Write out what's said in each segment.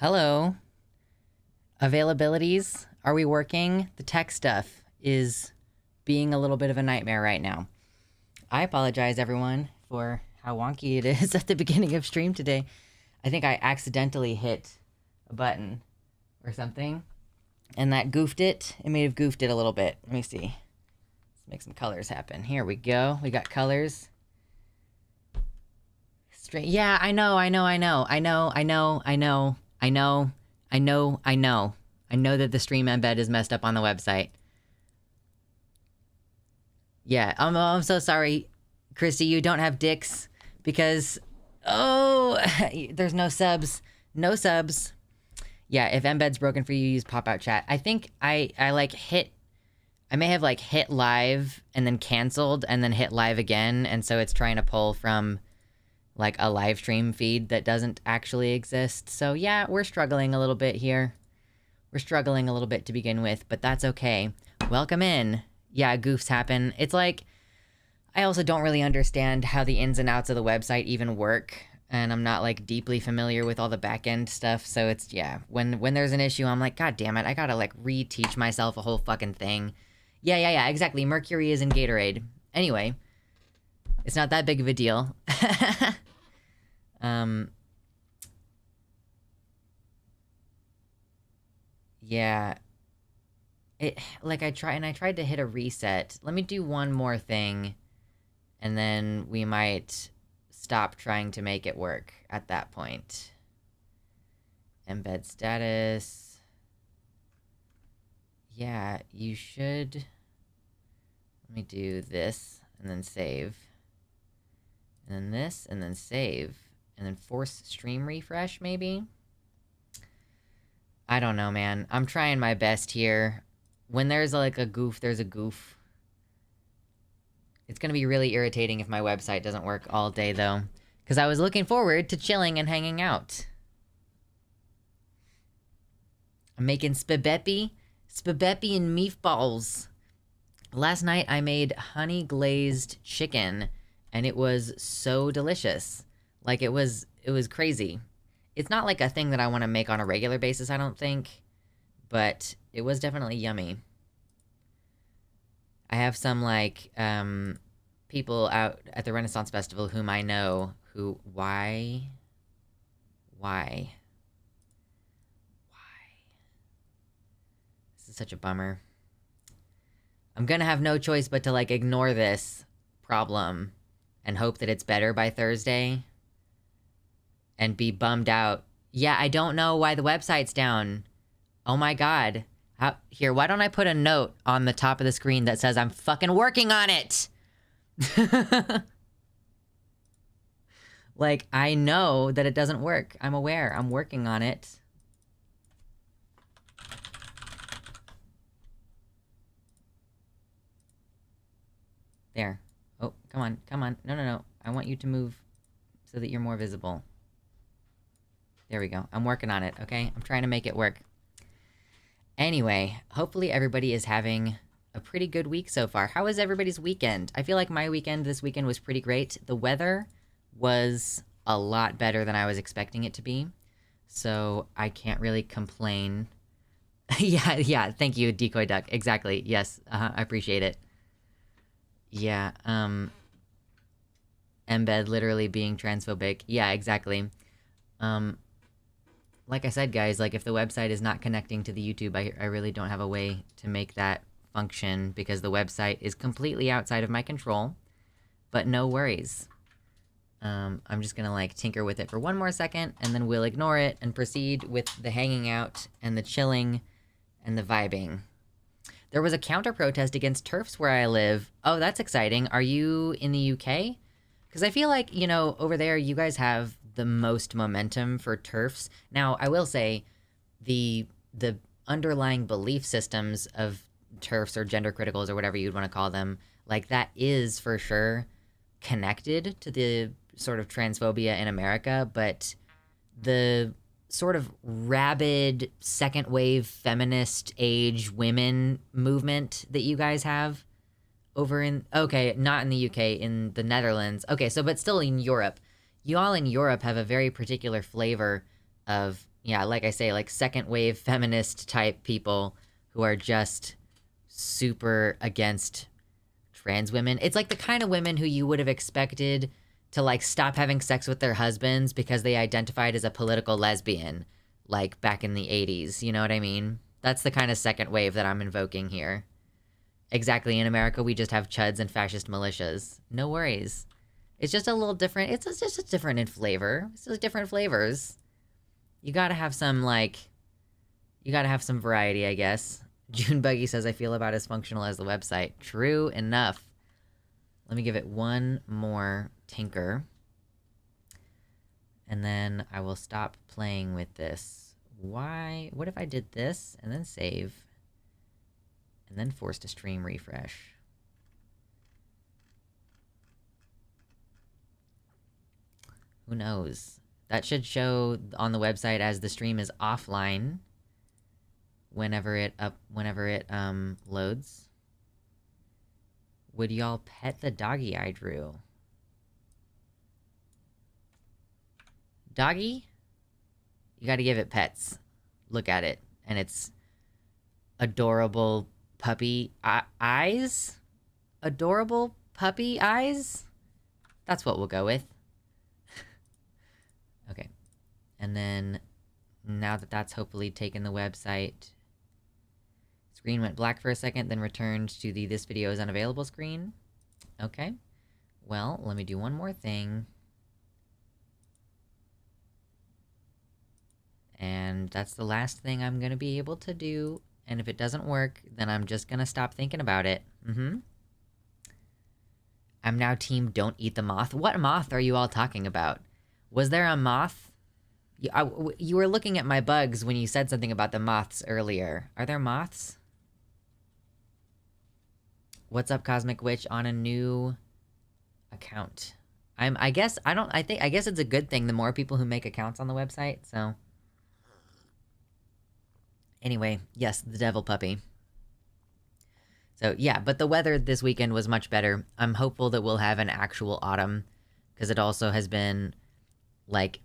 Hello. Availabilities? Are we working? The tech stuff is being a little bit of a nightmare right now. I apologize, everyone, for how wonky it is at the beginning of stream today. I think I accidentally hit a button or something, and that goofed it. It may have goofed it a little bit. Let me see. Let's make some colors happen. Here we go. We got colors. Straight. Yeah, I know that the stream embed is messed up on the website. Yeah, I'm so sorry, Christy, you don't have dicks because, there's no subs. No subs. Yeah, if embed's broken for you, use pop-out chat. I think I may have like hit live and then canceled and then hit live again, and so it's trying to pull from like a live stream feed that doesn't actually exist. So yeah, we're struggling a little bit here. We're struggling a little bit to begin with, but that's okay. Welcome in. Yeah, goofs happen. It's like, I also don't really understand how the ins and outs of the website even work, and I'm not like deeply familiar with all the back end stuff, so it's, yeah, when there's an issue, I'm like, god damn it, I gotta like reteach myself a whole fucking thing. Yeah, exactly, Mercury is in Gatorade. Anyway, it's not that big of a deal. Yeah. I tried to hit a reset. Let me do one more thing, and then we might stop trying to make it work at that point. Embed status. Yeah, you should... Let me do this, and then save. And then this, and then save. And then force stream refresh, maybe? I don't know, man. I'm trying my best here. When there's like a goof, there's a goof. It's gonna be really irritating if my website doesn't work all day, though. Because I was looking forward to chilling and hanging out. I'm making spaghetti and meatballs. Last night I made honey glazed chicken, and it was so delicious. Like, it was crazy. It's not like a thing that I want to make on a regular basis, I don't think, but it was definitely yummy. I have some, like, people out at the Renaissance Festival whom I know who... Why? This is such a bummer. I'm gonna have no choice but to, like, ignore this problem and hope that it's better by Thursday. And be bummed out. Yeah, I don't know why the website's down. Oh my god. Here, why don't I put a note on the top of the screen that says I'm fucking working on it? Like, I know that it doesn't work. I'm aware. I'm working on it. There. Oh, come on. No. I want you to move so that you're more visible. There we go. I'm working on it, okay? I'm trying to make it work. Anyway, hopefully everybody is having a pretty good week so far. How was everybody's weekend? I feel like my weekend this weekend was pretty great. The weather was a lot better than I was expecting it to be, so I can't really complain. Yeah, thank you, Decoy Duck. Exactly, yes, I appreciate it. Yeah, embed literally being transphobic. Yeah, exactly. Like I said, guys, like, if the website is not connecting to the YouTube, I really don't have a way to make that function because the website is completely outside of my control. But no worries. I'm just gonna, like, tinker with it for one more second, and then we'll ignore it and proceed with the hanging out and the chilling and the vibing. There was a counter-protest against TERFs where I live. Oh, that's exciting. Are you in the UK? Because I feel like, you know, over there you guys have the most momentum for TERFs. Now, I will say the underlying belief systems of TERFs or gender criticals or whatever you'd want to call them, like, that is for sure connected to the sort of transphobia in America, but the sort of rabid second wave feminist age women movement that you guys have over in, okay, not in the UK, in the Netherlands. Okay, so but still in Europe. You all in Europe have a very particular flavor of yeah, like I say, like second wave feminist type people who are just super against trans women. It's like the kind of women who you would have expected to like stop having sex with their husbands because they identified as a political lesbian, like back in the 80s. You know what I mean? That's the kind of second wave that I'm invoking here. Exactly. In America, we just have chuds and fascist militias. No worries. It's just a little different. It's just different in flavor. It's just different flavors. You gotta have some, like, you gotta have some variety, I guess. June Buggy says, I feel about as functional as the website. True enough. Let me give it one more tinker. And then I will stop playing with this. Why? What if I did this and then save? And then force to stream refresh. Who knows? That should show on the website as the stream is offline whenever it loads. Would y'all pet the doggy I drew? Doggy? You gotta give it pets. Look at it. And it's adorable puppy eyes? Adorable puppy eyes? That's what we'll go with. Okay. And then, now that that's hopefully taken the website, screen went black for a second, then returned to the this video is unavailable screen. Okay. Well, let me do one more thing. And that's the last thing I'm gonna be able to do. And if it doesn't work, then I'm just gonna stop thinking about it. I'm now team don't eat the moth. What moth are you all talking about? Was there a moth? You were looking at my bugs when you said something about the moths earlier. Are there moths? What's up, Cosmic Witch? On a new account. I guess it's a good thing the more people who make accounts on the website, so. Anyway, yes, the devil puppy. So yeah, but the weather this weekend was much better. I'm hopeful that we'll have an actual autumn, because it also has been, like,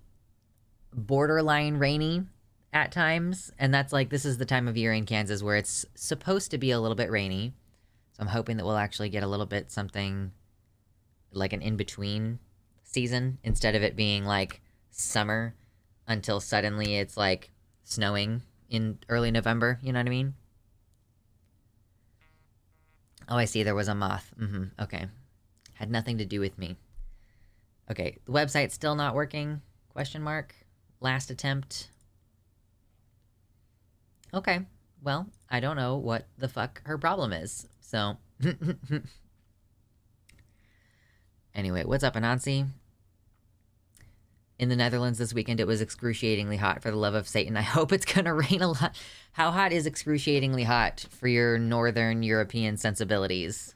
borderline rainy at times. And that's like, this is the time of year in Kansas where it's supposed to be a little bit rainy. So I'm hoping that we'll actually get a little bit something like an in-between season, instead of it being like summer until suddenly it's like snowing in early November, you know what I mean? Oh, I see, there was a moth. Okay. Had nothing to do with me. Okay, the website's still not working? Question mark. Last attempt. Okay, well, I don't know what the fuck her problem is, so. Anyway, what's up, Anansi? In the Netherlands this weekend, it was excruciatingly hot, for the love of Satan. I hope it's gonna rain a lot. How hot is excruciatingly hot for your Northern European sensibilities?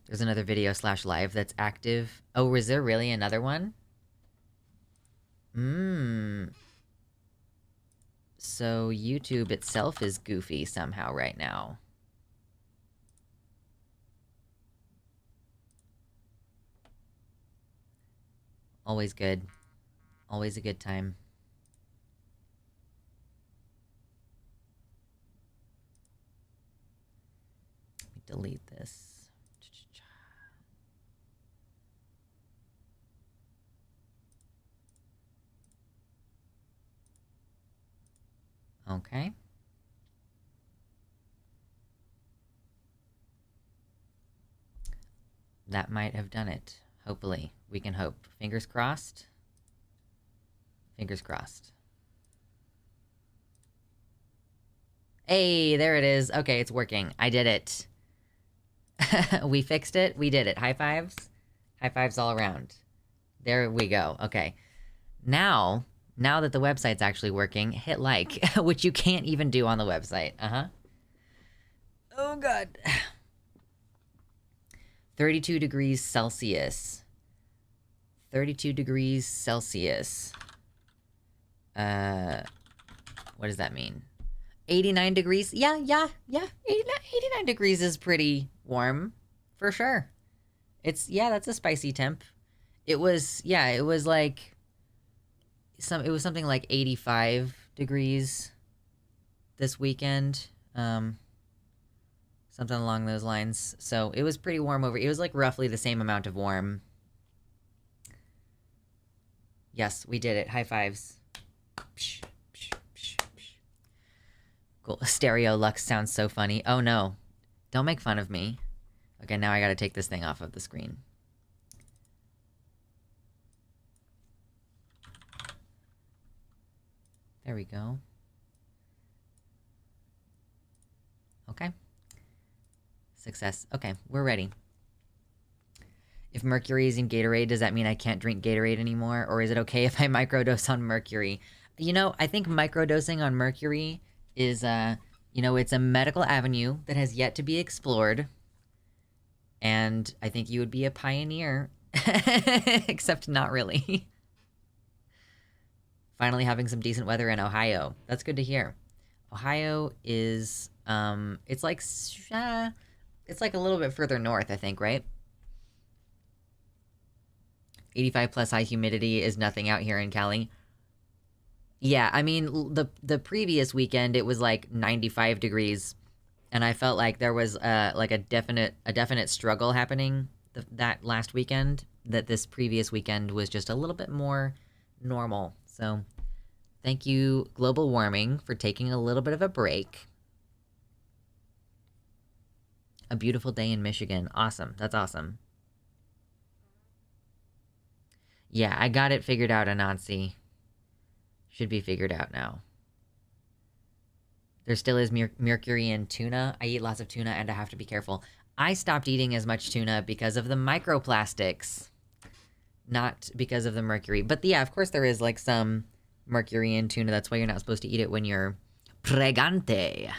There's another video / live that's active. Oh, is there really another one? So YouTube itself is goofy somehow right now. Always good. Always a good time. Let me delete this. Okay. That might have done it. Hopefully. We can hope. Fingers crossed. Fingers crossed. Hey, there it is. Okay, it's working. I did it. We fixed it. We did it. High fives. High fives all around. There we go. Okay. Now that the website's actually working, hit like, which you can't even do on the website. Oh, God. 32 degrees Celsius. 32 degrees Celsius. What does that mean? 89 degrees? Yeah. 89 degrees is pretty warm. For sure. Yeah, that's a spicy temp. It was, yeah, it was like it was something like 85 degrees this weekend. Something along those lines. So it was pretty warm over. It was like roughly the same amount of warm. Yes, we did it. High fives. Psh, psh, psh, psh. Cool. Stereo Lux sounds so funny. Oh no. Don't make fun of me. Okay, now I gotta take this thing off of the screen. There we go. Okay. Success. Okay, we're ready. If mercury is in Gatorade, does that mean I can't drink Gatorade anymore? Or is it okay if I microdose on mercury? You know, I think microdosing on mercury is, you know, it's a medical avenue that has yet to be explored. And I think you would be a pioneer. Except not really. Finally having some decent weather in Ohio. That's good to hear. Ohio is, it's like a little bit further north, I think, right? 85 plus high humidity is nothing out here in Cali. Yeah, I mean, the previous weekend, it was like 95 degrees. And I felt like there was, like a definite struggle happening that last weekend. That this previous weekend was just a little bit more normal. So, thank you, global warming, for taking a little bit of a break. A beautiful day in Michigan. Awesome. That's awesome. Yeah, I got it figured out, Anansi. Should be figured out now. There still is mercury in tuna. I eat lots of tuna and I have to be careful. I stopped eating as much tuna because of the microplastics. Not because of the mercury. But yeah, of course there is like some mercury in tuna. That's why you're not supposed to eat it when you're pregante.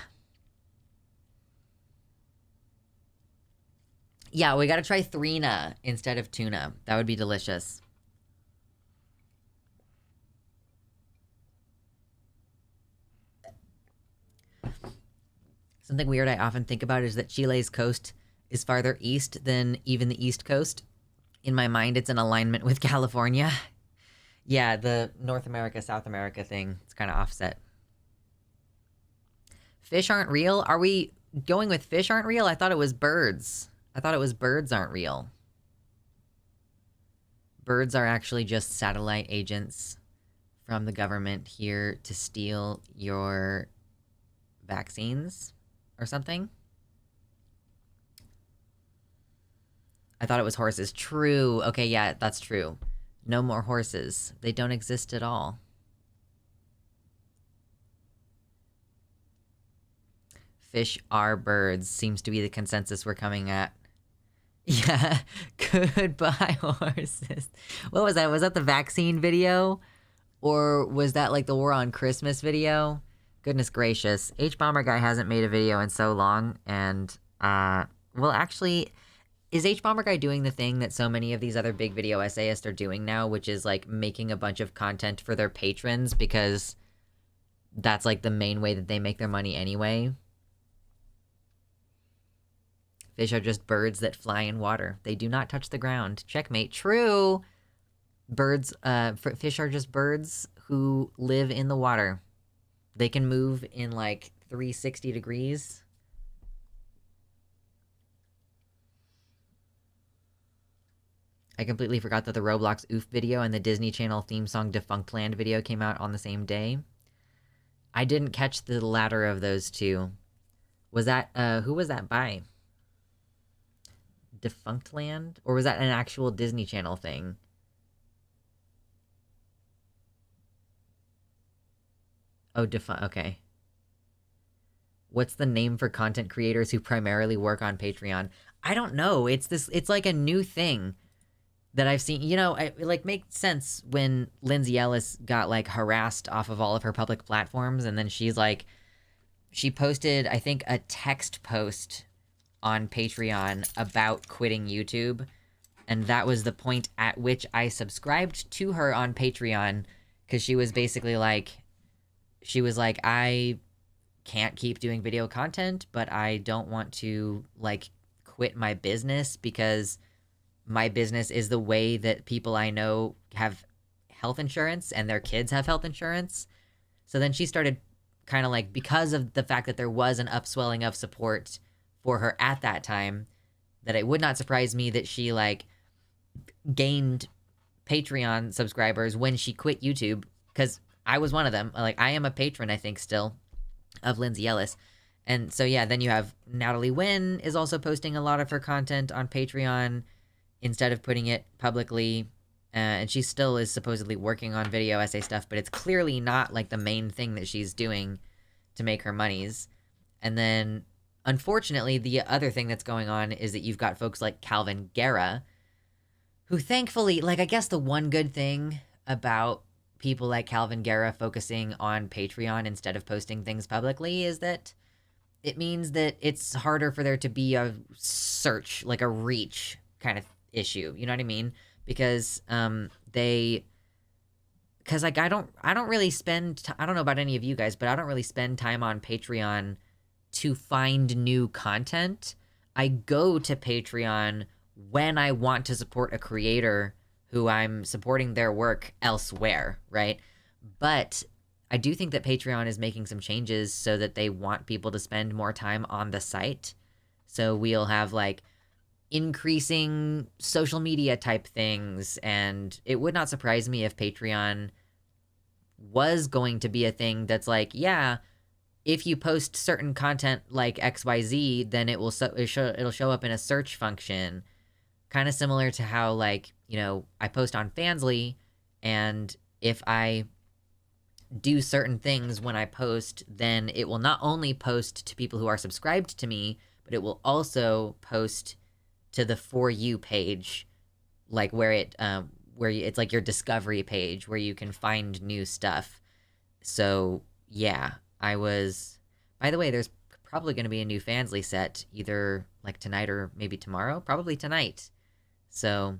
Yeah, we gotta try thrina instead of tuna. That would be delicious. Something weird I often think about is that Chile's coast is farther east than even the East Coast. In my mind, it's in alignment with California. Yeah, the North America, South America thing. It's kind of offset. Fish aren't real? Are we going with fish aren't real? I thought it was birds. I thought it was birds aren't real. Birds are actually just satellite agents from the government here to steal your vaccines or something. I thought it was horses. True. Okay, yeah, that's true. No more horses. They don't exist at all. Fish are birds seems to be the consensus we're coming at. Yeah, goodbye horses. What was that? Was that the vaccine video? Or was that like the War on Christmas video? Goodness gracious. H-Bomber Guy hasn't made a video in so long, and, well, actually, is H-Bomber Guy doing the thing that so many of these other big video essayists are doing now, which is, like, making a bunch of content for their patrons, because that's, like, the main way that they make their money anyway? Fish are just birds that fly in water. They do not touch the ground. Checkmate. True! Birds, fish are just birds who live in the water. They can move in, like, 360 degrees. I completely forgot that the Roblox Oof video and the Disney Channel theme song Defunct Land video came out on the same day. I didn't catch the latter of those two. Was that, who was that by? Defunct Land? Or was that an actual Disney Channel thing? Oh, okay. What's the name for content creators who primarily work on Patreon? I don't know. It's like a new thing that I've seen. You know, it like makes sense when Lindsay Ellis got like harassed off of all of her public platforms, and then she posted, I think, a text post on Patreon about quitting YouTube, and that was the point at which I subscribed to her on Patreon, because she was basically like, I can't keep doing video content, but I don't want to, like, quit my business because my business is the way that people I know have health insurance and their kids have health insurance. So then she started kind of like, because of the fact that there was an upswelling of support for her at that time, that it would not surprise me that she like gained Patreon subscribers when she quit YouTube, because I was one of them. Like, I am a patron, I think, still, of Lindsay Ellis. And so, yeah, then you have Natalie Wynn is also posting a lot of her content on Patreon instead of putting it publicly. And she still is supposedly working on video essay stuff, but it's clearly not like the main thing that she's doing to make her monies. And then, unfortunately, the other thing that's going on is that you've got folks like Calvin Guerra, who thankfully, like, I guess the one good thing about people like Calvin Guerra focusing on Patreon instead of posting things publicly is that it means that it's harder for there to be a search, like a reach kind of issue. You know what I mean? Because because like I don't really spend, I don't know about any of you guys, but I don't really spend time on Patreon to find new content. I go to Patreon when I want to support a creator who I'm supporting their work elsewhere, right? But I do think that Patreon is making some changes so that they want people to spend more time on the site. So we'll have like increasing social media type things, and it would not surprise me if Patreon was going to be a thing that's like, yeah, if you post certain content like XYZ, then it'll show up in a search function, kind of similar to how, like, you know, I post on Fansly, and if I do certain things when I post, then it will not only post to people who are subscribed to me, but it will also post to the For You page, like where it's like your discovery page where you can find new stuff. So yeah, by the way, there's probably going to be a new Fansly set either like tonight or maybe tomorrow, probably tonight. So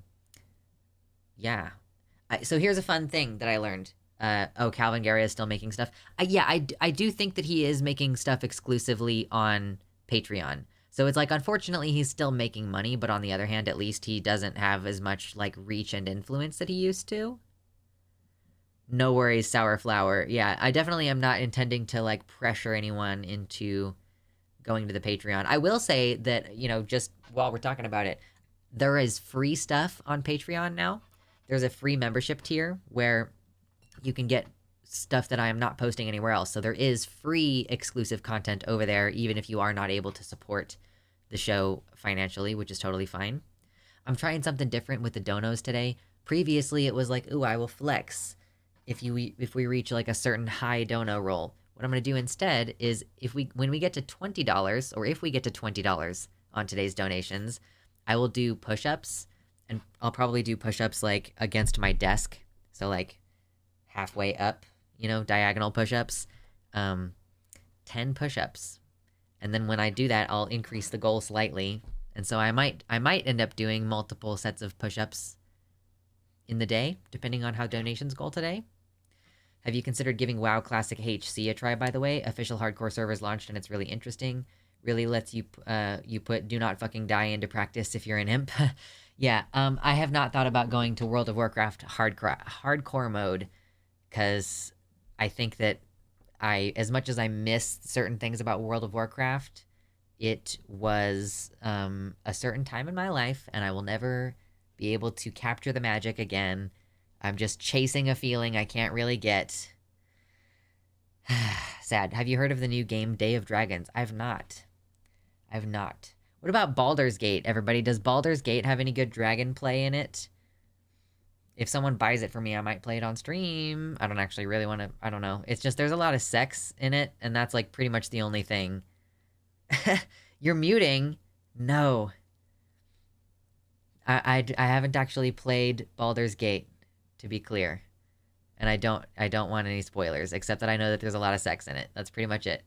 yeah. So here's a fun thing that I learned. Calvin Guerra is still making stuff. I do think that he is making stuff exclusively on Patreon. So it's like, unfortunately, he's still making money, but on the other hand, at least he doesn't have as much like reach and influence that he used to. No worries, Sour Flower. Yeah, I definitely am not intending to like pressure anyone into going to the Patreon. I will say that, you know, just while we're talking about it, there is free stuff on Patreon now. There's a free membership tier where you can get stuff that I am not posting anywhere else. So there is free exclusive content over there, even if you are not able to support the show financially, which is totally fine. I'm trying something different with the donos today. Previously, it was like, ooh, I will flex if we reach like a certain high dono roll. What I'm going to do instead is when we get to $20, or if we get to $20 on today's donations, I will do push-ups, and I'll probably do push-ups like against my desk. So like halfway up, you know, diagonal push-ups, 10 push-ups. And then when I do that, I'll increase the goal slightly. And so I might end up doing multiple sets of push-ups in the day, depending on how donations go today. Have you considered giving WoW Classic HC a try, by the way? Official hardcore servers launched, and it's really interesting. Really lets you put do not fucking die into practice if you're an imp. Yeah, I have not thought about going to World of Warcraft hardcore mode, because I think that as much as I miss certain things about World of Warcraft, it was a certain time in my life, and I will never be able to capture the magic again. I'm just chasing a feeling I can't really get. Sad. Have you heard of the new game Day of Dragons? I've not. What about Baldur's Gate, everybody? Does Baldur's Gate have any good dragon play in it? If someone buys it for me, I might play it on stream. I don't actually really want to, I don't know. It's just, there's a lot of sex in it, and that's like pretty much the only thing. You're muting? No. I haven't actually played Baldur's Gate, to be clear. And I don't want any spoilers, except that I know that there's a lot of sex in it. That's pretty much it.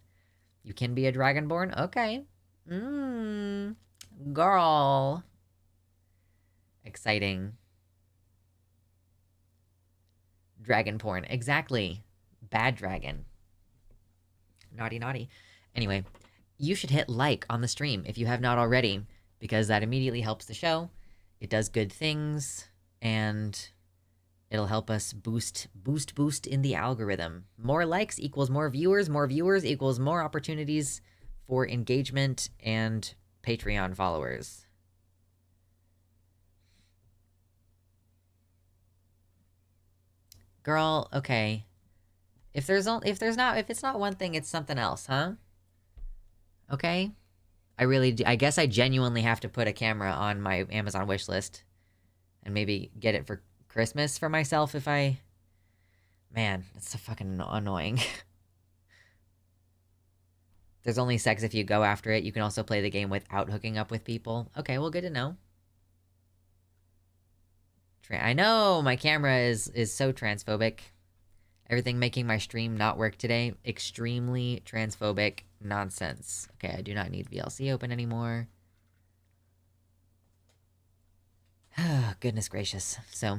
You can be a dragonborn? Okay. Girl. Exciting. Dragon porn. Exactly. Bad dragon. Naughty, naughty. Anyway, you should hit like on the stream if you have not already, because that immediately helps the show. it does good things, and it'll help us boost in the algorithm. More likes equals more viewers equals more opportunities for engagement and Patreon followers. Girl, okay. If it's not one thing, it's something else, huh? Okay? I guess I genuinely have to put a camera on my Amazon wish list and maybe get it for Christmas for myself if I... Man, that's so fucking annoying. There's only sex if you go after it. You can also play the game without hooking up with people. Okay, well, good to know. I know my camera is so transphobic. Everything making my stream not work today. Extremely transphobic nonsense. Okay, I do not need VLC open anymore. Goodness gracious. So,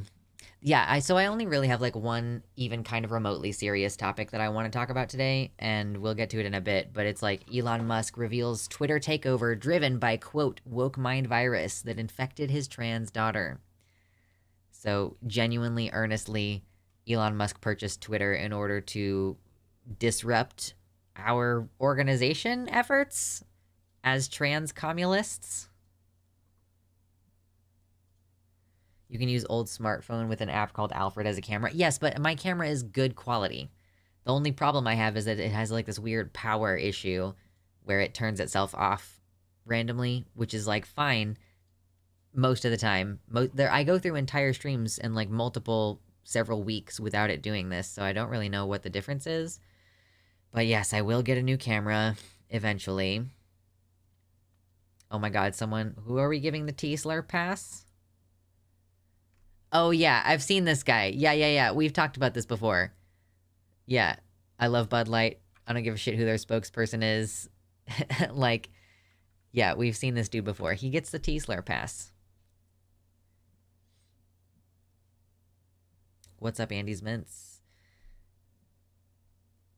yeah, I only really have like one even kind of remotely serious topic that I want to talk about today, and we'll get to it in a bit, but it's like Elon Musk reveals Twitter takeover driven by, quote, woke mind virus that infected his trans daughter. So, genuinely, earnestly, Elon Musk purchased Twitter in order to disrupt our organization efforts as trans commulists. You can use old smartphone with an app called Alfred as a camera. Yes, but my camera is good quality. The only problem I have is that it has like this weird power issue where it turns itself off randomly, which is like fine most of the time. I go through entire streams and like several weeks without it doing this, so I don't really know what the difference is. But yes, I will get a new camera eventually. Oh my god, who are we giving the T-Slur pass? Oh yeah, I've seen this guy. Yeah. We've talked about this before. Yeah, I love Bud Light. I don't give a shit who their spokesperson is. Like, yeah, we've seen this dude before. He gets the T-Slur pass. What's up, Andy's Mints?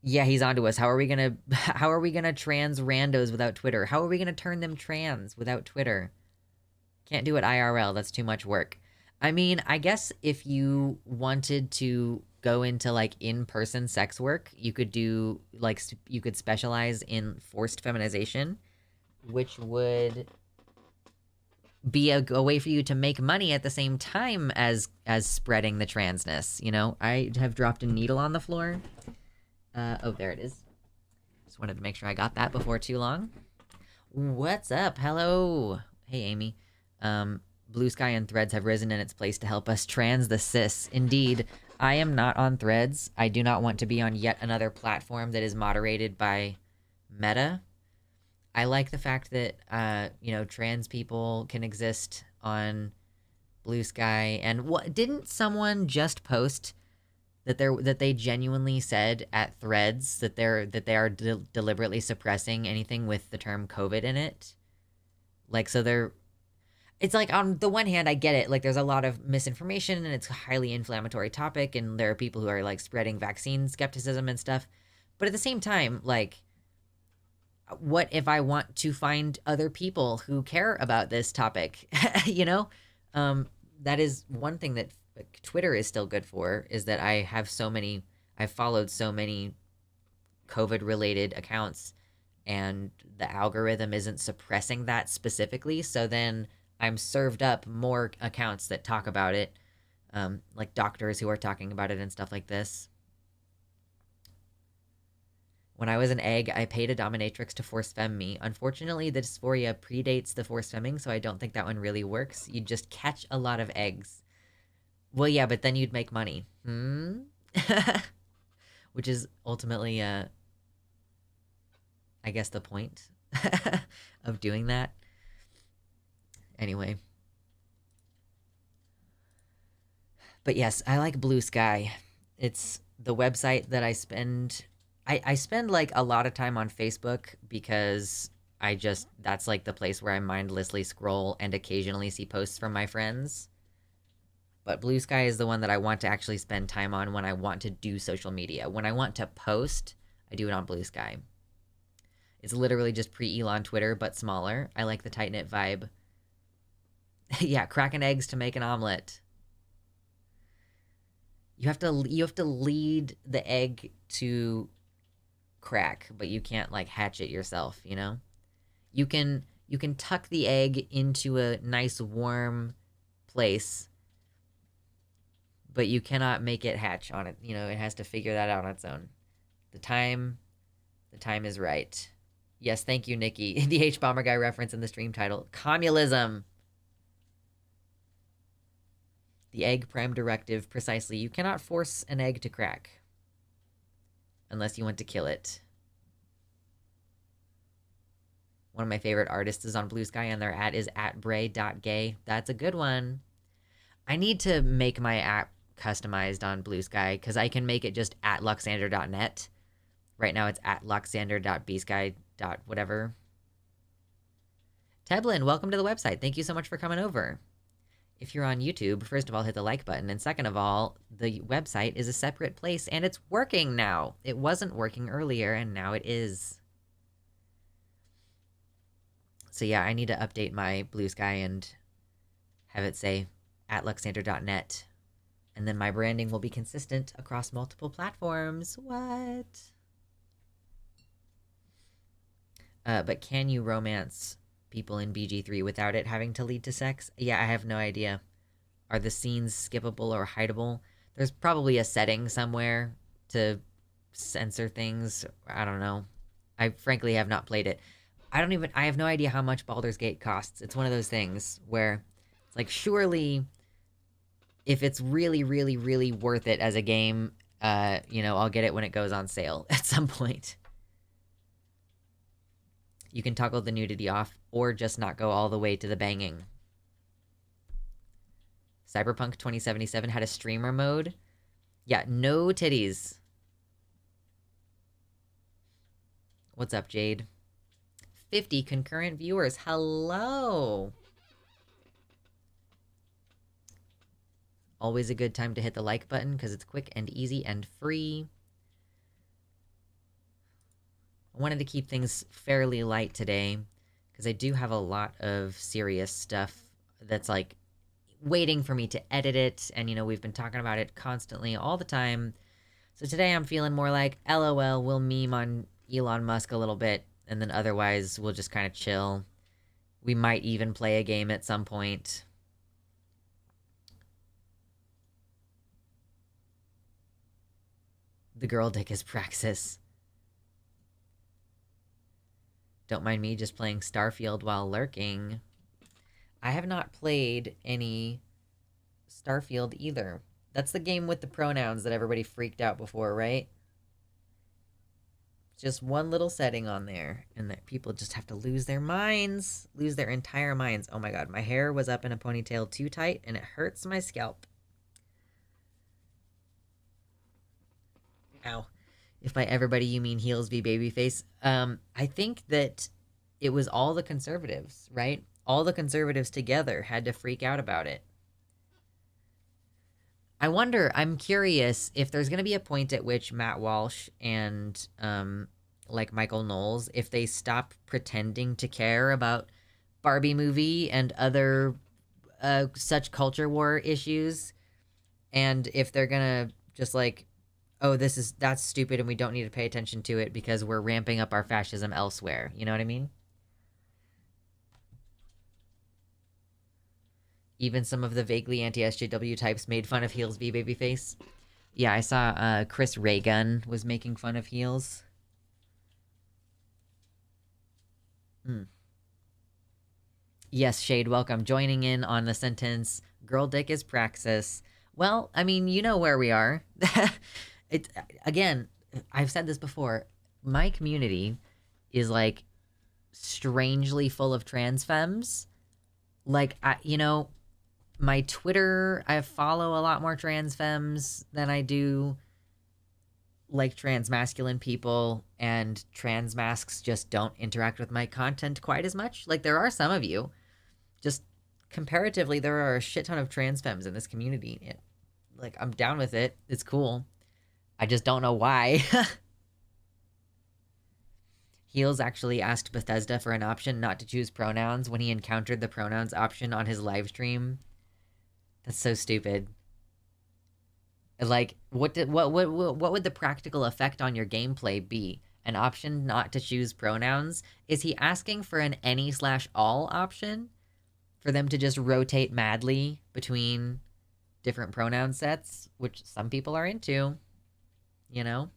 Yeah, he's onto us. How are we gonna trans randos without Twitter? How are we gonna turn them trans without Twitter? Can't do it IRL. That's too much work. I mean, I guess if you wanted to go into like in-person sex work, you could do like you could specialize in forced feminization, which would be a way for you to make money at the same time as spreading the transness. You know, I have dropped a needle on the floor. Oh, there it is. Just wanted to make sure I got that before too long. What's up? Hello. Hey, Amy. Blue Sky and Threads have risen in its place to help us trans the cis. Indeed, I am not on Threads. I do not want to be on yet another platform that is moderated by Meta. I like the fact that, trans people can exist on Blue Sky. And didn't someone just post that they genuinely said at Threads that they are deliberately suppressing anything with the term COVID in it? Like, so it's like, on the one hand, I get it. Like, there's a lot of misinformation and it's a highly inflammatory topic, and there are people who are like spreading vaccine skepticism and stuff. But at the same time, like, what if I want to find other people who care about this topic? You know? That is one thing that Twitter is still good for, is that I've followed so many COVID-related accounts, and the algorithm isn't suppressing that specifically, so then I'm served up more accounts that talk about it, like doctors who are talking about it and stuff like this. When I was an egg, I paid a dominatrix to force femme me. Unfortunately, the dysphoria predates the force femming, so I don't think that one really works. You'd just catch a lot of eggs. Well, yeah, but then you'd make money. Which is ultimately, I guess, the point of doing that. Anyway. But yes, I like Blue Sky. It's the website that I spend like a lot of time on Facebook, because that's like the place where I mindlessly scroll and occasionally see posts from my friends. But Blue Sky is the one that I want to actually spend time on when I want to do social media. When I want to post, I do it on Blue Sky. It's literally just pre-Elon Twitter, but smaller. I like the tight-knit vibe. Yeah, cracking eggs to make an omelet. You have to lead the egg to crack, but you can't like hatch it yourself, you know? You can tuck the egg into a nice warm place, but you cannot make it hatch on it. You know, it has to figure that out on its own. The time is right. Yes, thank you, Nikki. The H-Bomber Guy reference in the stream title. Commulism. The egg prime directive, precisely. You cannot force an egg to crack. Unless you want to kill it. One of my favorite artists is on Blue Sky, and their @ is @bray.gay. That's a good one. I need to make my app customized on Blue Sky, because I can make it just @luxander.net. Right now it's @luxander.bsky.whatever. Teblin, welcome to the website. Thank you so much for coming over. If you're on YouTube, first of all, hit the like button, and second of all, the website is a separate place, and it's working now. It wasn't working earlier, and now it is. So yeah, I need to update my Blue Sky and have it say @luxander.net, and then my branding will be consistent across multiple platforms. What? But can you romance people in BG3 without it having to lead to sex? Yeah, I have no idea. Are the scenes skippable or hideable? There's probably a setting somewhere to censor things. I don't know. I frankly have not played it. I have no idea how much Baldur's Gate costs. It's one of those things where it's like, surely if it's really, really, really worth it as a game, you know, I'll get it when it goes on sale at some point. You can toggle the nudity off, or just not go all the way to the banging. Cyberpunk 2077 had a streamer mode. Yeah, no titties. What's up, Jade? 50 concurrent viewers. Hello! Always a good time to hit the like button, because it's quick and easy and free. I wanted to keep things fairly light today, because I do have a lot of serious stuff that's, like, waiting for me to edit it, and, you know, we've been talking about it constantly all the time. So today I'm feeling more like, LOL, we'll meme on Elon Musk a little bit, and then otherwise we'll just kind of chill. We might even play a game at some point. The girl dick is Praxis. Don't mind me just playing Starfield while lurking. I have not played any Starfield either. That's the game with the pronouns that everybody freaked out before, right? Just one little setting on there, and that people just have to lose their minds. Lose their entire minds. Oh my god, my hair was up in a ponytail too tight, and it hurts my scalp. Ow. If by everybody you mean Heels v Babyface, I think that it was all the conservatives, right? All the conservatives together had to freak out about it. I'm curious if there's going to be a point at which Matt Walsh and, like Michael Knowles, if they stop pretending to care about Barbie movie and other, such culture war issues, and if they're going to just like, oh, that's stupid and we don't need to pay attention to it because we're ramping up our fascism elsewhere. You know what I mean? Even some of the vaguely anti-SJW types made fun of Heels v Babyface. Yeah, I saw Chris Raygun was making fun of Heels. Yes, Shade, welcome. Joining in on the sentence, girl dick is Praxis. Well, I mean, you know where we are. Again, I've said this before, my community is like strangely full of trans femmes. Like, you know, my Twitter, I follow a lot more trans femmes than I do like trans masculine people, and trans masks just don't interact with my content quite as much. Like, there are some of you, just comparatively, there are a shit ton of trans femmes in this community. Like, I'm down with it. It's cool. I just don't know why. Heels actually asked Bethesda for an option not to choose pronouns when he encountered the pronouns option on his live stream. That's so stupid. Like, what would the practical effect on your gameplay be? An option not to choose pronouns? Is he asking for an any/all option? For them to just rotate madly between different pronoun sets, which some people are into, you know?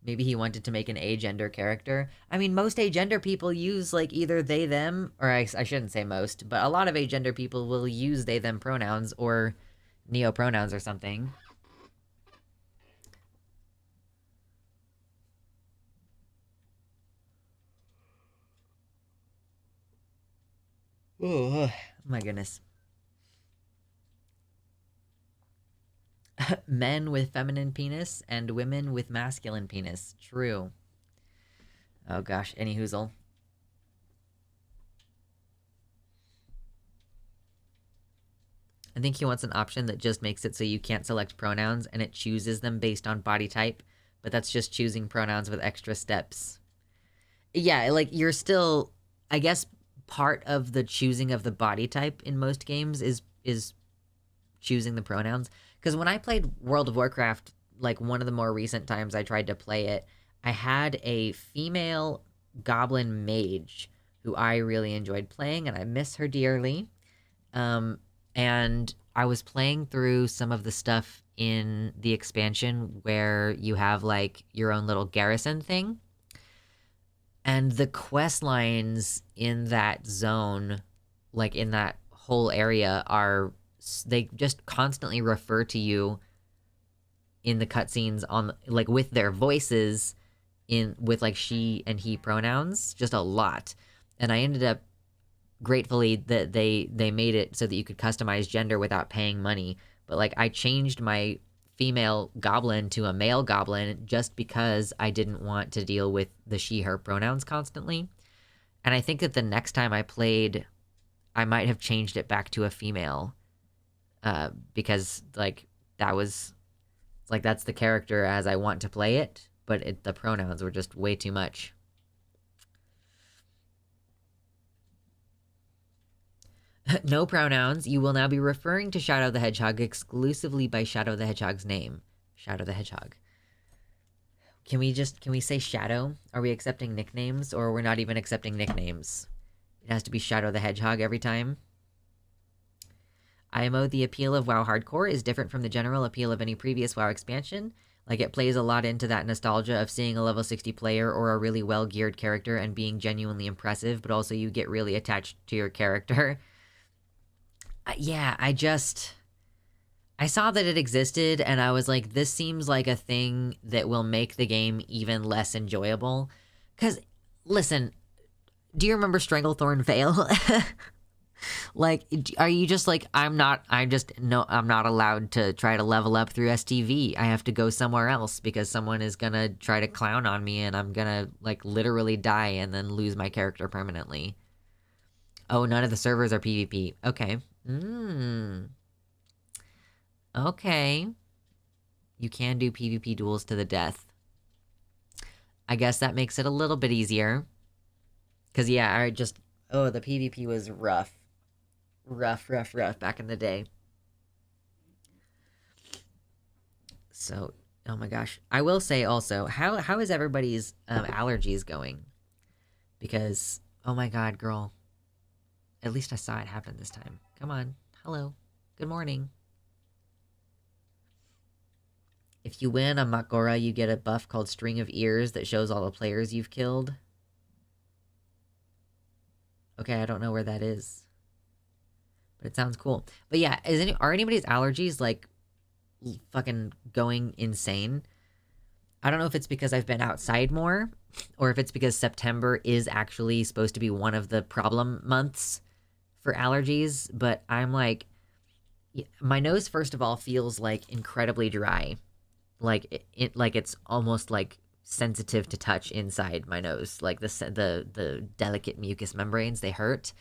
Maybe he wanted to make an agender character. I mean, most agender people use, like, either they, them, or I shouldn't say most, but a lot of agender people will use they, them pronouns or neopronouns or something. Oh, my goodness. Men with feminine penis and women with masculine penis. True. Oh gosh, any hoozle. I think he wants an option that just makes it so you can't select pronouns and it chooses them based on body type, but that's just choosing pronouns with extra steps. Yeah, like, you're still, I guess part of the choosing of the body type in most games is choosing the pronouns. Because when I played World of Warcraft, like, one of the more recent times I tried to play it, I had a female goblin mage who I really enjoyed playing, and I miss her dearly. And I was playing through some of the stuff in the expansion where you have, like, your own little garrison thing. And the quest lines in that zone, like, in that whole area, they just constantly refer to you in the cutscenes on, like, with their voices with, like, she and he pronouns, just a lot. And I ended up, gratefully, that they made it so that you could customize gender without paying money. But, like, I changed my female goblin to a male goblin just because I didn't want to deal with the she, her pronouns constantly. And I think that the next time I played, I might have changed it back to a female. Because, like, that's the character as I want to play it, but the pronouns were just way too much. No pronouns. You will now be referring to Shadow the Hedgehog exclusively by Shadow the Hedgehog's name. Shadow the Hedgehog. Can we say Shadow? Are we accepting nicknames, or we're not even accepting nicknames? It has to be Shadow the Hedgehog every time. IMO, the appeal of WoW Hardcore is different from the general appeal of any previous WoW expansion. Like, it plays a lot into that nostalgia of seeing a level 60 player or a really well-geared character and being genuinely impressive, but also you get really attached to your character. Yeah, I saw that it existed, and I was like, this seems like a thing that will make the game even less enjoyable. Because, listen, do you remember Stranglethorn Vale? Like, are you just like, I'm not allowed to try to level up through STV. I have to go somewhere else because someone is gonna try to clown on me and I'm gonna, like, literally die and then lose my character permanently. Oh, none of the servers are PvP. Okay. Okay. You can do PvP duels to the death. I guess that makes it a little bit easier. Because, yeah, the PvP was rough. Rough back in the day. So, oh my gosh. I will say also, how is everybody's allergies going? Because, oh my god, girl. At least I saw it happen this time. Come on. Hello. Good morning. If you win a Makgora, you get a buff called String of Ears that shows all the players you've killed. Okay, I don't know where that is. But it sounds cool. But yeah, are anybody's allergies, like, fucking going insane? I don't know if it's because I've been outside more, or if it's because September is actually supposed to be one of the problem months for allergies, but I'm like, my nose, first of all, feels, like, incredibly dry. Like, it's almost, like, sensitive to touch inside my nose. Like, the delicate mucous membranes, they hurt.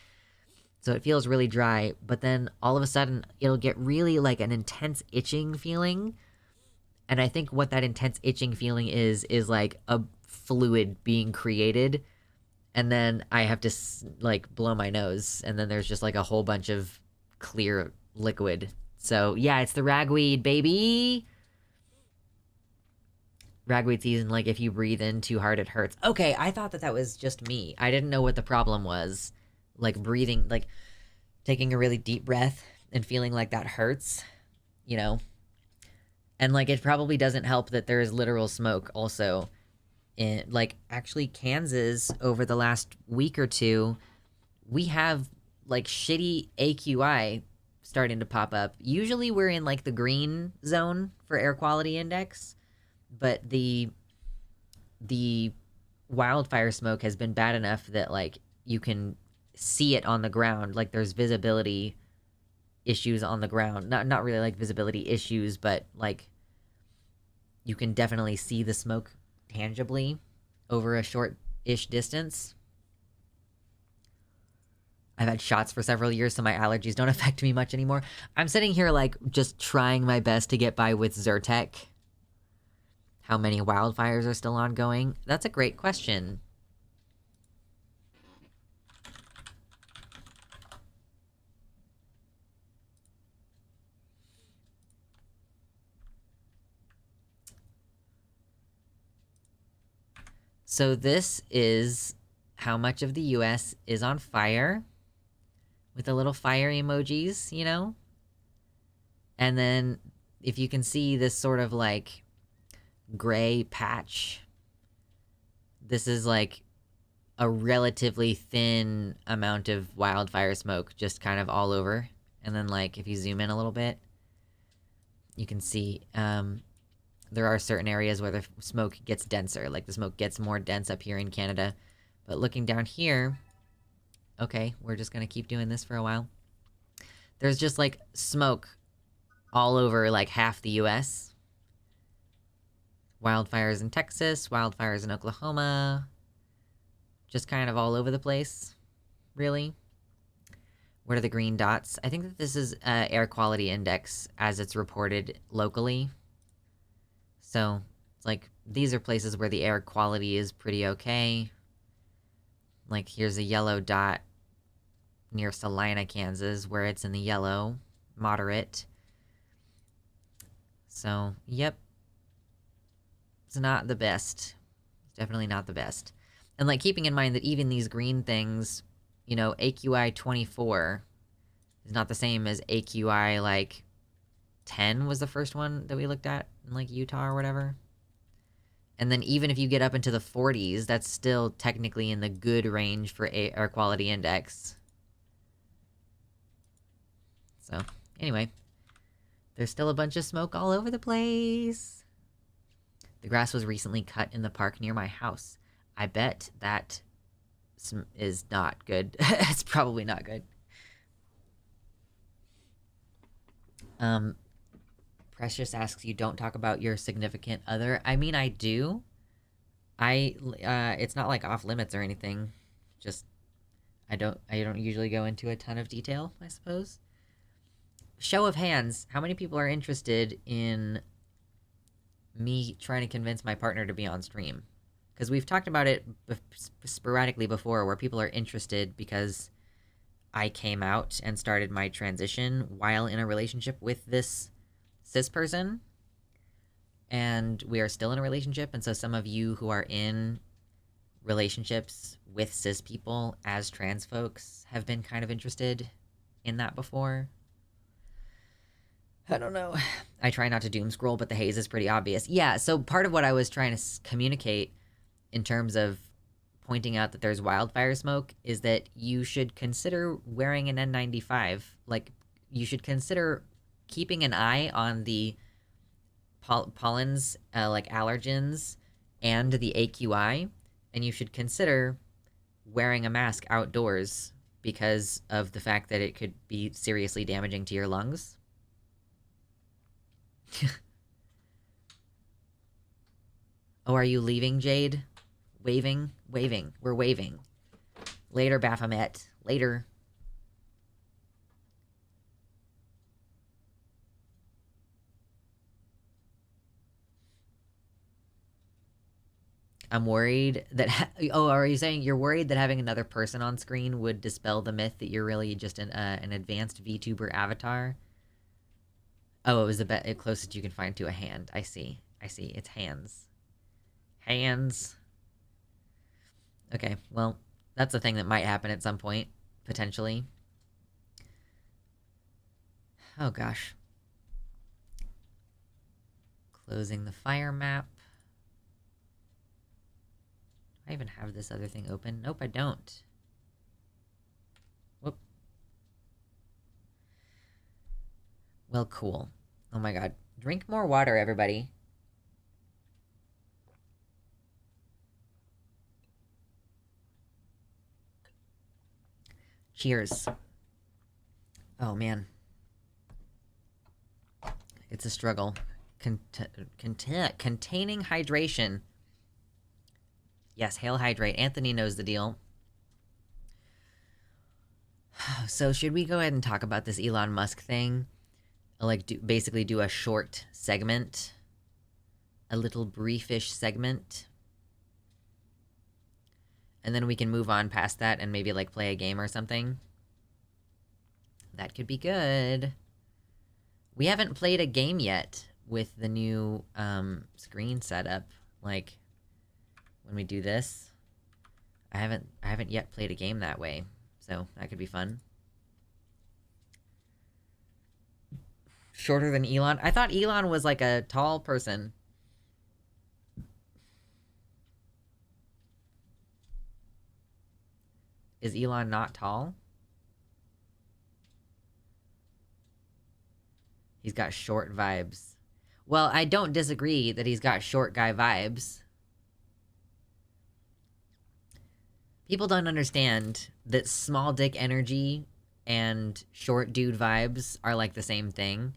So it feels really dry, but then all of a sudden it'll get really, like, an intense itching feeling. And I think what that intense itching feeling is like a fluid being created, and then I have to like blow my nose, and then there's just like a whole bunch of clear liquid. So yeah, it's the ragweed, baby. Ragweed season, like if you breathe in too hard, it hurts. Okay, I thought that was just me. I didn't know what the problem was. Like breathing, like taking a really deep breath and feeling like that hurts, you know? And like it probably doesn't help that there is literal smoke also. In like actually Kansas over the last week or two, we have like shitty AQI starting to pop up. Usually we're in like the green zone for air quality index, but the wildfire smoke has been bad enough that like you can see it on the ground. Like there's visibility issues on the ground. Not really like visibility issues, but like you can definitely see the smoke tangibly over a short-ish distance. I've had shots for several years, so my allergies don't affect me much anymore. I'm sitting here like just trying my best to get by with Zyrtec. How many wildfires are still ongoing? That's a great question. So this is how much of the US is on fire, with the little fire emojis, you know? And then if you can see this sort of like gray patch, this is like a relatively thin amount of wildfire smoke just kind of all over. And then like if you zoom in a little bit, you can see there are certain areas where the smoke gets denser. Like the smoke gets more dense up here in Canada. But looking down here, okay, we're just gonna keep doing this for a while. There's just like smoke all over like half the US. Wildfires in Texas, wildfires in Oklahoma. Just kind of all over the place, really. What are the green dots? I think that this is air quality index as it's reported locally. So it's like these are places where the air quality is pretty okay. Like here's a yellow dot near Salina, Kansas, where it's in the yellow, moderate. So, yep. It's not the best. It's definitely not the best. And like keeping in mind that even these green things, you know, AQI 24 is not the same as AQI like 10 was the first one that we looked at in like Utah or whatever. And then even if you get up into the 40s, that's still technically in the good range for air quality index. So, anyway. There's still a bunch of smoke all over the place. The grass was recently cut in the park near my house. I bet that is not good. It's probably not good. Precious asks, you don't talk about your significant other. I mean, I do. It's not like off limits or anything. Just, I don't usually go into a ton of detail, I suppose. Show of hands, how many people are interested in me trying to convince my partner to be on stream? Because we've talked about it sporadically before, where people are interested because I came out and started my transition while in a relationship with this cis person. And we are still in a relationship, and so some of you who are in relationships with cis people as trans folks have been kind of interested in that before. I don't know. I try not to doom scroll, but the haze is pretty obvious. Yeah, so part of what I was trying to communicate in terms of pointing out that there's wildfire smoke is that you should consider wearing an N95. Like, you should consider keeping an eye on the pollens, like allergens, and the AQI, and you should consider wearing a mask outdoors because of the fact that it could be seriously damaging to your lungs. Oh, are you leaving, Jade? Waving? Waving. We're waving. Later, Baphomet. Later. I'm worried that... oh, are you saying you're worried that having another person on screen would dispel the myth that you're really just an advanced VTuber avatar? Oh, it was the closest you can find to a hand. I see. It's hands. Hands. Okay, well, that's a thing that might happen at some point, potentially. Oh, gosh. Closing the fire map. Do I even have this other thing open? Nope, I don't. Whoop. Well, cool. Oh my god. Drink more water, everybody. Cheers. Oh, man. It's a struggle. Containing hydration. Yes, hail hydrate. Anthony knows the deal. So should we go ahead and talk about this Elon Musk thing? Like, basically do a short segment. A little briefish segment. And then we can move on past that and maybe, like, play a game or something. That could be good. We haven't played a game yet with the new screen setup. Like, when we do this, I haven't yet played a game that way, so that could be fun. Shorter than Elon? I thought Elon was like a tall person. Is Elon not tall? He's got short vibes. Well, I don't disagree that he's got short guy vibes. People don't understand that small dick energy and short dude vibes are like the same thing.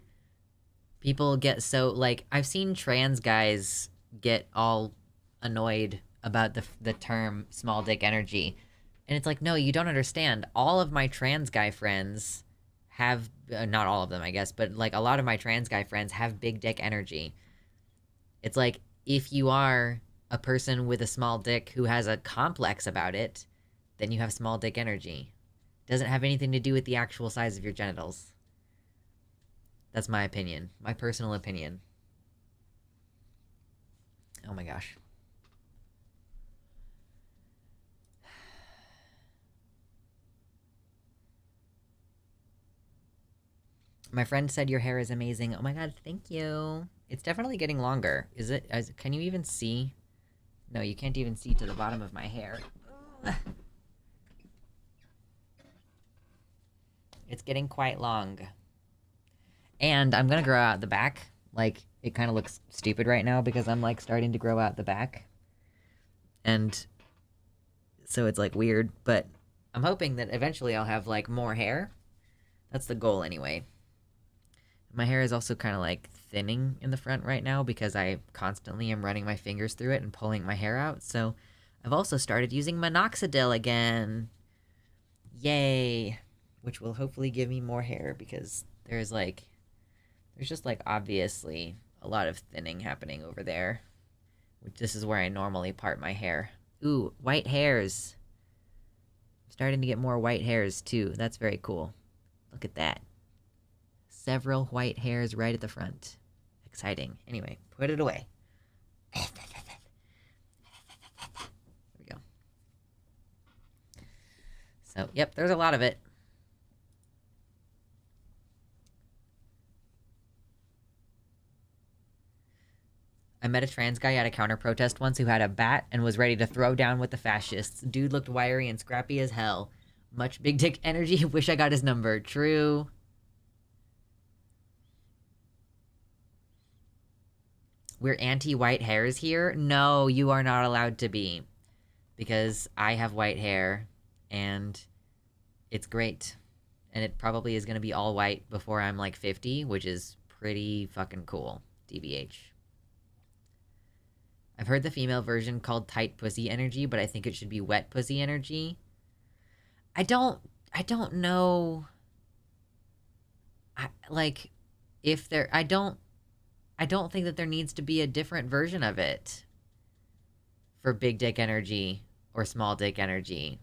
People get so, like, I've seen trans guys get all annoyed about the term small dick energy. And it's like, no, you don't understand. All of my trans guy friends have, not all of them, I guess, but like a lot of my trans guy friends have big dick energy. It's like, if you are a person with a small dick who has a complex about it, then you have small dick energy. Doesn't have anything to do with the actual size of your genitals. That's my opinion. My personal opinion. Oh my gosh. My friend said your hair is amazing. Oh my god, thank you. It's definitely getting longer. Is it? Can you even see? No, you can't even see to the bottom of my hair. It's getting quite long. And I'm gonna grow out the back. Like, it kind of looks stupid right now because I'm, like, starting to grow out the back. And so it's, like, weird. But I'm hoping that eventually I'll have, like, more hair. That's the goal anyway. My hair is also kind of, like, thinning in the front right now because I constantly am running my fingers through it and pulling my hair out. So I've also started using minoxidil again. Yay. Which will hopefully give me more hair because there's just, like, obviously a lot of thinning happening over there. This is where I normally part my hair. Ooh, white hairs. I'm starting to get more white hairs, too. That's very cool. Look at that. Several white hairs right at the front. Exciting. Anyway, put it away. There we go. So, yep, there's a lot of it. I met a trans guy at a counter protest once who had a bat and was ready to throw down with the fascists. Dude looked wiry and scrappy as hell. Much big dick energy. Wish I got his number. True. We're anti-white hairs here? No, you are not allowed to be. Because I have white hair, and it's great. And it probably is going to be all white before I'm, like, 50, which is pretty fucking cool. DBH. I've heard the female version called tight pussy energy, but I think it should be wet pussy energy. I don't know. I don't think that there needs to be a different version of it. for big dick energy or small dick energy.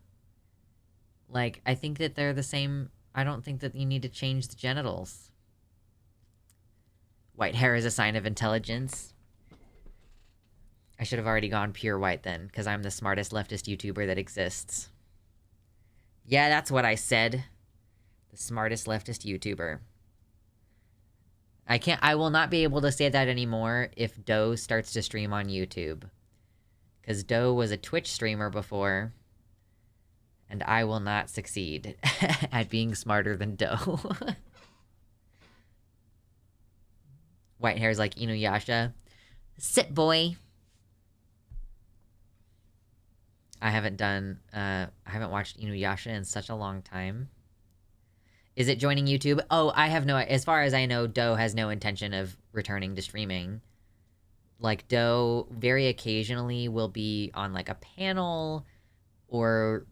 Like, I think that they're the same. I don't think that you need to change the genitals. White hair is a sign of intelligence. I should have already gone pure white then, because I'm the smartest leftist YouTuber that exists. Yeah, that's what I said. The smartest leftist YouTuber. I will not be able to say that anymore if Doe starts to stream on YouTube. Because Doe was a Twitch streamer before. And I will not succeed at being smarter than Doe. White hair's like Inuyasha. Sit, boy. I haven't watched Inuyasha in such a long time. Is it joining YouTube? Oh, as far as I know, Doe has no intention of returning to streaming. Like, Doe very occasionally will be on, like, a panel, or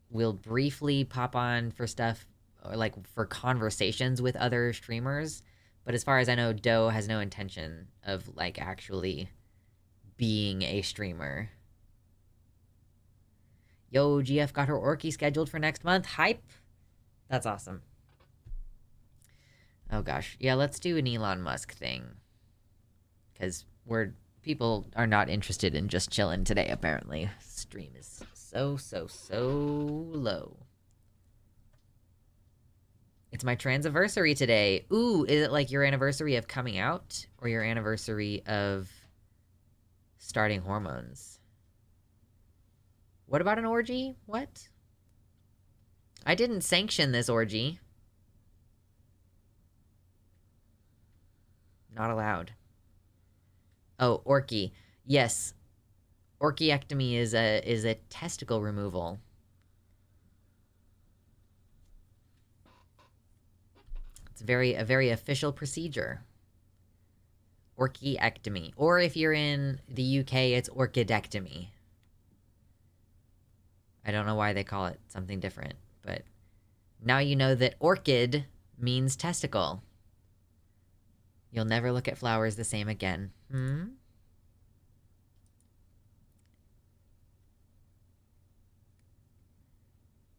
will briefly pop on for stuff, or, like, for conversations with other streamers. But as far as I know, Doe has no intention of, like, actually being a streamer. Yo, GF got her Orky scheduled for next month. Hype! That's awesome. Oh gosh. Yeah, let's do an Elon Musk thing. Because people are not interested in just chilling today, apparently. Stream is so low. It's my transanniversary today. Ooh, is it like your anniversary of coming out? Or your anniversary of starting hormones? What about an orgy? What? I didn't sanction this orgy. Not allowed. Oh, orky. Yes. Orchiectomy is a testicle removal. It's a very official procedure. Orchiectomy. Or if you're in the UK, it's orchidectomy. I don't know why they call it something different, but now you know that orchid means testicle. You'll never look at flowers the same again.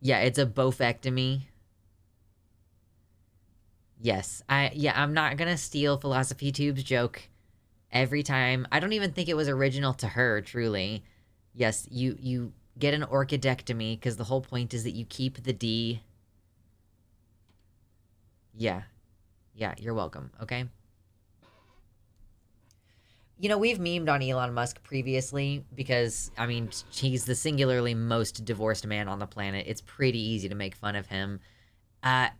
Yeah, it's a bofectomy. Yes. I'm not gonna steal Philosophy Tube's joke every time. I don't even think it was original to her, truly. Yes, you get an orchidectomy, because the whole point is that you keep the D. Yeah. Yeah, you're welcome, okay? You know, we've memed on Elon Musk previously because, I mean, he's the singularly most divorced man on the planet. It's pretty easy to make fun of him. And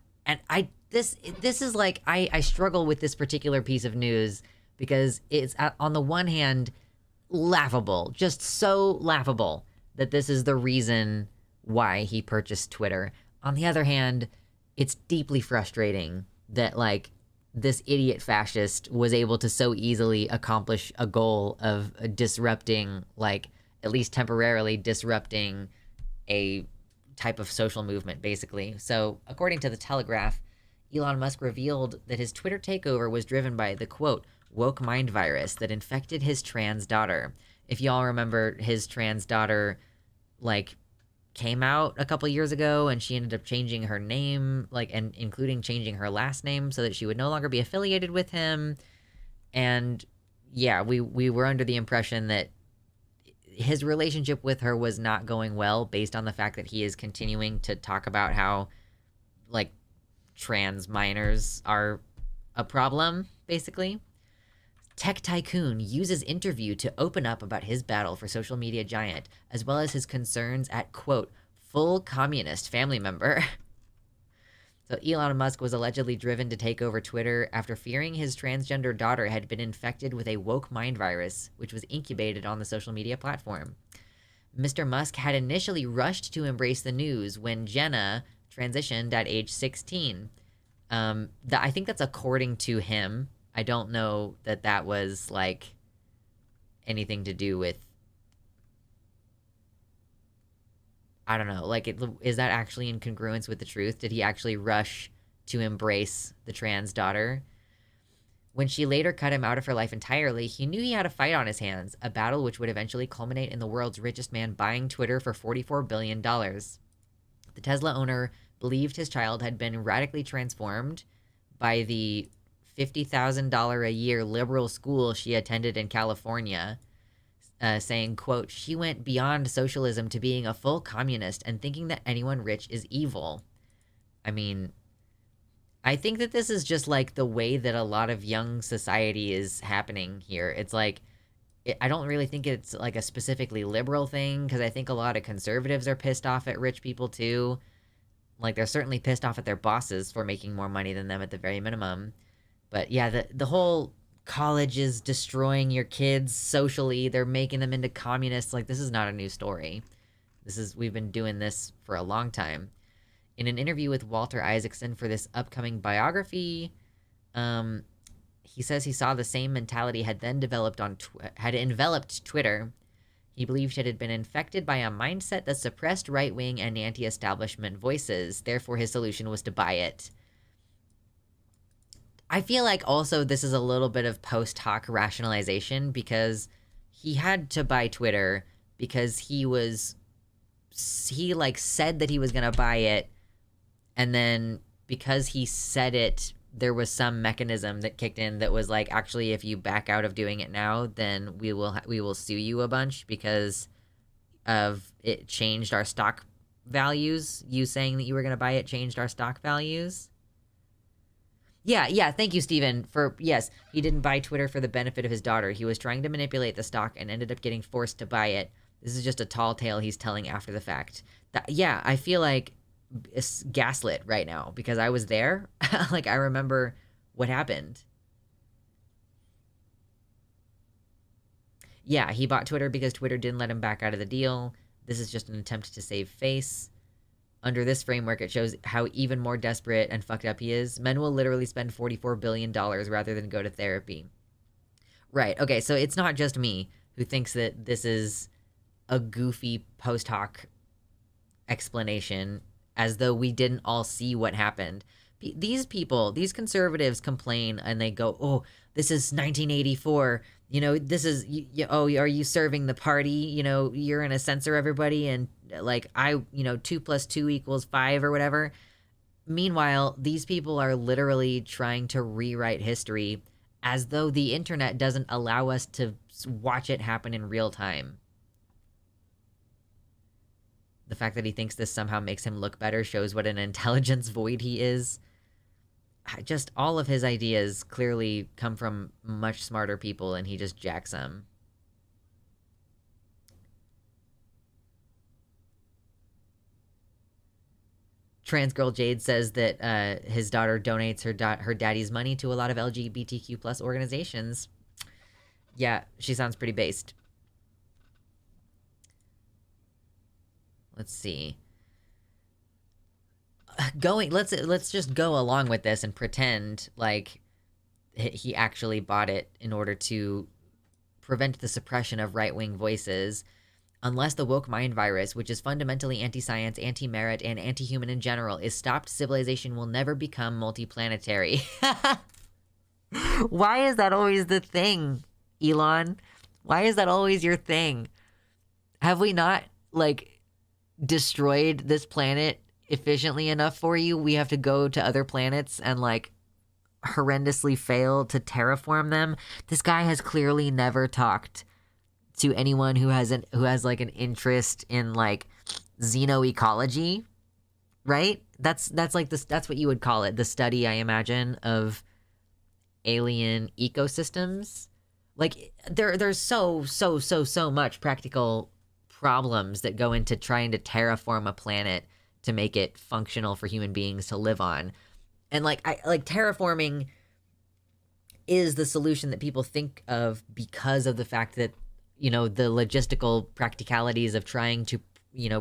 this is like, I struggle with this particular piece of news because it's, on the one hand, laughable. Just so laughable that this is the reason why he purchased Twitter. On the other hand, it's deeply frustrating that, like, this idiot fascist was able to so easily accomplish a goal of disrupting, like, at least temporarily disrupting a type of social movement, basically. So, according to The Telegraph, Elon Musk revealed that his Twitter takeover was driven by the, quote, woke mind virus that infected his trans daughter. If y'all remember, his trans daughter, like, came out a couple years ago, and she ended up changing her name, like, and including changing her last name so that she would no longer be affiliated with him. And yeah, we were under the impression that his relationship with her was not going well, based on the fact that he is continuing to talk about how, like, trans minors are a problem, basically. Tech tycoon uses interview to open up about his battle for social media giant, as well as his concerns at, quote, full communist family member. So Elon Musk was allegedly driven to take over Twitter after fearing his transgender daughter had been infected with a woke mind virus, which was incubated on the social media platform. Mr. Musk had initially rushed to embrace the news when Jenna transitioned at age 16. I think that's according to him. I don't know that that was, like, anything to do with, I don't know, like, is that actually in congruence with the truth? Did he actually rush to embrace the trans daughter? When she later cut him out of her life entirely, he knew he had a fight on his hands, a battle which would eventually culminate in the world's richest man buying Twitter for $44 billion. The Tesla owner believed his child had been radically transformed by the $50,000 a year liberal school she attended in California, saying, quote, "She went beyond socialism to being a full communist and thinking that anyone rich is evil." I mean, I think that this is just like the way that a lot of young society is happening here. It's like, I don't really think it's like a specifically liberal thing, because I think a lot of conservatives are pissed off at rich people too. Like, they're certainly pissed off at their bosses for making more money than them at the very minimum. But yeah, the whole college is destroying your kids socially. They're making them into communists. Like, this is not a new story. We've been doing this for a long time. In an interview with Walter Isaacson for this upcoming biography, he says he saw the same mentality had enveloped Twitter. He believed it had been infected by a mindset that suppressed right-wing and anti-establishment voices. Therefore, his solution was to buy it. I feel like also this is a little bit of post hoc rationalization, because he had to buy Twitter because he like said that he was going to buy it. And then because he said it, there was some mechanism that kicked in that was like, actually, if you back out of doing it now, then we will sue you a bunch because of it changed our stock values. You saying that you were going to buy it changed our stock values. Yeah. Thank you, Steven, yes, he didn't buy Twitter for the benefit of his daughter. He was trying to manipulate the stock and ended up getting forced to buy it. This is just a tall tale he's telling after the fact. I feel like it's gaslit right now because I was there. Like, I remember what happened. Yeah, he bought Twitter because Twitter didn't let him back out of the deal. This is just an attempt to save face. Under this framework, it shows how even more desperate and fucked up he is. Men will literally spend $44 billion rather than go to therapy. Right, okay, so it's not just me who thinks that this is a goofy post hoc explanation, as though we didn't all see what happened. These people, these conservatives complain and they go, "Oh, this is 1984. This is, oh, are you serving the party? You're going to censor everybody and like 2 + 2 = 5 or whatever." Meanwhile, these people are literally trying to rewrite history as though the internet doesn't allow us to watch it happen in real time. The fact that he thinks this somehow makes him look better shows what an intelligence void he is. Just all of his ideas clearly come from much smarter people, and he just jacks them. Trans Girl Jade says that his daughter donates her daddy's money to a lot of LGBTQ plus organizations. Yeah, she sounds pretty based. Let's see. Let's just go along with this and pretend like he actually bought it in order to prevent the suppression of right-wing voices. Unless the woke mind virus, which is fundamentally anti-science, anti-merit, and anti-human in general, is stopped, civilization will never become multiplanetary. Why is that always the thing, Elon? Why is that always your thing? Have we not, destroyed this planet efficiently enough for you? We have to go to other planets and, horrendously fail to terraform them? This guy has clearly never talked to anyone who has an interest in xenoecology, right? That's what you would call it, the study, I imagine, of alien ecosystems. There's so much practical problems that go into trying to terraform a planet to make it functional for human beings to live on. And terraforming is the solution that people think of because of the fact that, the logistical practicalities of trying to,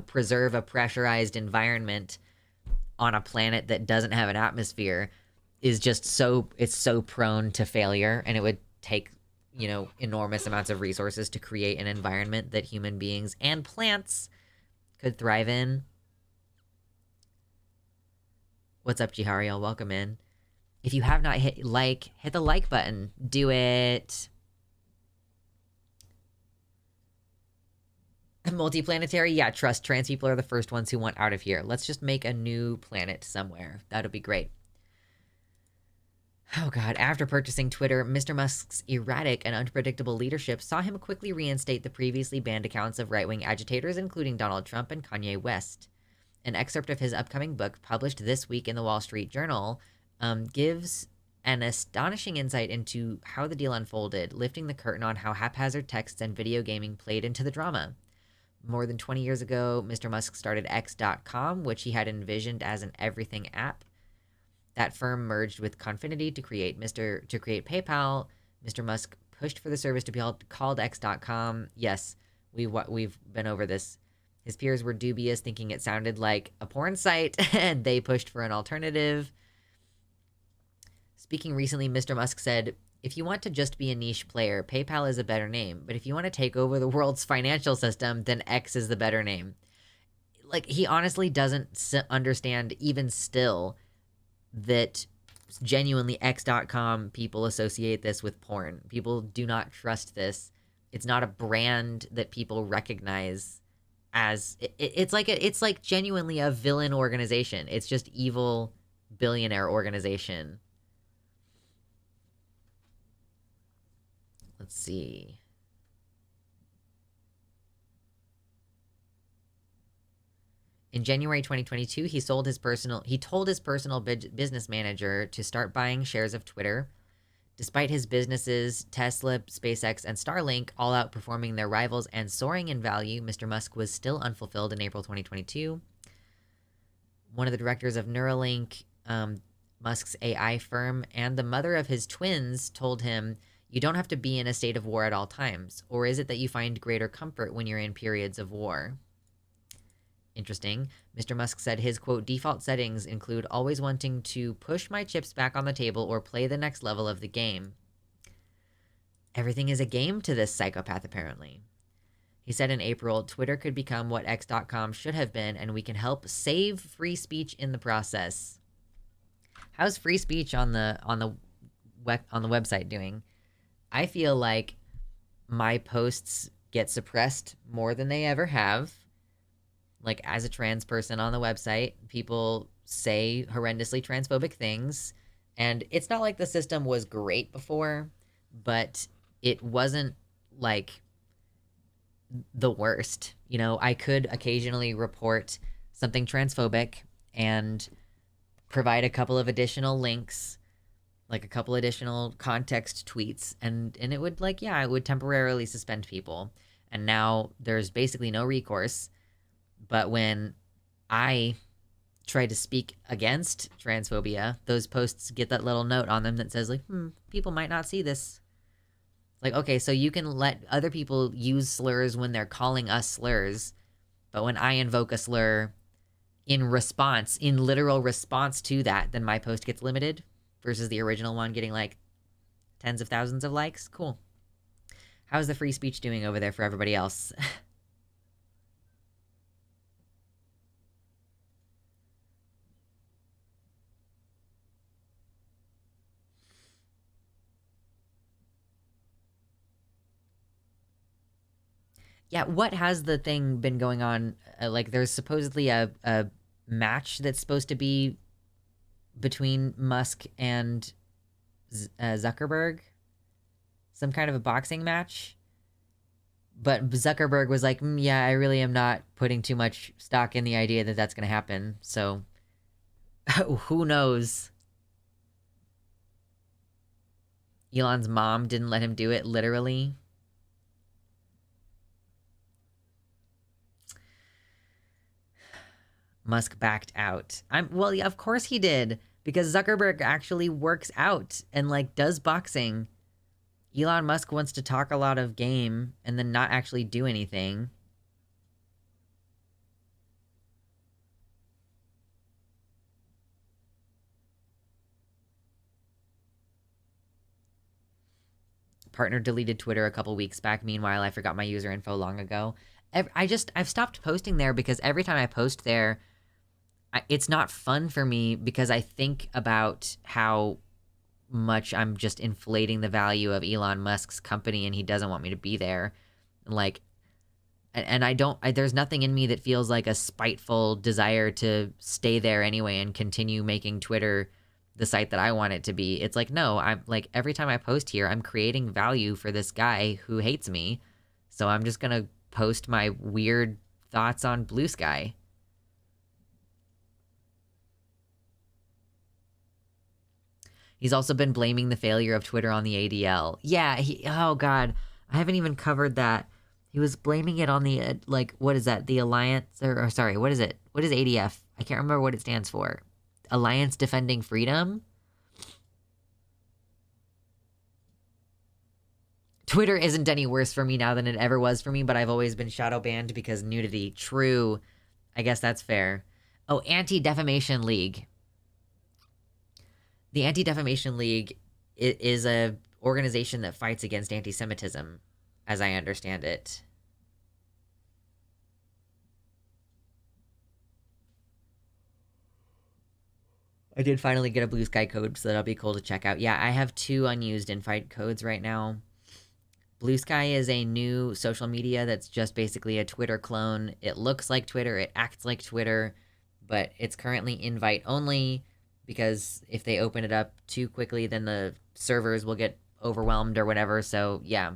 preserve a pressurized environment on a planet that doesn't have an atmosphere is just it's so prone to failure, and it would take, enormous amounts of resources to create an environment that human beings and plants could thrive in. What's up, Jihariel? Welcome in. If you have not hit the like button. Do it. Multiplanetary? Yeah, trust. Trans people are the first ones who want out of here. Let's just make a new planet somewhere. That'll be great. Oh god, after purchasing Twitter, Mr. Musk's erratic and unpredictable leadership saw him quickly reinstate the previously banned accounts of right-wing agitators, including Donald Trump and Kanye West. An excerpt of his upcoming book, published this week in the Wall Street Journal, gives an astonishing insight into how the deal unfolded, lifting the curtain on how haphazard texts and video gaming played into the drama. More than 20 years ago, Mr. Musk started X.com, which he had envisioned as an everything app. That firm merged with Confinity to create PayPal. Mr. Musk pushed for the service to be called X.com. Yes, we've been over this. His peers were dubious, thinking it sounded like a porn site, and they pushed for an alternative. Speaking recently, Mr. Musk said, "If you want to just be a niche player, PayPal is a better name. But if you want to take over the world's financial system, then X is the better name." Like, he honestly doesn't understand, even still, that genuinely X.com people associate this with porn. People do not trust this. It's not a brand that people recognize as... It's like genuinely a villain organization. It's just evil billionaire organization. Let's see. In January 2022, he told his personal business manager to start buying shares of Twitter. Despite his businesses, Tesla, SpaceX, and Starlink all outperforming their rivals and soaring in value, Mr. Musk was still unfulfilled in April 2022. One of the directors of Neuralink, Musk's AI firm, and the mother of his twins told him, "You don't have to be in a state of war at all times. Or is it that you find greater comfort when you're in periods of war?" Interesting. Mr. Musk said his, quote, "default settings include always wanting to push my chips back on the table or play the next level of the game." Everything is a game to this psychopath, apparently. He said in April, "Twitter could become what X.com should have been, and we can help save free speech in the process." How's free speech on the website doing? I feel like my posts get suppressed more than they ever have. Like, as a trans person on the website, people say horrendously transphobic things. And it's not like the system was great before, but it wasn't, like, the worst. You know, I could occasionally report something transphobic and provide a couple of additional links, like a couple additional context tweets, and it would, like, yeah, it would temporarily suspend people. And now there's basically no recourse. But when I try to speak against transphobia, those posts get that little note on them that says, like, people might not see this. Like, okay, so you can let other people use slurs when they're calling us slurs, but when I invoke a slur in literal response to that, then my post gets limited versus the original one getting, like, tens of thousands of likes. Cool. How's the free speech doing over there for everybody else? Yeah, what has the thing been going on? Like, there's supposedly a match that's supposed to be between Musk and Zuckerberg. Some kind of a boxing match. But Zuckerberg was like, yeah, I really am not putting too much stock in the idea that that's going to happen. So, who knows? Elon's mom didn't let him do it, literally. Musk backed out. Well, yeah, of course he did, because Zuckerberg actually works out and, like, does boxing. Elon Musk wants to talk a lot of game and then not actually do anything. Partner deleted Twitter a couple weeks back. Meanwhile, I forgot my user info long ago. I've stopped posting there because every time I post there, it's not fun for me because I think about how much I'm just inflating the value of Elon Musk's company and he doesn't want me to be there. Like, and there's nothing in me that feels like a spiteful desire to stay there anyway and continue making Twitter the site that I want it to be. It's like, no, I'm like, every time I post here, I'm creating value for this guy who hates me. So I'm just going to post my weird thoughts on Blue Sky. He's also been blaming the failure of Twitter on the ADL. Yeah, oh God, I haven't even covered that. He was blaming it on the, like, what is that? The Alliance, or sorry, what is it? What is ADF? I can't remember what it stands for. Alliance Defending Freedom? Twitter isn't any worse for me now than it ever was for me, but I've always been shadow banned because nudity. True. I guess that's fair. Oh, Anti-Defamation League. The Anti-Defamation League is a organization that fights against anti-Semitism, as I understand it. I did finally get a Blue Sky code, so that'll be cool to check out. Yeah, I have 2 unused invite codes right now. Blue Sky is a new social media that's just basically a Twitter clone. It looks like Twitter, it acts like Twitter, but it's currently invite only because if they open it up too quickly, then the servers will get overwhelmed or whatever. So, yeah.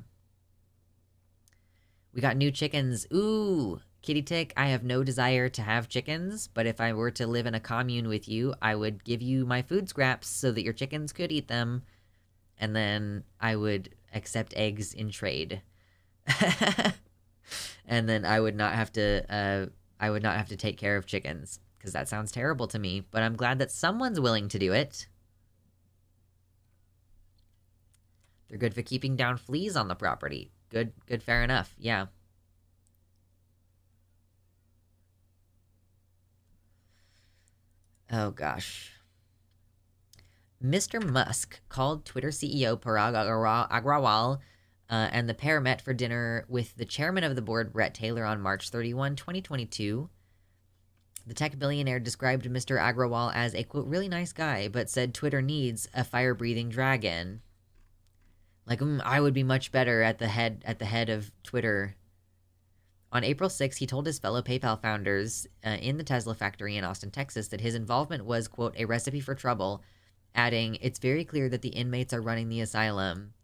We got new chickens. Ooh, Kitty Tick, I have no desire to have chickens, but if I were to live in a commune with you, I would give you my food scraps so that your chickens could eat them, and then I would accept eggs in trade. And then I would not have to take care of chickens, because that sounds terrible to me, but I'm glad that someone's willing to do it. They're good for keeping down fleas on the property. Good, fair enough, yeah. Oh, gosh. Mr. Musk called Twitter CEO Parag Agrawal and the pair met for dinner with the chairman of the board, Brett Taylor, on March 31, 2022. The tech billionaire described Mr. Agrawal as a, quote, really nice guy, but said Twitter needs a fire-breathing dragon. Like, I would be much better at the head of Twitter. On April 6, he told his fellow PayPal founders in the Tesla factory in Austin, Texas, that his involvement was, quote, a recipe for trouble, adding, it's very clear that the inmates are running the asylum.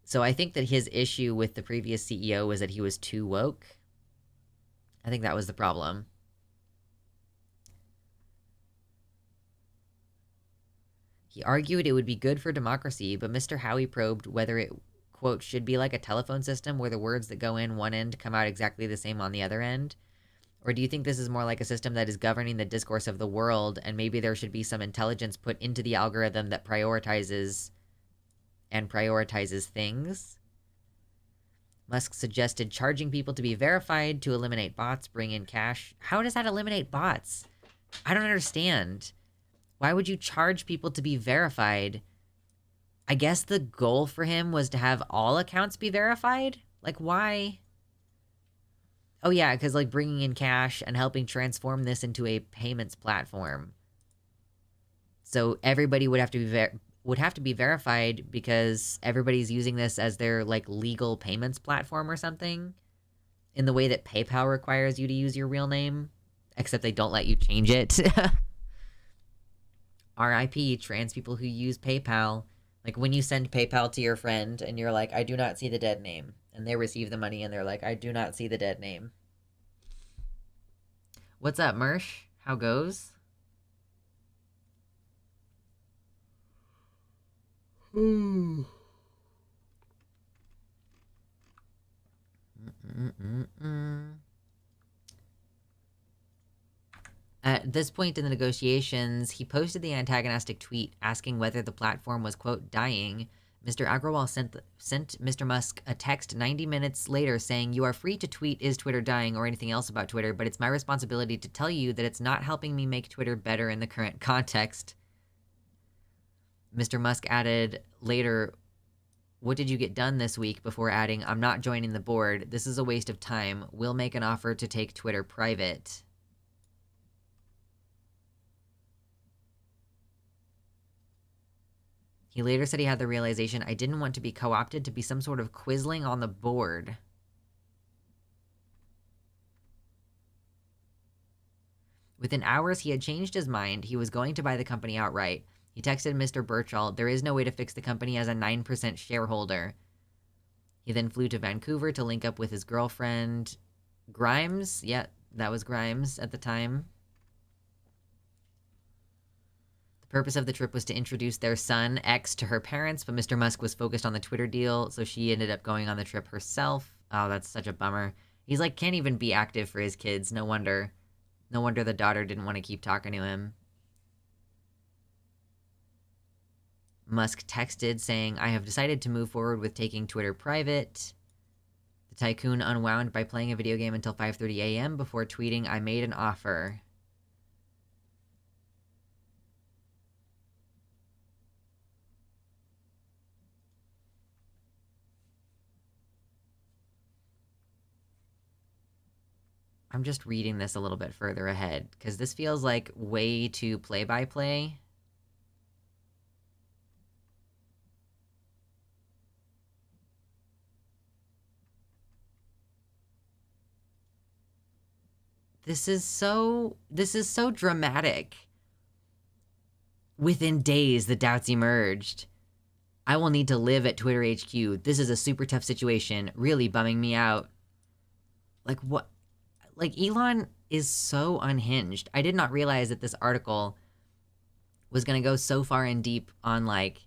So I think that his issue with the previous CEO was that he was too woke. I think that was the problem. He argued it would be good for democracy, but Mr. Howie probed whether it, quote, should be like a telephone system where the words that go in one end come out exactly the same on the other end? Or do you think this is more like a system that is governing the discourse of the world, and maybe there should be some intelligence put into the algorithm that prioritizes things? Musk suggested charging people to be verified to eliminate bots, bring in cash. How does that eliminate bots? I don't understand. Why would you charge people to be verified? I guess the goal for him was to have all accounts be verified? Like, why? Oh yeah, because like bringing in cash and helping transform this into a payments platform. So everybody would have to be verified because everybody's using this as their like legal payments platform or something. In the way that PayPal requires you to use your real name, except they don't let you change it. RIP, trans people who use PayPal. Like when you send PayPal to your friend and you're like, I do not see the dead name. And they receive the money and they're like, I do not see the dead name. What's up, Mersh? How goes? At this point in the negotiations, he posted the antagonistic tweet asking whether the platform was, quote, dying. Mr. Agrawal sent Mr. Musk a text 90 minutes later saying, you are free to tweet, is Twitter dying, or anything else about Twitter, but it's my responsibility to tell you that it's not helping me make Twitter better in the current context. Mr. Musk added later, what did you get done this week, before adding, I'm not joining the board. This is a waste of time. We'll make an offer to take Twitter private. He later said he had the realization, I didn't want to be co-opted to be some sort of quisling on the board. Within hours, he had changed his mind. He was going to buy the company outright. He texted Mr. Birchall, there is no way to fix the company as a 9% shareholder. He then flew to Vancouver to link up with his girlfriend, Grimes. Yeah, that was Grimes at the time. The purpose of the trip was to introduce their son, X, to her parents, but Mr. Musk was focused on the Twitter deal, so she ended up going on the trip herself. Oh, that's such a bummer. He's like, can't even be active for his kids. No wonder. No wonder the daughter didn't want to keep talking to him. Musk texted saying, I have decided to move forward with taking Twitter private. The tycoon unwound by playing a video game until 5:30 a.m. before tweeting, I made an offer. I'm just reading this a little bit further ahead, because this feels like way too play-by-play. This is so dramatic. Within days, the doubts emerged. I will need to live at Twitter HQ. This is a super tough situation, really bumming me out. Like, what? Like, Elon is so unhinged. I did not realize that this article was going to go so far in deep on, like,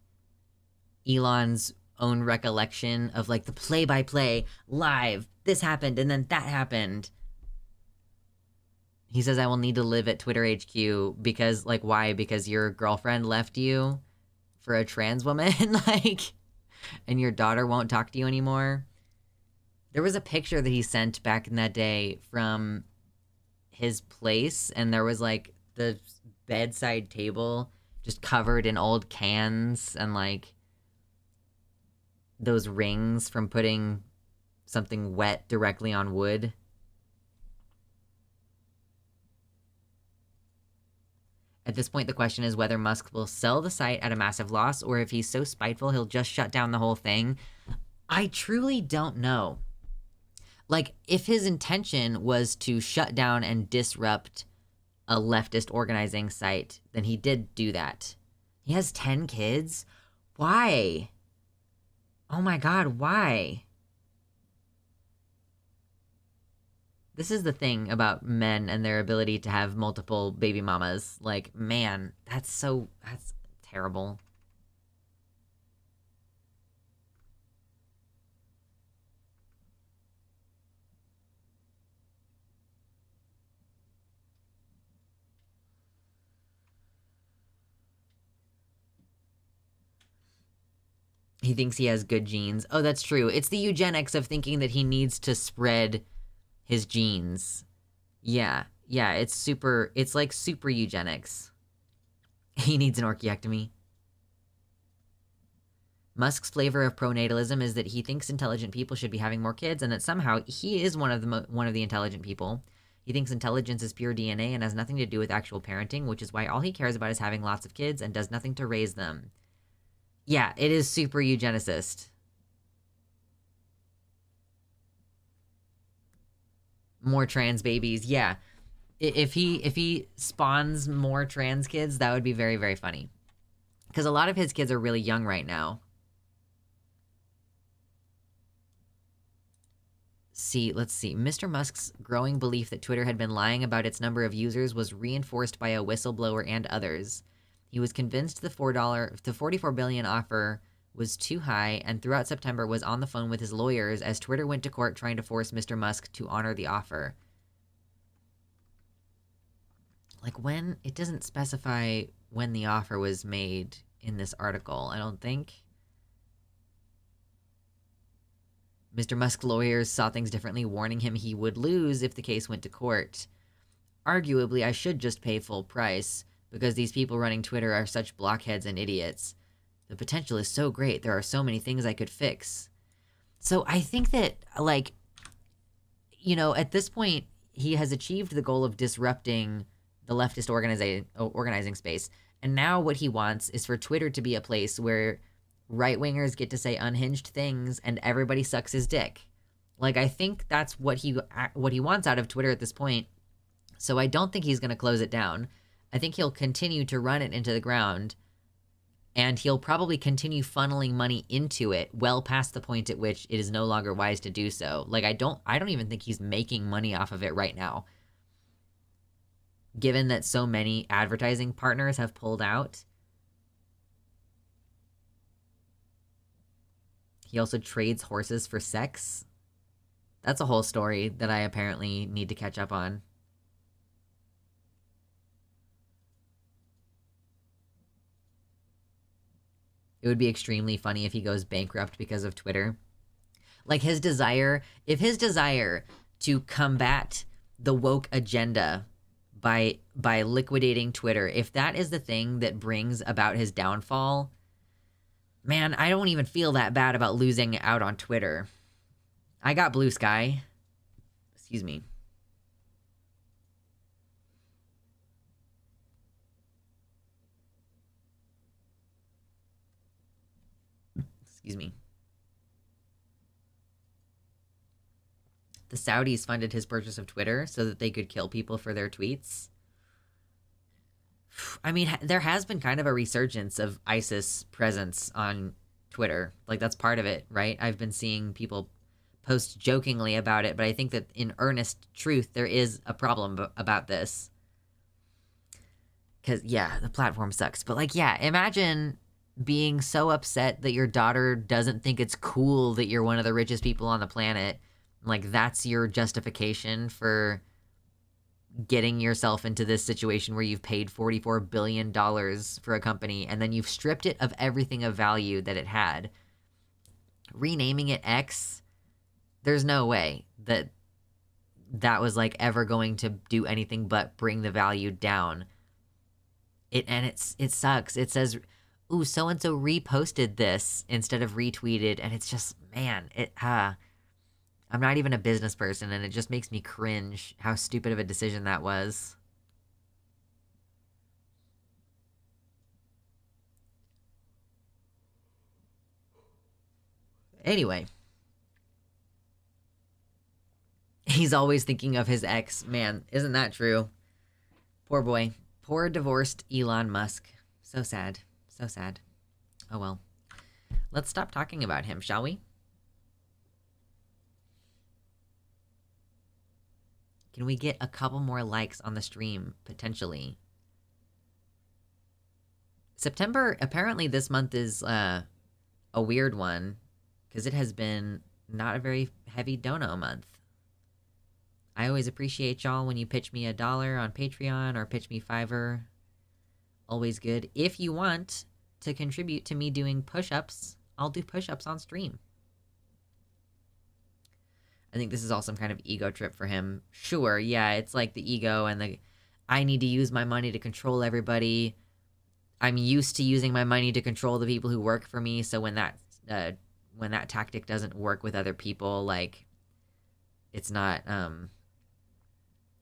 Elon's own recollection of, like, the play-by-play, live, this happened, and then that happened. He says, I will need to live at Twitter HQ because, like, why? Because your girlfriend left you for a trans woman, like, and your daughter won't talk to you anymore. There was a picture that he sent back in that day from his place, and there was, like, the bedside table just covered in old cans and, like, those rings from putting something wet directly on wood. At this point, the question is whether Musk will sell the site at a massive loss, or if he's so spiteful, he'll just shut down the whole thing. I truly don't know. Like, if his intention was to shut down and disrupt a leftist organizing site, then he did do that. He has 10 kids? Why? Oh my God, why? This is the thing about men and their ability to have multiple baby mamas. Like, man, that's terrible. He thinks he has good genes. Oh, that's true. It's the eugenics of thinking that he needs to spread his genes. Yeah, it's like super eugenics. He needs an orchiectomy. Musk's flavor of pronatalism is that he thinks intelligent people should be having more kids, and that somehow he is one of the intelligent people. He thinks intelligence is pure DNA and has nothing to do with actual parenting, which is why all he cares about is having lots of kids and does nothing to raise them. Yeah, it is super eugenicist. More trans babies, yeah. If he spawns more trans kids, that would be very, very funny. Because a lot of his kids are really young right now. Let's see. Mr. Musk's growing belief that Twitter had been lying about its number of users was reinforced by a whistleblower and others. He was convinced the $44 billion offer was too high, and throughout September was on the phone with his lawyers as Twitter went to court trying to force Mr. Musk to honor the offer. Like, when? It doesn't specify when the offer was made in this article, I don't think. Mr. Musk's lawyers saw things differently, warning him he would lose if the case went to court. Arguably, I should just pay full price, because these people running Twitter are such blockheads and idiots. The potential is so great. There are so many things I could fix. So I think that, like, you know, at this point, he has achieved the goal of disrupting the leftist organizing space. And now what he wants is for Twitter to be a place where right-wingers get to say unhinged things and everybody sucks his dick. Like, I think that's what he wants out of Twitter at this point. So I don't think he's going to close it down. I think he'll continue to run it into the ground, and he'll probably continue funneling money into it well past the point at which it is no longer wise to do so. Like, I don't even think he's making money off of it right now. Given that so many advertising partners have pulled out. He also trades horses for sex. That's a whole story that I apparently need to catch up on. It would be extremely funny if he goes bankrupt because of Twitter. Like, if his desire to combat the woke agenda by liquidating Twitter, if that is the thing that brings about his downfall, man, I don't even feel that bad about losing out on Twitter. I got Blue Sky. Excuse me. Excuse me. The Saudis funded his purchase of Twitter so that they could kill people for their tweets. I mean, there has been kind of a resurgence of ISIS presence on Twitter. Like, that's part of it, right? I've been seeing people post jokingly about it, but I think that in earnest truth, there is a problem about this. Because, yeah, the platform sucks. But, like, yeah, imagine being so upset that your daughter doesn't think it's cool that you're one of the richest people on the planet. Like, that's your justification for getting yourself into this situation where you've paid $44 billion for a company, and then you've stripped it of everything of value that it had. Renaming it X, there's no way that was, like, ever going to do anything but bring the value down. It sucks. It says, ooh, so-and-so reposted this instead of retweeted, and it's just, man, I'm not even a business person, and it just makes me cringe how stupid of a decision that was. Anyway. He's always thinking of his ex. Man, isn't that true? Poor boy. Poor divorced Elon Musk. So sad. So sad. Oh well. Let's stop talking about him, shall we? Can we get a couple more likes on the stream, potentially? September, apparently this month is a weird one, because it has been not a very heavy dono month. I always appreciate y'all when you pitch me $1 on Patreon or pitch me $5. Always good. If you want to contribute to me doing push-ups, I'll do push-ups on stream. I think this is all some kind of ego trip for him. Sure, yeah, it's like the ego and the I need to use my money to control everybody. I'm used to using my money to control the people who work for me, so when that tactic doesn't work with other people, like, it's not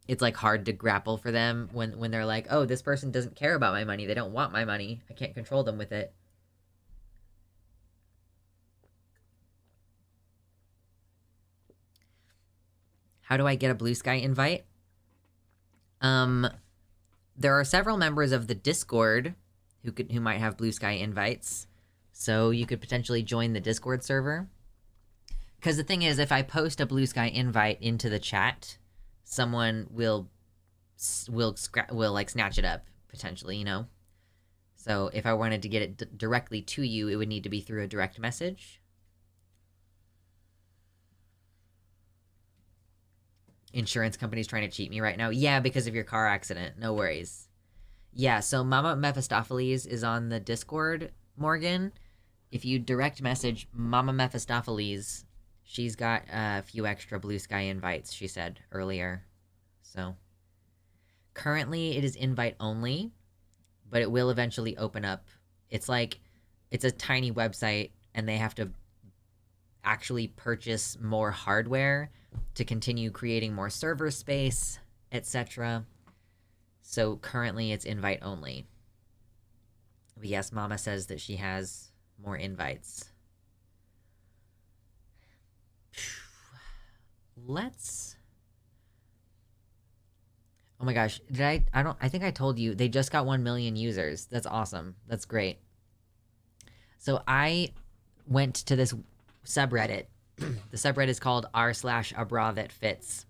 it's like hard to grapple for them when they're like, oh, this person doesn't care about my money, they don't want my money, I can't control them with it. How do I get a Blue Sky invite? There are several members of the Discord who might have Blue Sky invites, so you could potentially join the Discord server. Because the thing is, if I post a Blue Sky invite into the chat, someone will like snatch it up potentially, you know. So if I wanted to get it directly to you, it would need to be through a direct message. Insurance company's trying to cheat me right now. Yeah, because of your car accident. No worries. Yeah, so Mama Mephistopheles is on the Discord, Morgan. If you direct message Mama Mephistopheles, she's got a few extra Blue Sky invites, she said earlier. So currently it is invite only, but it will eventually open up. It's like, it's a tiny website, and they have to actually purchase more hardware to continue creating more server space, etc. So currently it's invite only. But yes, Mama says that she has more invites. Let's... Oh my gosh, I think I told you, they just got 1 million users. That's awesome. That's great. So I went to this subreddit. The subreddit is called r/a/bra-that-fits.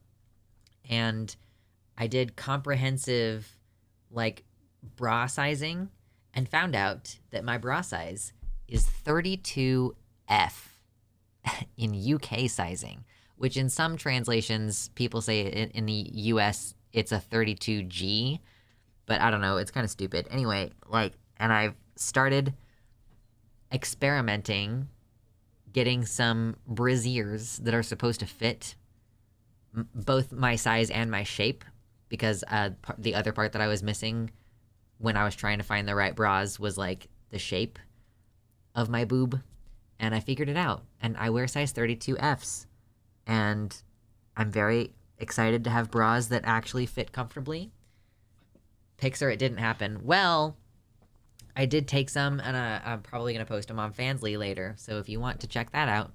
And I did comprehensive, like, bra sizing and found out that my bra size is 32F in UK sizing, which in some translations, people say in the US, it's a 32G, but I don't know. It's kind of stupid. Anyway, and I've started experimenting getting some brassieres that are supposed to fit both my size and my shape, because the other part that I was missing when I was trying to find the right bras was like the shape of my boob, and I figured it out, and I wear size 32Fs, and I'm very excited to have bras that actually fit comfortably. Pixar, it didn't happen. Well, I did take some, and I'm probably going to post them on Fansly later, so if you want to check that out,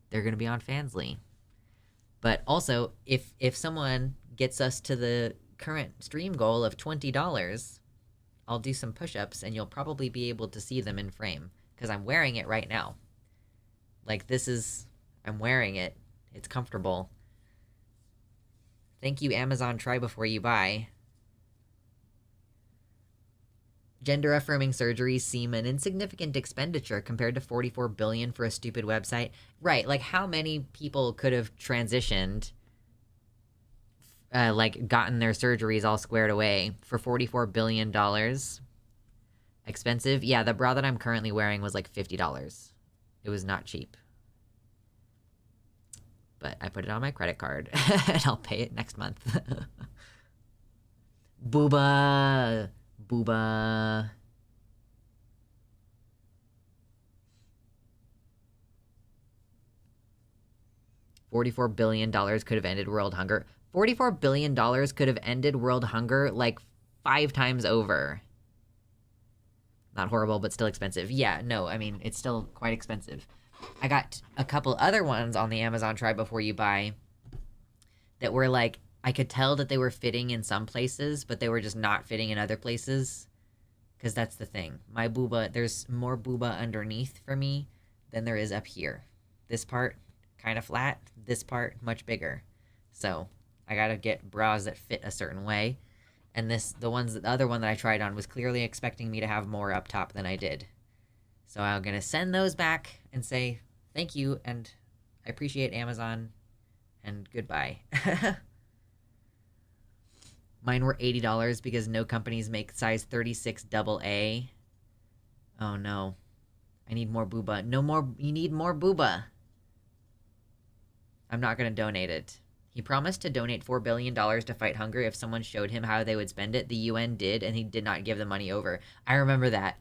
they're going to be on Fansly. But also, if someone gets us to the current stream goal of $20, I'll do some push-ups, and you'll probably be able to see them in frame, because I'm wearing it right now. Like, I'm wearing it. It's comfortable. Thank you, Amazon. Try before you buy. Gender-affirming surgeries seem an insignificant expenditure compared to $44 billion for a stupid website. Right, like how many people could have transitioned, gotten their surgeries all squared away for $44 billion? Expensive? Yeah, the bra that I'm currently wearing was like $50. It was not cheap. But I put it on my credit card, and I'll pay it next month. Booba! Booba. $44 billion could have ended world hunger. $44 billion could have ended world hunger like 5 times over. Not horrible, but still expensive. Yeah, no, I mean, it's still quite expensive. I got a couple other ones on the Amazon Try Before You Buy that were like, I could tell that they were fitting in some places, but they were just not fitting in other places. Because that's the thing. My booba, there's more booba underneath for me than there is up here. This part, kind of flat. This part, much bigger. So, I gotta get bras that fit a certain way. And the other one that I tried on was clearly expecting me to have more up top than I did. So I'm gonna send those back and say, thank you, and I appreciate Amazon, and goodbye. Mine were $80 because no companies make size 36 AA. Oh no. I need more booba. No more, you need more booba. I'm not gonna donate it. He promised to donate $4 billion to fight hunger if someone showed him how they would spend it. The UN did, and he did not give the money over. I remember that.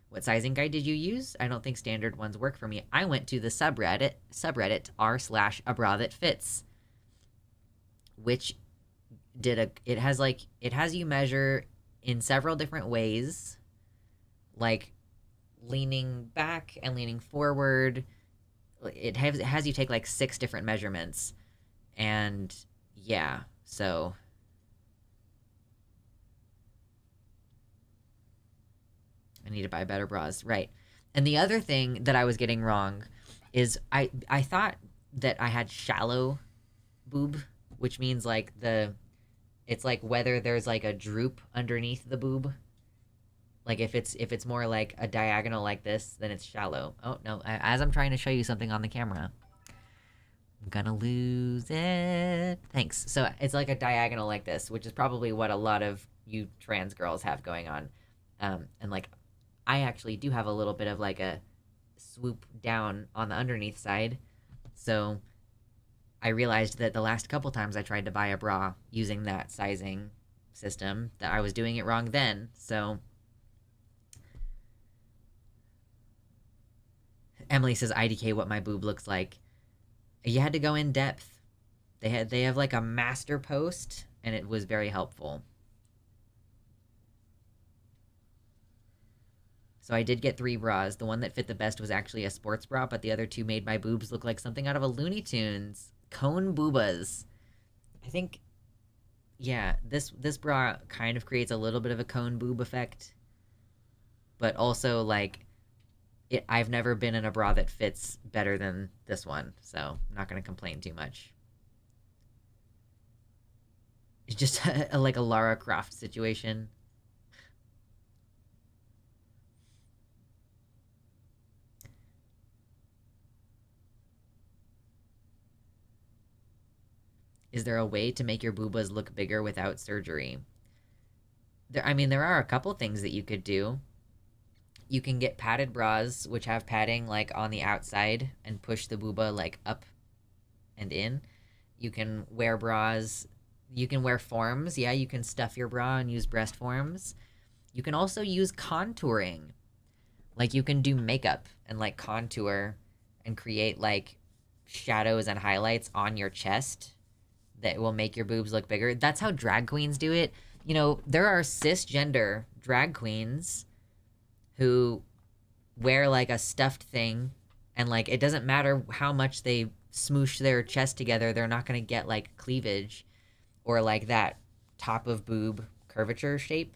What sizing guide did you use? I don't think standard ones work for me. I went to the subreddit r/a/bra-that-fits, which it has you measure in several different ways, like leaning back and leaning forward. It has you take like 6 different measurements, and yeah, so I need to buy better bras, right? And the other thing that I was getting wrong is I thought that I had shallow boob, which means like it's like whether there's like a droop underneath the boob. Like if it's more like a diagonal like this, then it's shallow. Oh no, as I'm trying to show you something on the camera, I'm gonna lose it. Thanks. So it's like a diagonal like this, which is probably what a lot of you trans girls have going on. And like, I actually do have a little bit of like a swoop down on the underneath side. So I realized that the last couple times I tried to buy a bra using that sizing system, that I was doing it wrong then. So Emily says, IDK what my boob looks like. You had to go in depth. They have like a master post, and it was very helpful. So I did get 3 bras. The one that fit the best was actually a sports bra, but the other 2 made my boobs look like something out of a Looney Tunes. Cone boobas. I think, yeah, this bra kind of creates a little bit of a cone boob effect, but also, like, I've never been in a bra that fits better than this one, so I'm not going to complain too much. It's just like a Lara Croft situation. Is there a way to make your boobas look bigger without surgery? There are a couple things that you could do. You can get padded bras, which have padding like on the outside and push the booba like up and in. You can wear bras. You can wear forms. Yeah, you can stuff your bra and use breast forms. You can also use contouring. Like, you can do makeup and like contour and create like shadows and highlights on your chest that will make your boobs look bigger. That's how drag queens do it. You know, there are cisgender drag queens who wear like a stuffed thing, and like it doesn't matter how much they smoosh their chest together, they're not going to get like cleavage or like that top of boob curvature shape.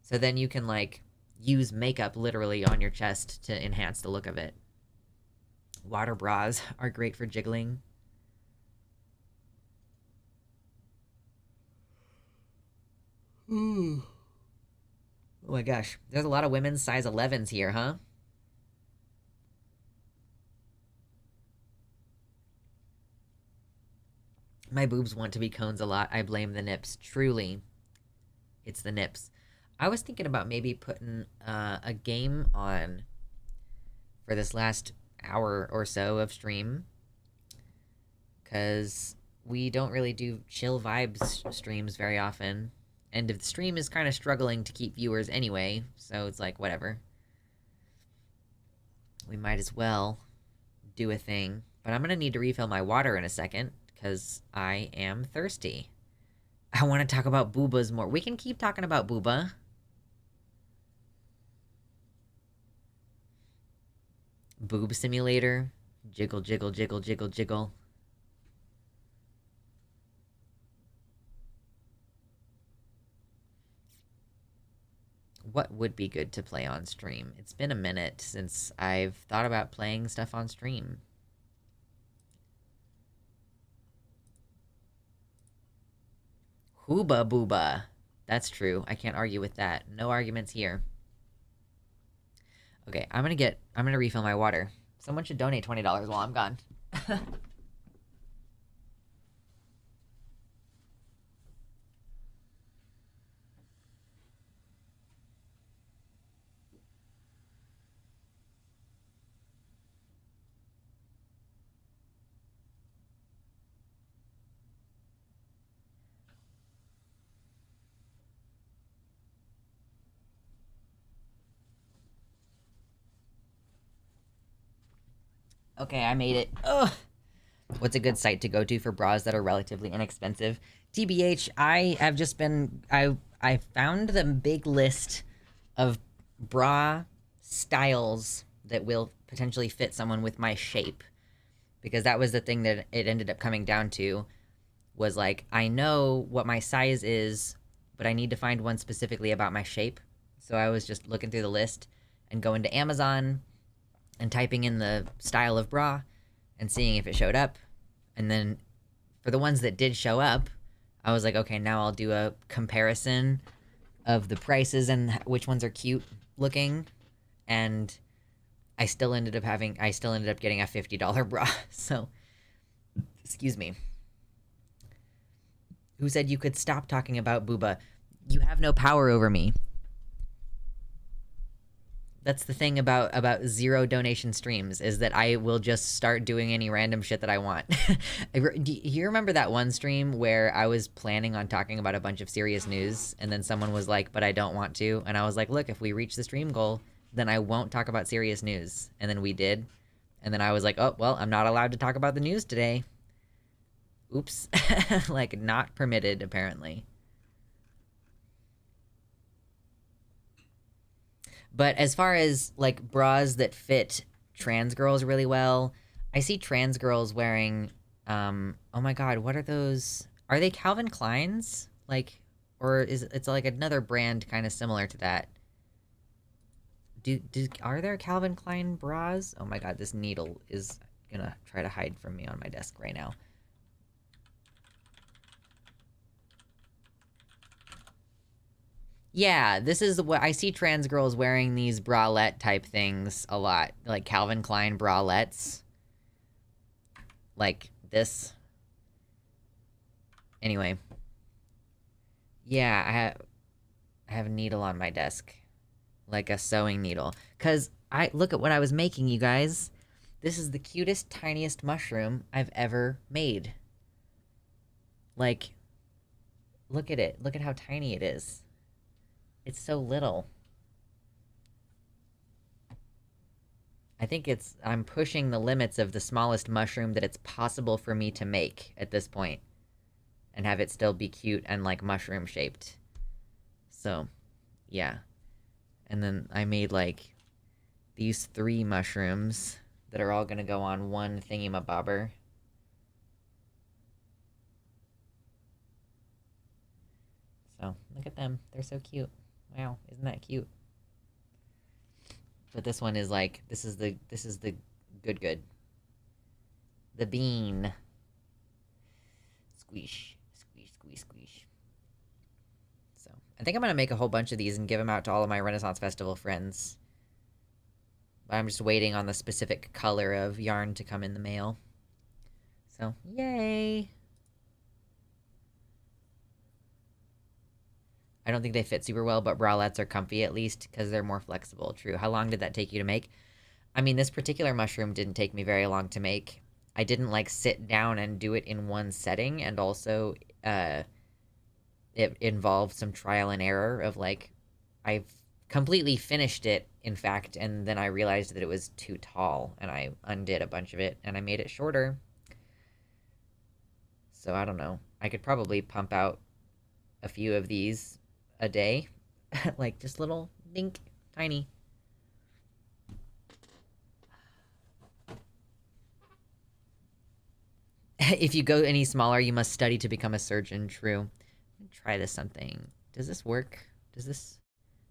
So then you can like use makeup literally on your chest to enhance the look of it. Water bras are great for jiggling. Ooh. Oh my gosh, there's a lot of women's size 11s here, huh? My boobs want to be cones a lot. I blame the nips. Truly, it's the nips. I was thinking about maybe putting a game on for this last hour or so of stream, because we don't really do chill vibes streams very often. And if the stream is kind of struggling to keep viewers anyway, so it's like, whatever. We might as well do a thing. But I'm going to need to refill my water in a second, because I am thirsty. I want to talk about boobas more. We can keep talking about booba. Boob simulator. Jiggle, jiggle, jiggle, jiggle, jiggle. What would be good to play on stream? It's been a minute since I've thought about playing stuff on stream. Hooba booba. That's true. I can't argue with that. No arguments here. Okay, I'm gonna refill my water. Someone should donate $20 while I'm gone. Okay, I made it. Ugh. What's a good site to go to for bras that are relatively inexpensive? TBH, I found the big list of bra styles that will potentially fit someone with my shape, because that was the thing that it ended up coming down to, was like, I know what my size is, but I need to find one specifically about my shape. So I was just looking through the list and going to Amazon and typing in the style of bra and seeing if it showed up. And then for the ones that did show up, I was like, okay, now I'll do a comparison of the prices and which ones are cute looking. And I still ended up getting a $50 bra. So, excuse me. Who said you could stop talking about booba? You have no power over me. That's the thing about zero donation streams, is that I will just start doing any random shit that I want. Do you remember that one stream where I was planning on talking about a bunch of serious news, and then someone was like, but I don't want to? And I was like, look, if we reach the stream goal, then I won't talk about serious news. And then we did. And then I was like, oh, well, I'm not allowed to talk about the news today. Oops. Like, not permitted, apparently. But as far as like bras that fit trans girls really well, I see trans girls wearing oh my god, what are those? Are they Calvin Kleins? Like, or is it's like another brand kind of similar to that? Are there Calvin Klein bras? Oh my god, this needle is gonna try to hide from me on my desk right now. Yeah, this is what I see trans girls wearing these bralette type things a lot, like Calvin Klein bralettes. Like this. Anyway. Yeah, I have a needle on my desk. Like a sewing needle. Cause look at what I was making, you guys. This is the cutest, tiniest mushroom I've ever made. Like, look at it. Look at how tiny it is. It's so little. I think I'm pushing the limits of the smallest mushroom that it's possible for me to make at this point. And have it still be cute and like mushroom shaped. So, yeah. And then I made like these 3 mushrooms that are all gonna go on one thingy-mabobber. So, look at them. They're so cute. Wow, isn't that cute? But this one is like, this is the good. The bean. Squeesh. Squeesh. So, I think I'm gonna make a whole bunch of these and give them out to all of my Renaissance Festival friends. But I'm just waiting on the specific color of yarn to come in the mail. So, yay! I don't think they fit super well, but bralettes are comfy at least because they're more flexible. True. How long did that take you to make? I mean, this particular mushroom didn't take me very long to make. I didn't like sit down and do it in one setting, and also it involved some trial and error of like, I've completely finished it, in fact, and then I realized that it was too tall, and I undid a bunch of it, and I made it shorter. So I don't know. I could probably pump out a few of these a day. Like, just little, dink, tiny. If you go any smaller, you must study to become a surgeon. True. Try this something. Does this work? Does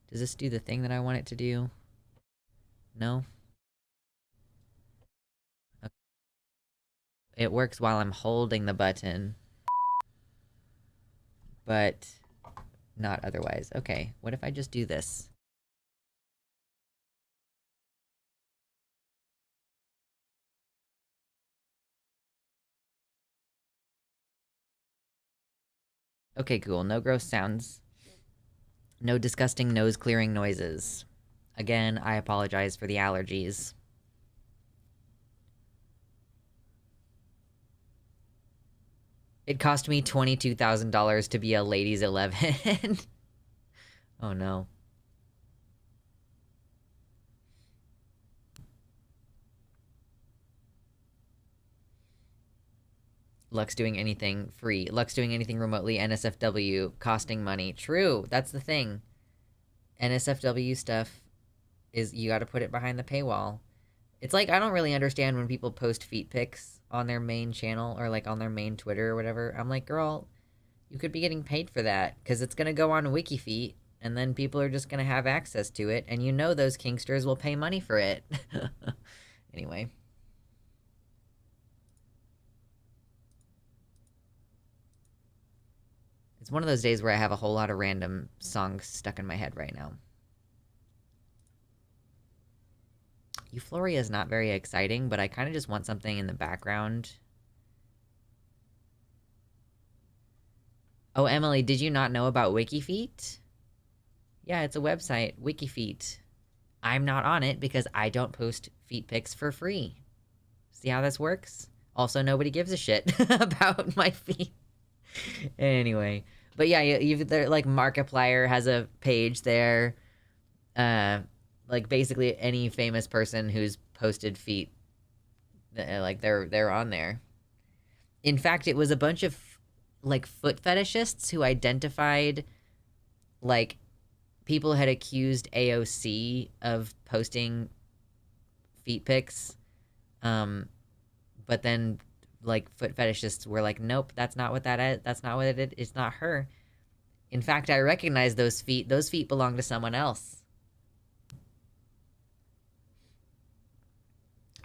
this do the thing that I want it to do? No? Okay. It works while I'm holding the button. But not otherwise. Okay, what if I just do this? Okay, cool. No gross sounds. No disgusting nose-clearing noises. Again, I apologize for the allergies. It cost me $22,000 to be a ladies 11. Oh no. Lux doing anything free. Lux doing anything remotely. NSFW costing money. True. That's the thing. NSFW stuff is you got to put it behind the paywall. It's like I don't really understand when people post feet pics on their main channel or like on their main Twitter or whatever. I'm like, girl, you could be getting paid for that because it's going to go on WikiFeet and then people are just going to have access to it. And you know those kinksters will pay money for it. Anyway. It's one of those days where I have a whole lot of random songs stuck in my head right now. Euphoria is not very exciting, but I kind of just want something in the background. Oh, Emily, did you not know about WikiFeet? Yeah, it's a website, WikiFeet. I'm not on it because I don't post feet pics for free. See how this works? Also, nobody gives a shit about my feet. Anyway, but yeah, like Markiplier has a page there. Like basically any famous person who's posted feet, like they're on there. In fact, it was a bunch of like foot fetishists who identified like people had accused AOC of posting feet pics, but then like foot fetishists were like, nope, that's not what that is. That's not what it is. It's not her. In fact, I recognize those feet. Those feet belong to someone else.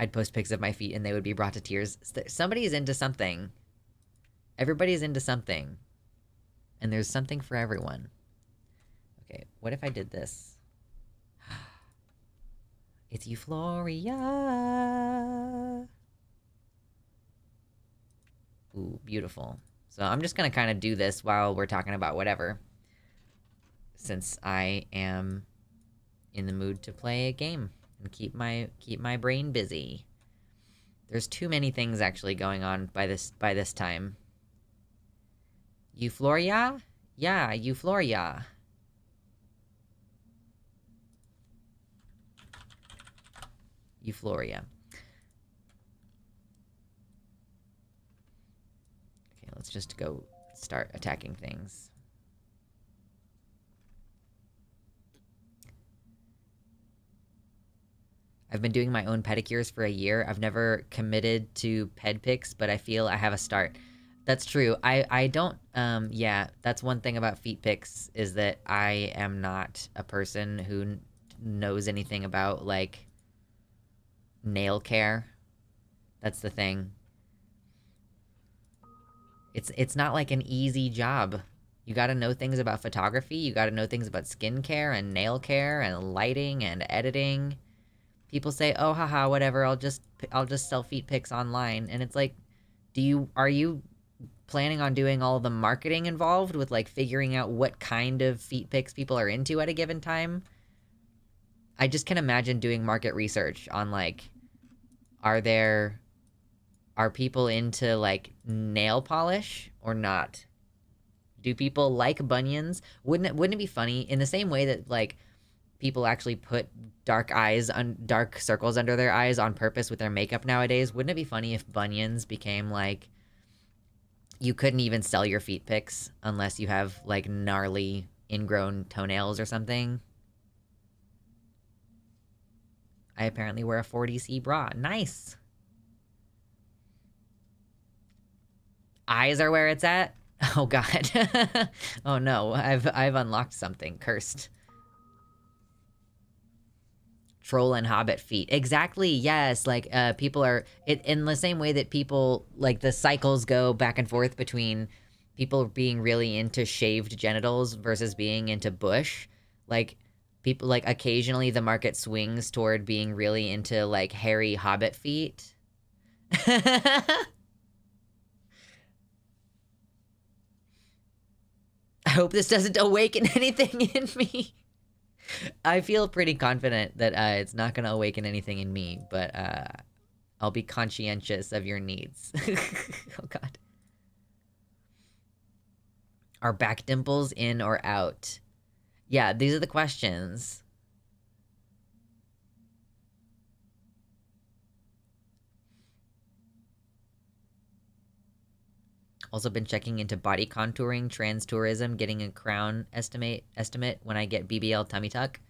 I'd post pics of my feet and they would be brought to tears. Somebody's into something. Everybody's into something. And there's something for everyone. Okay, what if I did this? It's Euphoria. Ooh, beautiful. So I'm just gonna kind of do this while we're talking about whatever. Since I am in the mood to play a game and keep my brain busy. There's too many things actually going on by this time. Euphoria? Yeah, Euphoria. Euphoria. Okay, let's just go start attacking things. I've been doing my own pedicures for a year. I've never committed to ped pics, but I feel I have a start. That's true. I don't, yeah, that's one thing about feet pics is that I am not a person who knows anything about, like, nail care. That's the thing. It's not like an easy job. You gotta know things about photography. You gotta know things about skincare and nail care and lighting and editing. People say, "Oh, haha, whatever. I'll just sell feet pics online." And it's like, are you planning on doing all the marketing involved with like figuring out what kind of feet pics people are into at a given time? I just can imagine doing market research on like, are people into like nail polish or not? Do people like bunions? Wouldn't it be funny in the same way that like people actually put dark circles under their eyes on purpose with their makeup nowadays? Wouldn't it be funny if bunions became like, you couldn't even sell your feet pics unless you have like gnarly ingrown toenails or something? I apparently wear a 40C bra. Nice. Eyes are where it's at? Oh god. Oh no, I've unlocked something. Cursed. Troll and hobbit feet. Exactly, yes. Like, people are... in the same way that people... Like, the cycles go back and forth between people being really into shaved genitals versus being into bush. Like, people... Like, occasionally the market swings toward being really into, like, hairy hobbit feet. I hope this doesn't awaken anything in me. I feel pretty confident that it's not going to awaken anything in me, but I'll be conscientious of your needs. Oh, God. Are back dimples in or out? Yeah, these are the questions. Also been checking into body contouring, trans tourism, getting a crown estimate when I get BBL tummy tuck.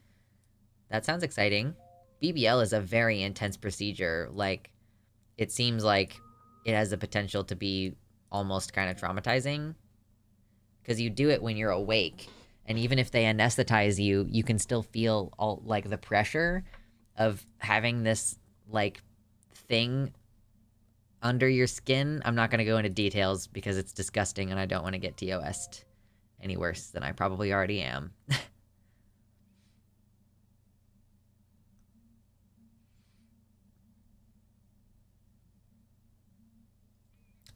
That sounds exciting. BBL is a very intense procedure. Like, it seems like it has the potential to be almost kind of traumatizing. Because you do it when you're awake. And even if they anesthetize you, you can still feel all, like, the pressure of having this, like, thing under your skin. I'm not going to go into details because it's disgusting and I don't want to get TOS'd any worse than I probably already am. I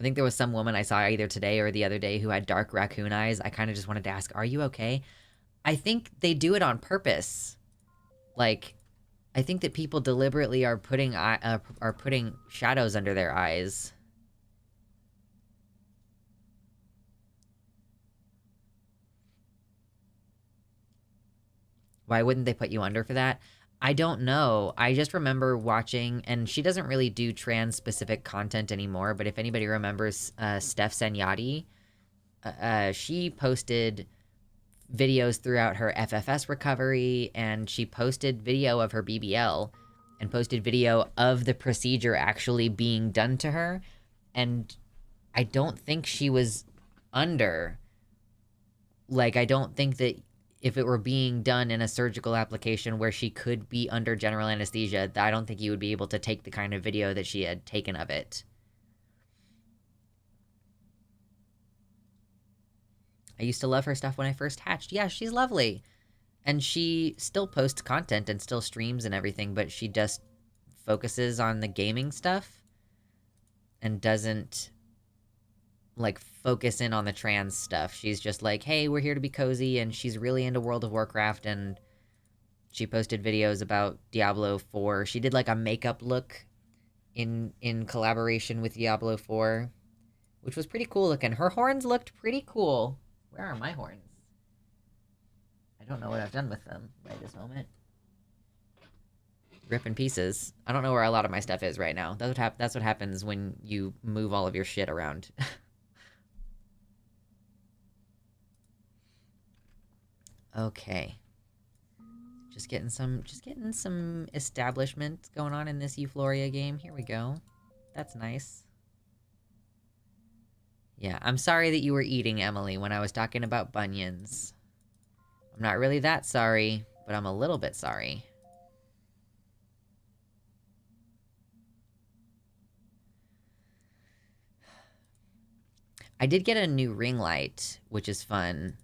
think there was some woman I saw either today or the other day who had dark raccoon eyes. I kind of just wanted to ask, are you okay? I think they do it on purpose. Like, I think that people deliberately are putting shadows under their eyes. Why wouldn't they put you under for that? I don't know. I just remember watching, and she doesn't really do trans-specific content anymore, but if anybody remembers Steph Senyati, she posted videos throughout her FFS recovery, and she posted video of her BBL and posted video of the procedure actually being done to her. And I don't think she was under. Like, I don't think that if it were being done in a surgical application where she could be under general anesthesia, I don't think you would be able to take the kind of video that she had taken of it. I used to love her stuff when I first hatched. Yeah, she's lovely. And she still posts content and still streams and everything, but she just focuses on the gaming stuff and doesn't, like, focus in on the trans stuff. She's just like, hey, we're here to be cozy, and she's really into World of Warcraft, and she posted videos about Diablo 4. She did, like, a makeup look in collaboration with Diablo 4, which was pretty cool looking. Her horns looked pretty cool. Where are my horns? I don't know what I've done with them right this moment. Rip in pieces. I don't know where a lot of my stuff is right now. That's what happens when you move all of your shit around. Okay. Just getting some establishment going on in this Euphoria game. Here we go. That's nice. Yeah, I'm sorry that you were eating, Emily, when I was talking about bunions. I'm not really that sorry, but I'm a little bit sorry. I did get a new ring light, which is fun.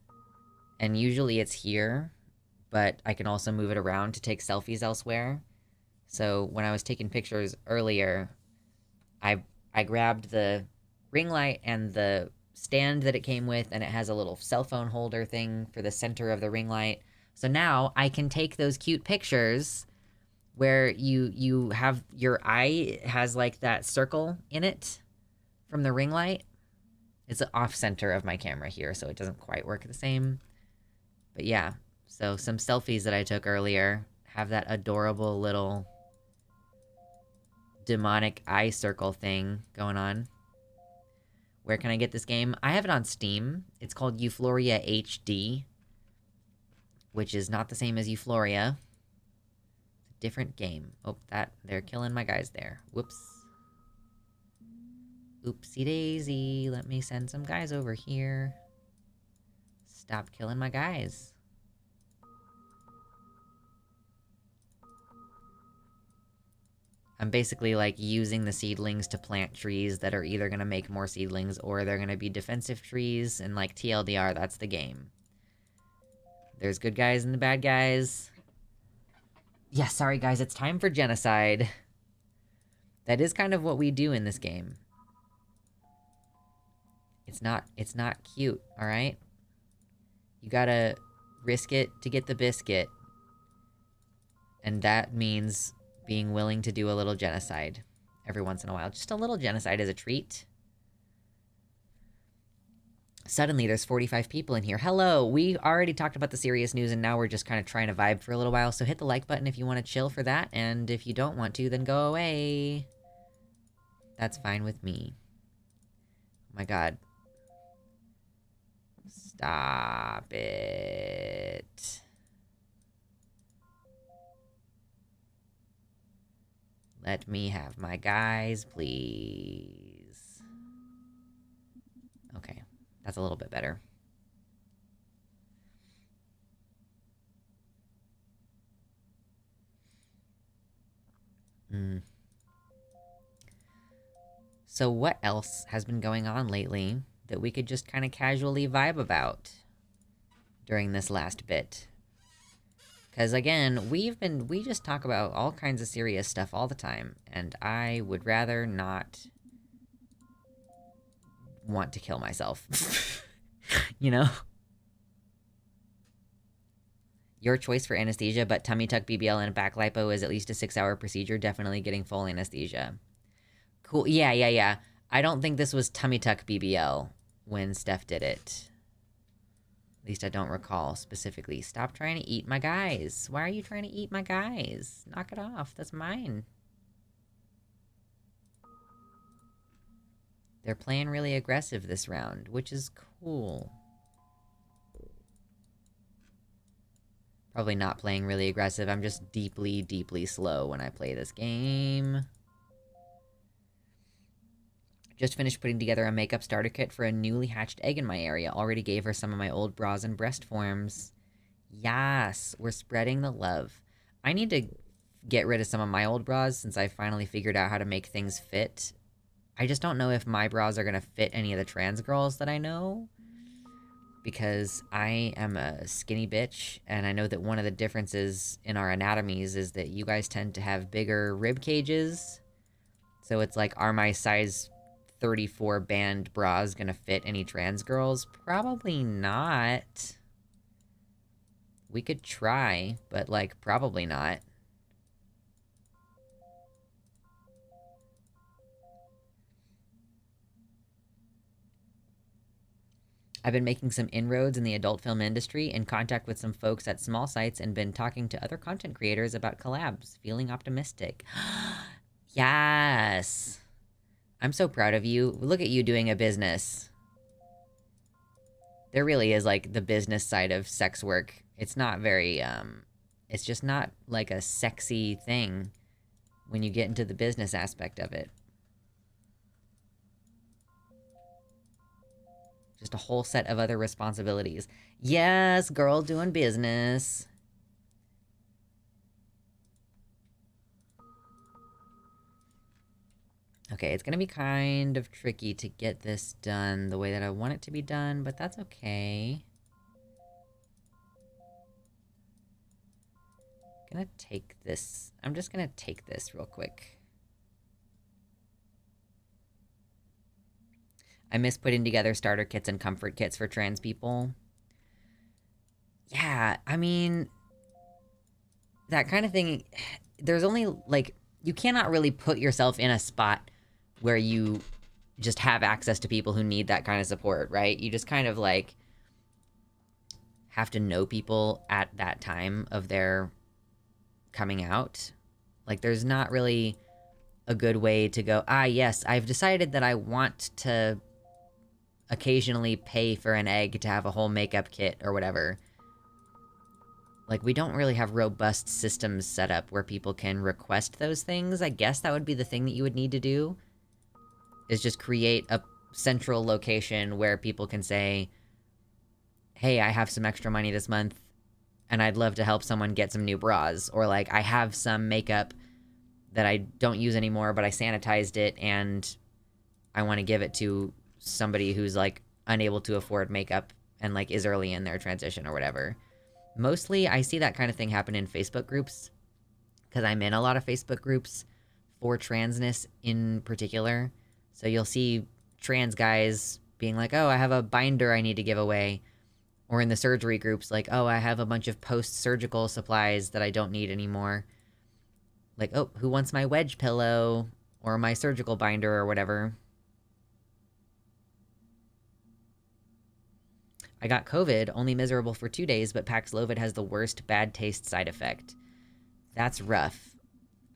And usually it's here, but I can also move it around to take selfies elsewhere. So when I was taking pictures earlier, I grabbed the ring light and the stand that it came with, and it has a little cell phone holder thing for the center of the ring light. So now I can take those cute pictures where you have your eye has like that circle in it from the ring light. It's the off center of my camera here, so it doesn't quite work the same. But yeah, so some selfies that I took earlier have that adorable little demonic eye circle thing going on. Where can I get this game? I have it on Steam. It's called Euphoria HD, which is not the same as Euphoria. It's a different game. Oh, they're killing my guys there. Whoops. Oopsie daisy. Let me send some guys over here. Stop killing my guys. I'm basically, like, using the seedlings to plant trees that are either gonna make more seedlings or they're gonna be defensive trees, and, like, TLDR, that's the game. There's good guys and the bad guys. Yeah, sorry guys, it's time for genocide. That is kind of what we do in this game. It's not cute, alright? You gotta risk it to get the biscuit. And that means being willing to do a little genocide every once in a while. Just a little genocide as a treat. Suddenly, there's 45 people in here. Hello! We already talked about the serious news, and now we're just kind of trying to vibe for a little while, so hit the like button if you want to chill for that, and if you don't want to, then go away. That's fine with me. Oh my god. Stop it. Let me have my guys, please. Okay, that's a little bit better. So what else has been going on lately that we could just kind of casually vibe about during this last bit? Because again, we just talk about all kinds of serious stuff all the time, and I would rather not want to kill myself. You know? Your choice for anesthesia, but tummy tuck, BBL, and back lipo is at least a 6-hour procedure, definitely getting full anesthesia. Cool. Yeah. I don't think this was tummy tuck BBL when Steph did it. At least I don't recall specifically. Stop trying to eat my guys. Why are you trying to eat my guys? Knock it off. That's mine. They're playing really aggressive this round, which is cool. Probably not playing really aggressive. I'm just deeply, deeply slow when I play this game. Just finished putting together a makeup starter kit for a newly hatched egg in my area. Already gave her some of my old bras and breast forms. Yes, we're spreading the love. I need to get rid of some of my old bras since I finally figured out how to make things fit. I just don't know if my bras are going to fit any of the trans girls that I know. Because I am a skinny bitch, and I know that one of the differences in our anatomies is that you guys tend to have bigger rib cages. So it's like, are my size 34 band bras gonna fit any trans girls? Probably not. We could try, but, like, probably not. I've been making some inroads in the adult film industry, in contact with some folks at small sites, and been talking to other content creators about collabs. Feeling optimistic. Yes! I'm so proud of you. Look at you doing a business. There really is, like, the business side of sex work. It's not very, it's just not, like, a sexy thing when you get into the business aspect of it. Just a whole set of other responsibilities. Yes, girl doing business. Okay, it's gonna be kind of tricky to get this done the way that I want it to be done, but that's okay. Gonna take this. I'm just gonna take this real quick. I miss putting together starter kits and comfort kits for trans people. Yeah, I mean, that kind of thing, there's only, like, you cannot really put yourself in a spot where you just have access to people who need that kind of support, right? You just kind of, like, have to know people at that time of their coming out. Like, there's not really a good way to go, yes, I've decided that I want to occasionally pay for an egg to have a whole makeup kit or whatever. Like, we don't really have robust systems set up where people can request those things. I guess that would be the thing that you would need to do, is just create a central location where people can say, hey, I have some extra money this month, and I'd love to help someone get some new bras. Or, like, I have some makeup that I don't use anymore, but I sanitized it, and I want to give it to somebody who's, like, unable to afford makeup and, like, is early in their transition or whatever. Mostly, I see that kind of thing happen in Facebook groups, because I'm in a lot of Facebook groups for transness in particular. So you'll see trans guys being like, oh, I have a binder I need to give away. Or in the surgery groups, like, oh, I have a bunch of post-surgical supplies that I don't need anymore. Like, oh, who wants my wedge pillow? Or my surgical binder or whatever. I got COVID, only miserable for 2 days, but Paxlovid has the worst bad taste side effect. That's rough.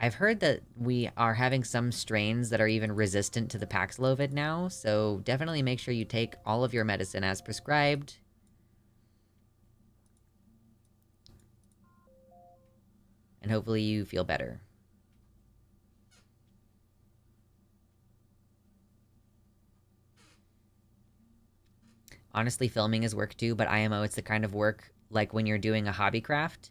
I've heard that we are having some strains that are even resistant to the Paxlovid now, so definitely make sure you take all of your medicine as prescribed. And hopefully you feel better. Honestly, filming is work too, but IMO, it's the kind of work like when you're doing a hobby craft.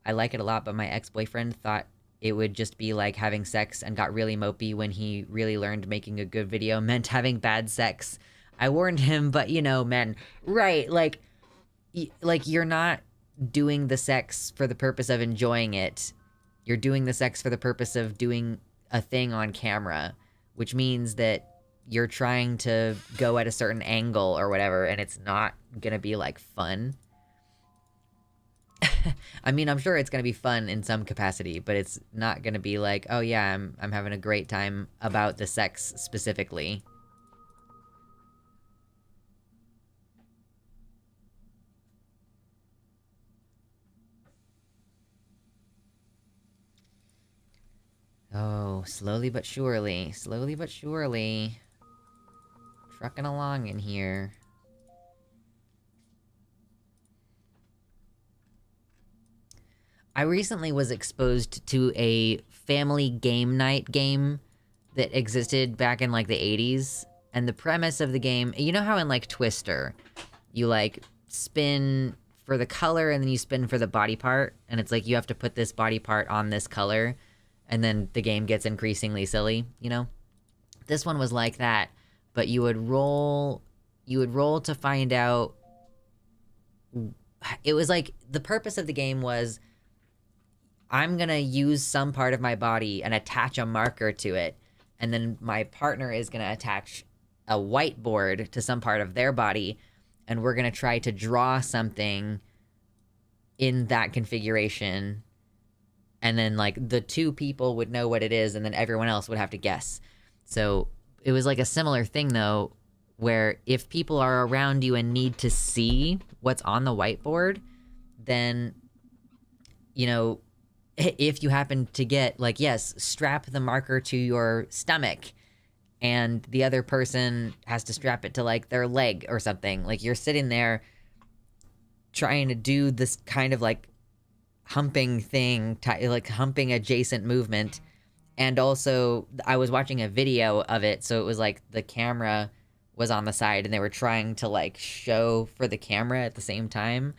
I like it a lot, but my ex-boyfriend thought it would just be like having sex and got really mopey when he really learned making a good video meant having bad sex. I warned him, but you know, men, right, like you're not doing the sex for the purpose of enjoying it. You're doing the sex for the purpose of doing a thing on camera, which means that you're trying to go at a certain angle or whatever, and it's not gonna be, like, fun. I mean, I'm sure it's gonna be fun in some capacity, but it's not gonna be like, oh yeah, I'm having a great time about the sex specifically. Oh, slowly but surely. Slowly but surely. Trucking along in here. I recently was exposed to a family game night game that existed back in like the 80s. And the premise of the game, you know how in like Twister, you like spin for the color and then you spin for the body part. And it's like you have to put this body part on this color. And then the game gets increasingly silly, you know? This one was like that, but you would roll to find out. It was like the purpose of the game was I'm gonna use some part of my body and attach a marker to it, and then my partner is gonna attach a whiteboard to some part of their body, and we're gonna try to draw something in that configuration, and then like the two people would know what it is, and then everyone else would have to guess. So it was like a similar thing though, where if people are around you and need to see what's on the whiteboard, then, you know, if you happen to get, like, yes, strap the marker to your stomach, and the other person has to strap it to, like, their leg or something. Like, you're sitting there trying to do this kind of, like, humping thing, like, humping adjacent movement. And also, I was watching a video of it, so it was, like, the camera was on the side, and they were trying to, like, show for the camera at the same time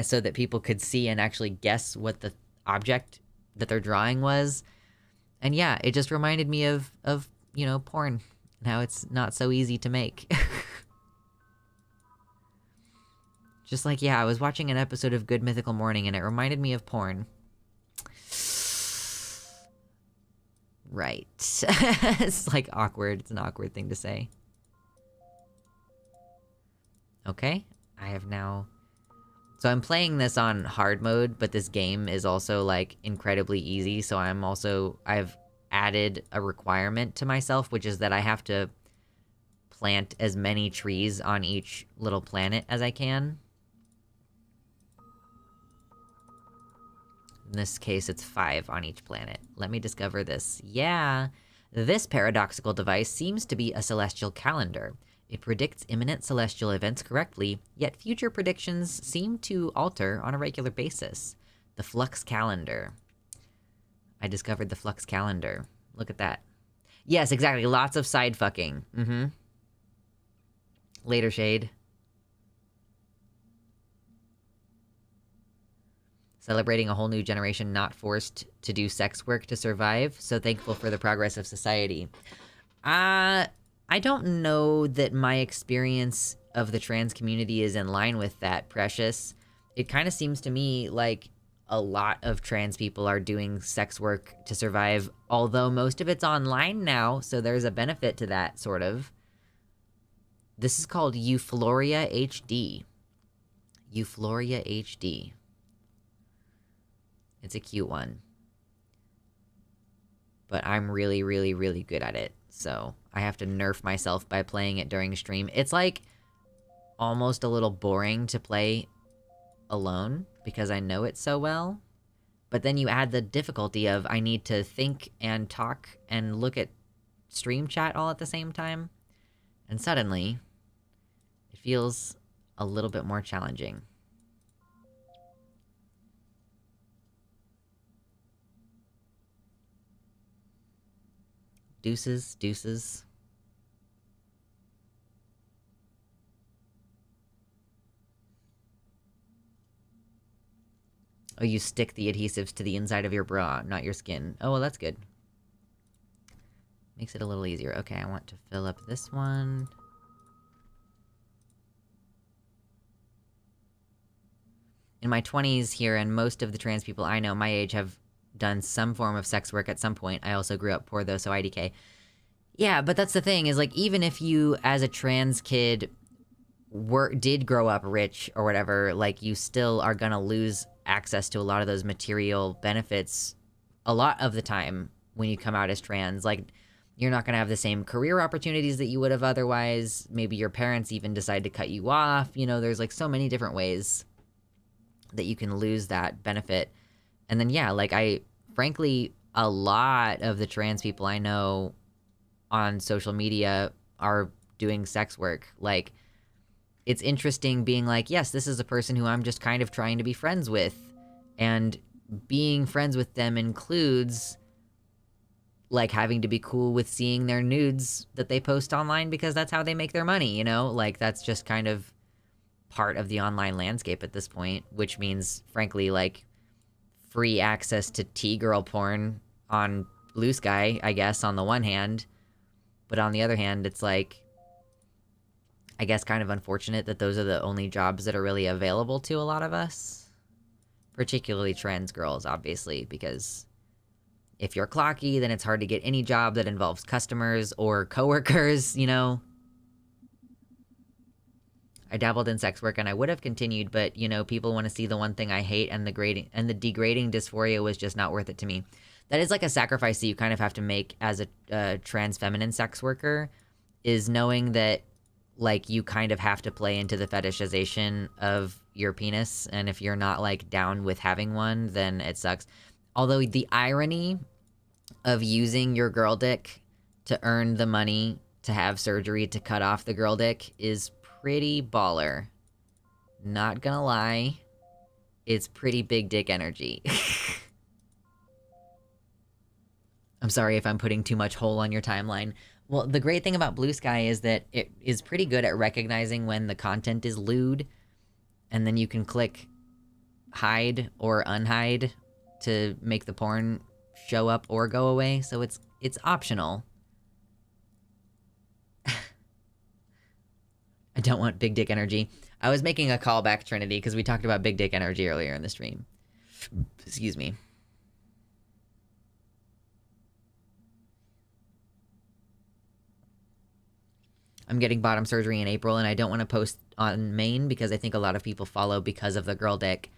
so that people could see and actually guess what the object that they're drawing was. And yeah, it just reminded me of you know, porn and how it's not so easy to make. Just like, yeah, I was watching an episode of Good Mythical Morning and it reminded me of porn. Right. It's like awkward. It's an awkward thing to say. Okay, I have now... So I'm playing this on hard mode, but this game is also, like, incredibly easy, so I've added a requirement to myself, which is that I have to plant as many trees on each little planet as I can. In this case, it's 5 on each planet. Let me discover this. Yeah, this paradoxical device seems to be a celestial calendar. It predicts imminent celestial events correctly, yet future predictions seem to alter on a regular basis. The Flux Calendar. I discovered the Flux Calendar. Look at that. Yes, exactly. Lots of side fucking. Mm-hmm. Later, Shade. Celebrating a whole new generation not forced to do sex work to survive. So thankful for the progress of society. I don't know that my experience of the trans community is in line with that, Precious. It kind of seems to me like a lot of trans people are doing sex work to survive, although most of it's online now, so there's a benefit to that, sort of. This is called Euphoria HD. Euphoria HD. It's a cute one. But I'm really, really, really good at it, so I have to nerf myself by playing it during stream. It's like almost a little boring to play alone because I know it so well. But then you add the difficulty of I need to think and talk and look at stream chat all at the same time. And suddenly, it feels a little bit more challenging. Deuces, deuces. Oh, you stick the adhesives to the inside of your bra, not your skin. Oh, well, that's good. Makes it a little easier. Okay, I want to fill up this one. In my 20s here, and most of the trans people I know my age have done some form of sex work at some point. I also grew up poor, though, so IDK. Yeah, but that's the thing, is, like, even if you, as a trans kid, did grow up rich or whatever, like, you still are gonna lose access to a lot of those material benefits a lot of the time when you come out as trans. Like, you're not gonna have the same career opportunities that you would have otherwise. Maybe your parents even decide to cut you off. You know, there's, like, so many different ways that you can lose that benefit. And then, yeah, like, frankly, a lot of the trans people I know on social media are doing sex work. Like, it's interesting being like, yes, this is a person who I'm just kind of trying to be friends with. And being friends with them includes like having to be cool with seeing their nudes that they post online because that's how they make their money, you know? Like that's just kind of part of the online landscape at this point, which means frankly like free access to T-girl porn on Blue Sky, I guess, on the one hand, but on the other hand, it's like I guess kind of unfortunate that those are the only jobs that are really available to a lot of us, particularly trans girls, obviously, because if you're clocky, then it's hard to get any job that involves customers or coworkers, you know? I dabbled in sex work and I would have continued, but, you know, people want to see the one thing I hate, and the degrading dysphoria was just not worth it to me. That is like a sacrifice that you kind of have to make as a trans feminine sex worker, is knowing that, like, you kind of have to play into the fetishization of your penis, and if you're not, like, down with having one, then it sucks. Although the irony of using your girl dick to earn the money to have surgery to cut off the girl dick is pretty baller. Not gonna lie, it's pretty big dick energy. I'm sorry if I'm putting too much hole on your timeline. Well, the great thing about Blue Sky is that it is pretty good at recognizing when the content is lewd, and then you can click hide or unhide to make the porn show up or go away, so it's optional. I don't want big dick energy. I was making a callback, Trinity, because we talked about big dick energy earlier in the stream. Excuse me. I'm getting bottom surgery in April, and I don't want to post on main because I think a lot of people follow because of the girl dick.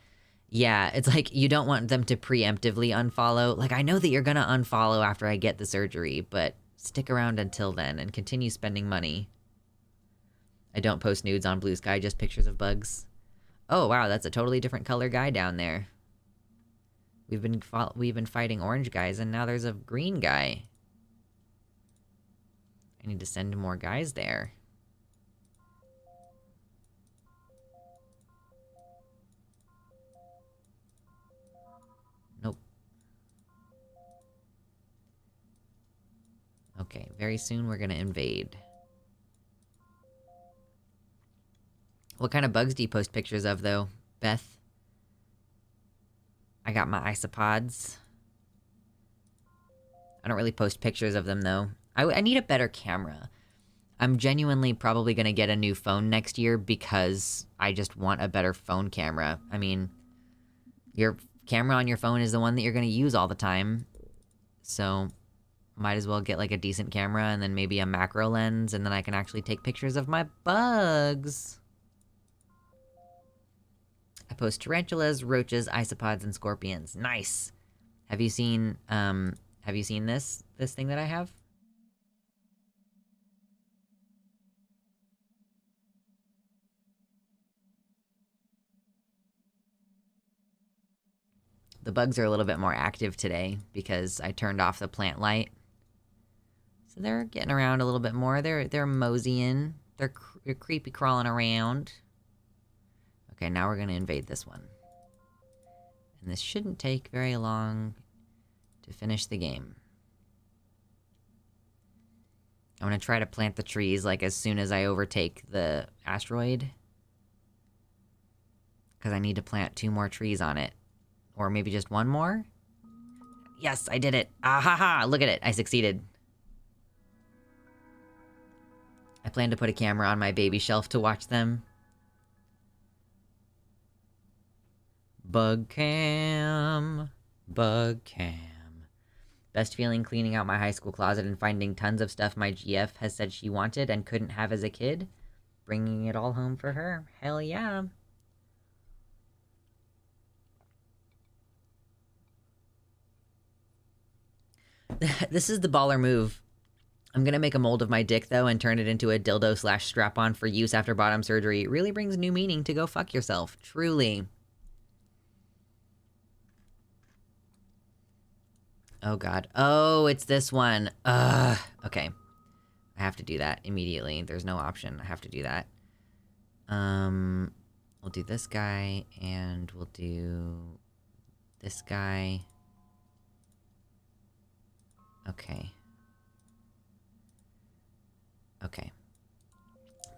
Yeah, it's like you don't want them to preemptively unfollow. Like, I know that you're going to unfollow after I get the surgery, but stick around until then and continue spending money. I don't post nudes on Blue Sky, just pictures of bugs. Oh, wow, that's a totally different color guy down there. We've been fighting orange guys, and now there's a green guy. I need to send more guys there. Nope. Okay, very soon we're gonna invade. What kind of bugs do you post pictures of, though, Beth? I got my isopods. I don't really post pictures of them, though. I need a better camera. I'm genuinely probably going to get a new phone next year because I just want a better phone camera. I mean, your camera on your phone is the one that you're going to use all the time. So, might as well get, like, a decent camera and then maybe a macro lens, and then I can actually take pictures of my bugs. I post tarantulas, roaches, isopods, and scorpions. Nice! Have you seen this thing that I have? The bugs are a little bit more active today because I turned off the plant light. So they're getting around a little bit more. They're moseying. They're creepy crawling around. Okay, now we're gonna invade this one. And this shouldn't take very long to finish the game. I'm gonna try to plant the trees, like, as soon as I overtake the asteroid. Because I need to plant 2 more trees on it. Or maybe just 1 more? Yes, I did it! Ah ha ha! Look at it, I succeeded. I plan to put a camera on my baby shelf to watch them. Bug cam. Bug cam. Best feeling cleaning out my high school closet and finding tons of stuff my GF has said she wanted and couldn't have as a kid. Bringing it all home for her. Hell yeah. This is the baller move. I'm gonna make a mold of my dick, though, and turn it into a dildo / strap-on for use after bottom surgery. It really brings new meaning to go fuck yourself. Truly. Oh, God. Oh, it's this one. Ugh. Okay. I have to do that immediately. There's no option. I have to do that. We'll do this guy, and we'll do this guy... Okay. Okay.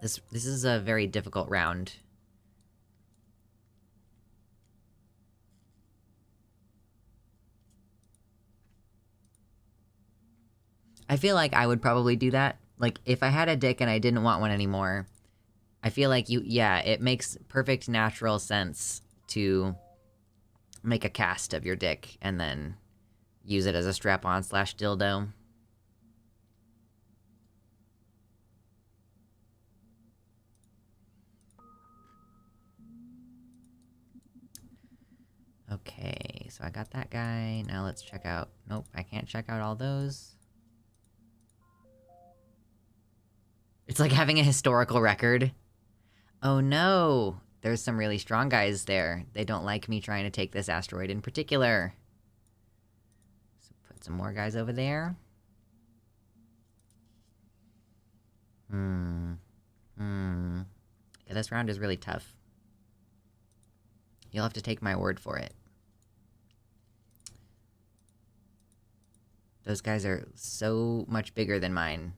This is a very difficult round. I feel like I would probably do that. Like, if I had a dick and I didn't want one anymore, I feel like yeah, it makes perfect natural sense to make a cast of your dick and then use it as a strap-on / dildo. Okay, so I got that guy. Now let's check out... Nope, I can't check out all those. It's like having a historical record. Oh no! There's some really strong guys there. They don't like me trying to take this asteroid in particular. So put some more guys over there. Yeah, this round is really tough. You'll have to take my word for it. Those guys are so much bigger than mine.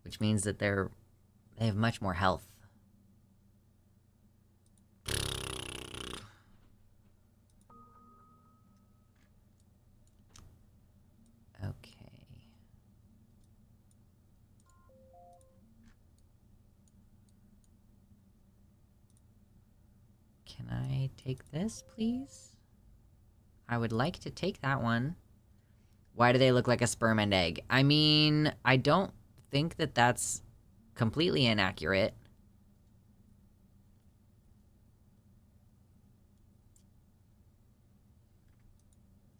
Which means that they have much more health. Okay. Can I take this, please? I would like to take that one. Why do they look like a sperm and egg? I mean, I don't think that that's completely inaccurate.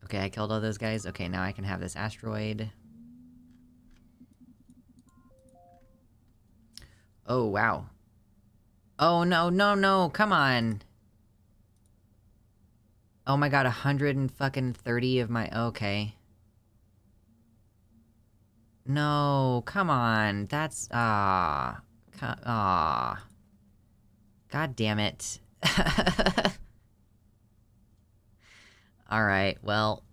Okay, I killed all those guys. Okay, now I can have this asteroid. Oh, wow. Oh, no, no, no, come on. Oh my god, 130 of my... Okay. No, come on. That's... God damn it. Alright, well...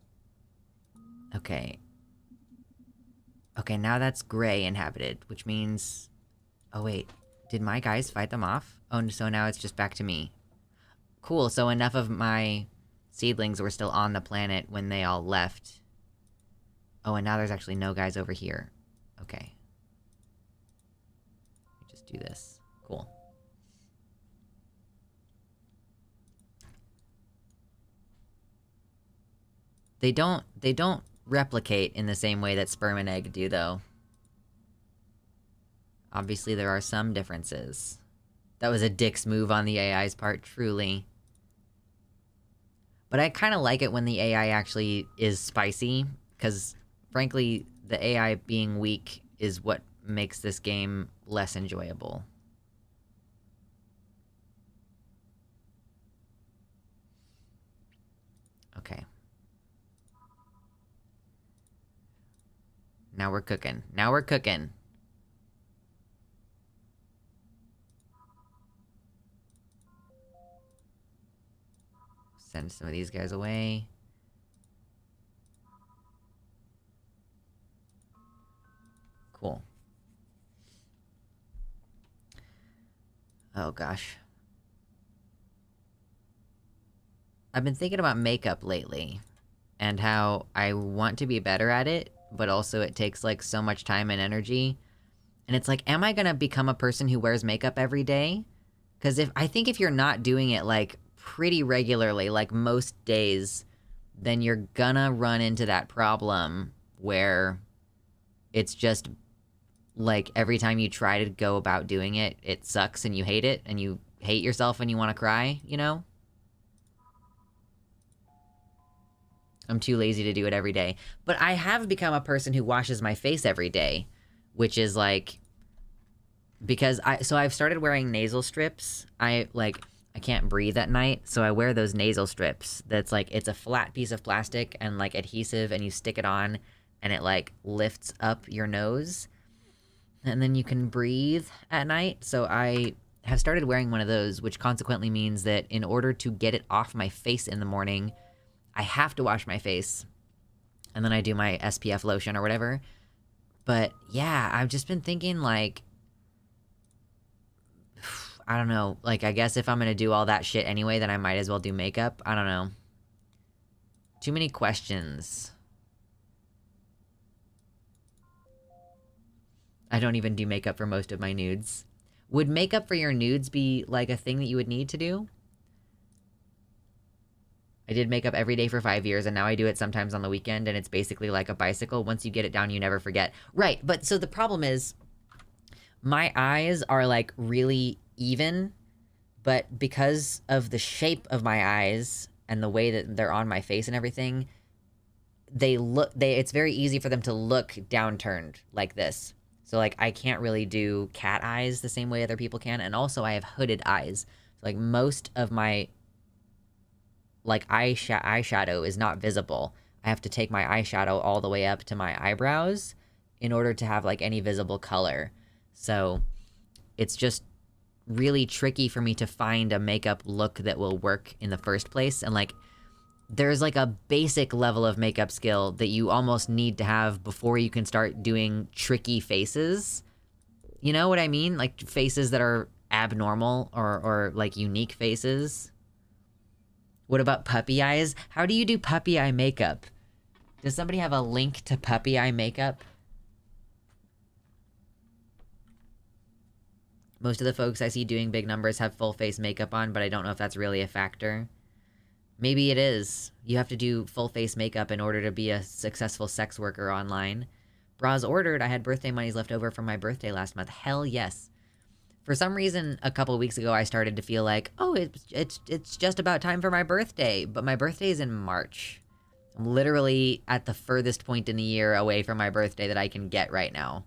Okay. Okay, now that's gray inhabited, which means... Oh wait, did my guys fight them off? Oh, so now it's just back to me. Cool, so enough of my seedlings were still on the planet when they all left. Oh, and now there's actually no guys over here. Okay. Let me just do this. Cool. They don't replicate in the same way that sperm and egg do, though. Obviously, there are some differences. That was a dick's move on the AI's part, truly. But I kind of like it when the AI actually is spicy, because, frankly, the AI being weak is what makes this game less enjoyable. Okay. Now we're cooking. Now we're cooking. Send some of these guys away. Cool. Oh gosh. I've been thinking about makeup lately, and how I want to be better at it, but also it takes like so much time and energy. And it's like, am I gonna become a person who wears makeup every day? Because I think if you're not doing it like pretty regularly, like most days, then you're gonna run into that problem where it's just like every time you try to go about doing it, it sucks and you hate it and you hate yourself and you want to cry, you know? I'm too lazy to do it every day. But I have become a person who washes my face every day, which is like, because I've started wearing nasal strips. I can't breathe at night, so I wear those nasal strips. That's like, it's a flat piece of plastic and like adhesive, and you stick it on and it like lifts up your nose and then you can breathe at night. So I have started wearing one of those, which consequently means that in order to get it off my face in the morning, I have to wash my face. And then I do my SPF lotion or whatever. But yeah, I've just been thinking, like, I don't know. Like, I guess if I'm going to do all that shit anyway, then I might as well do makeup. I don't know. Too many questions. I don't even do makeup for most of my nudes. Would makeup for your nudes be, like, a thing that you would need to do? I did makeup every day for 5 years, and now I do it sometimes on the weekend, and it's basically like a bicycle. Once you get it down, you never forget. Right, but so the problem is, my eyes are, like, really even, but because of the shape of my eyes and the way that they're on my face and everything, it's very easy for them to look downturned like this. So, like, I can't really do cat eyes the same way other people can, and also I have hooded eyes. So, like, most of my, like, eyeshadow is not visible. I have to take my eyeshadow all the way up to my eyebrows in order to have, like, any visible color. So, it's just really tricky for me to find a makeup look that will work in the first place. And, like, there's, like, a basic level of makeup skill that you almost need to have before you can start doing tricky faces. You know what I mean? Like, faces that are abnormal or like, unique faces. What about puppy eyes? How do you do puppy eye makeup? Does somebody have a link to puppy eye makeup? Most of the folks I see doing big numbers have full face makeup on, but I don't know if that's really a factor. Maybe it is. You have to do full face makeup in order to be a successful sex worker online. Bras ordered. I had birthday monies left over from my birthday last month. Hell yes. For some reason, a couple weeks ago, I started to feel like, oh, it's just about time for my birthday. But my birthday is in March. I'm literally at the furthest point in the year away from my birthday that I can get right now.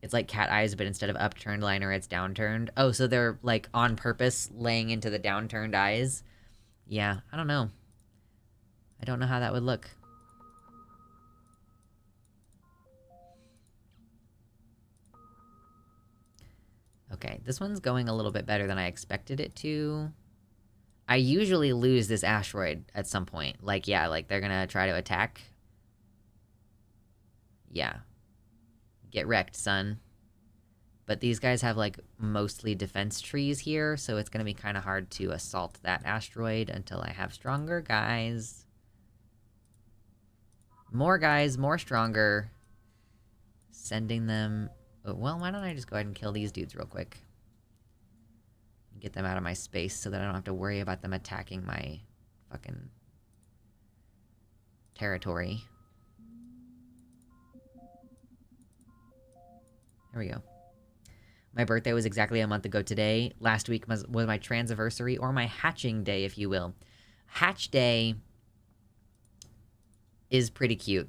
It's like cat eyes, but instead of upturned liner, it's downturned. Oh, so they're, like, on purpose laying into the downturned eyes? Yeah, I don't know. I don't know how that would look. Okay, this one's going a little bit better than I expected it to. I usually lose this asteroid at some point. Like, yeah, like, they're gonna try to attack. Yeah. Get wrecked, son. But these guys have, like, mostly defense trees here, so it's gonna be kind of hard to assault that asteroid until I have stronger guys. More guys, more stronger. Sending them... Oh, well, why don't I just go ahead and kill these dudes real quick? Get them out of my space so that I don't have to worry about them attacking my fucking territory. There we go. My birthday was exactly a month ago today. Last week was my transiversary, or my hatching day, if you will. Hatch day is pretty cute.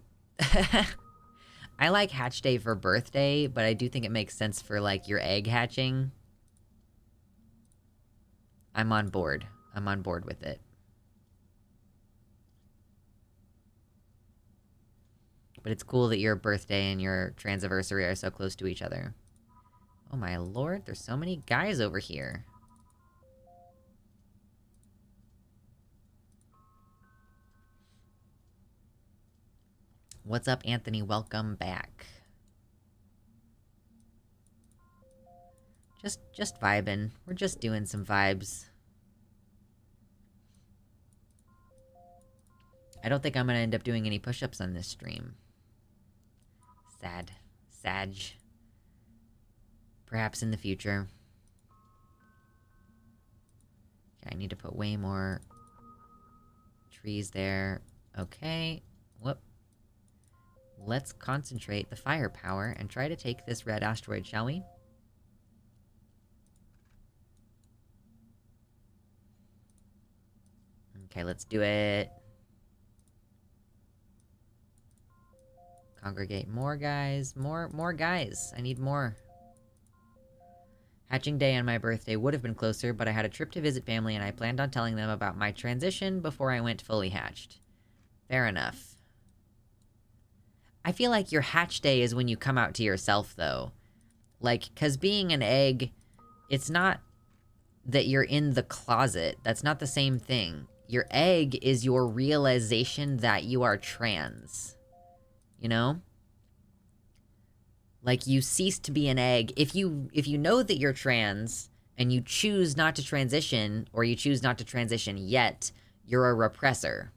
I like hatch day for birthday, but I do think it makes sense for, like, your egg hatching. I'm on board. I'm on board with it. But it's cool that your birthday and your transiversary are so close to each other. Oh my lord, there's so many guys over here. What's up, Anthony? Welcome back. Just vibing. We're just doing some vibes. I don't think I'm gonna end up doing any push-ups on this stream. Sad. Sag. Perhaps in the future. Okay, I need to put way more trees there. Okay. Whoop. Let's concentrate the firepower and try to take this red asteroid, shall we? Okay, let's do it. Congregate more guys. More guys. I need more. Hatching day on my birthday would have been closer, but I had a trip to visit family and I planned on telling them about my transition before I went fully hatched. Fair enough. I feel like your hatch day is when you come out to yourself, though. Like, because being an egg, it's not that you're in the closet. That's not the same thing. Your egg is your realization that you are trans. You know? Like, you cease to be an egg. If you know that you're trans and you choose not to transition, or you choose not to transition yet, you're a repressor.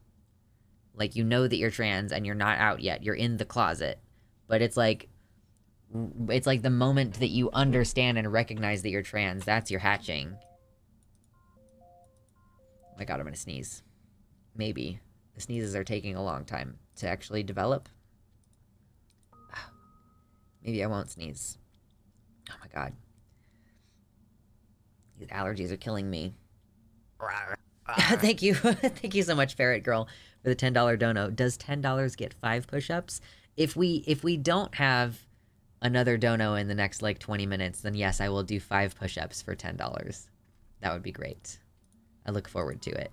Like, you know that you're trans and you're not out yet. You're in the closet. But it's like the moment that you understand and recognize that you're trans, that's your hatching. Oh my god, I'm gonna sneeze. Maybe. The sneezes are taking a long time to actually develop. Maybe I won't sneeze. Oh my god. These allergies are killing me. Thank you. Thank you so much, Ferret Girl, for the $10 dono. Does $10 get 5 push-ups? If we don't have another dono in the next, like, 20 minutes, then yes, I will do 5 push-ups for $10. That would be great. I look forward to it.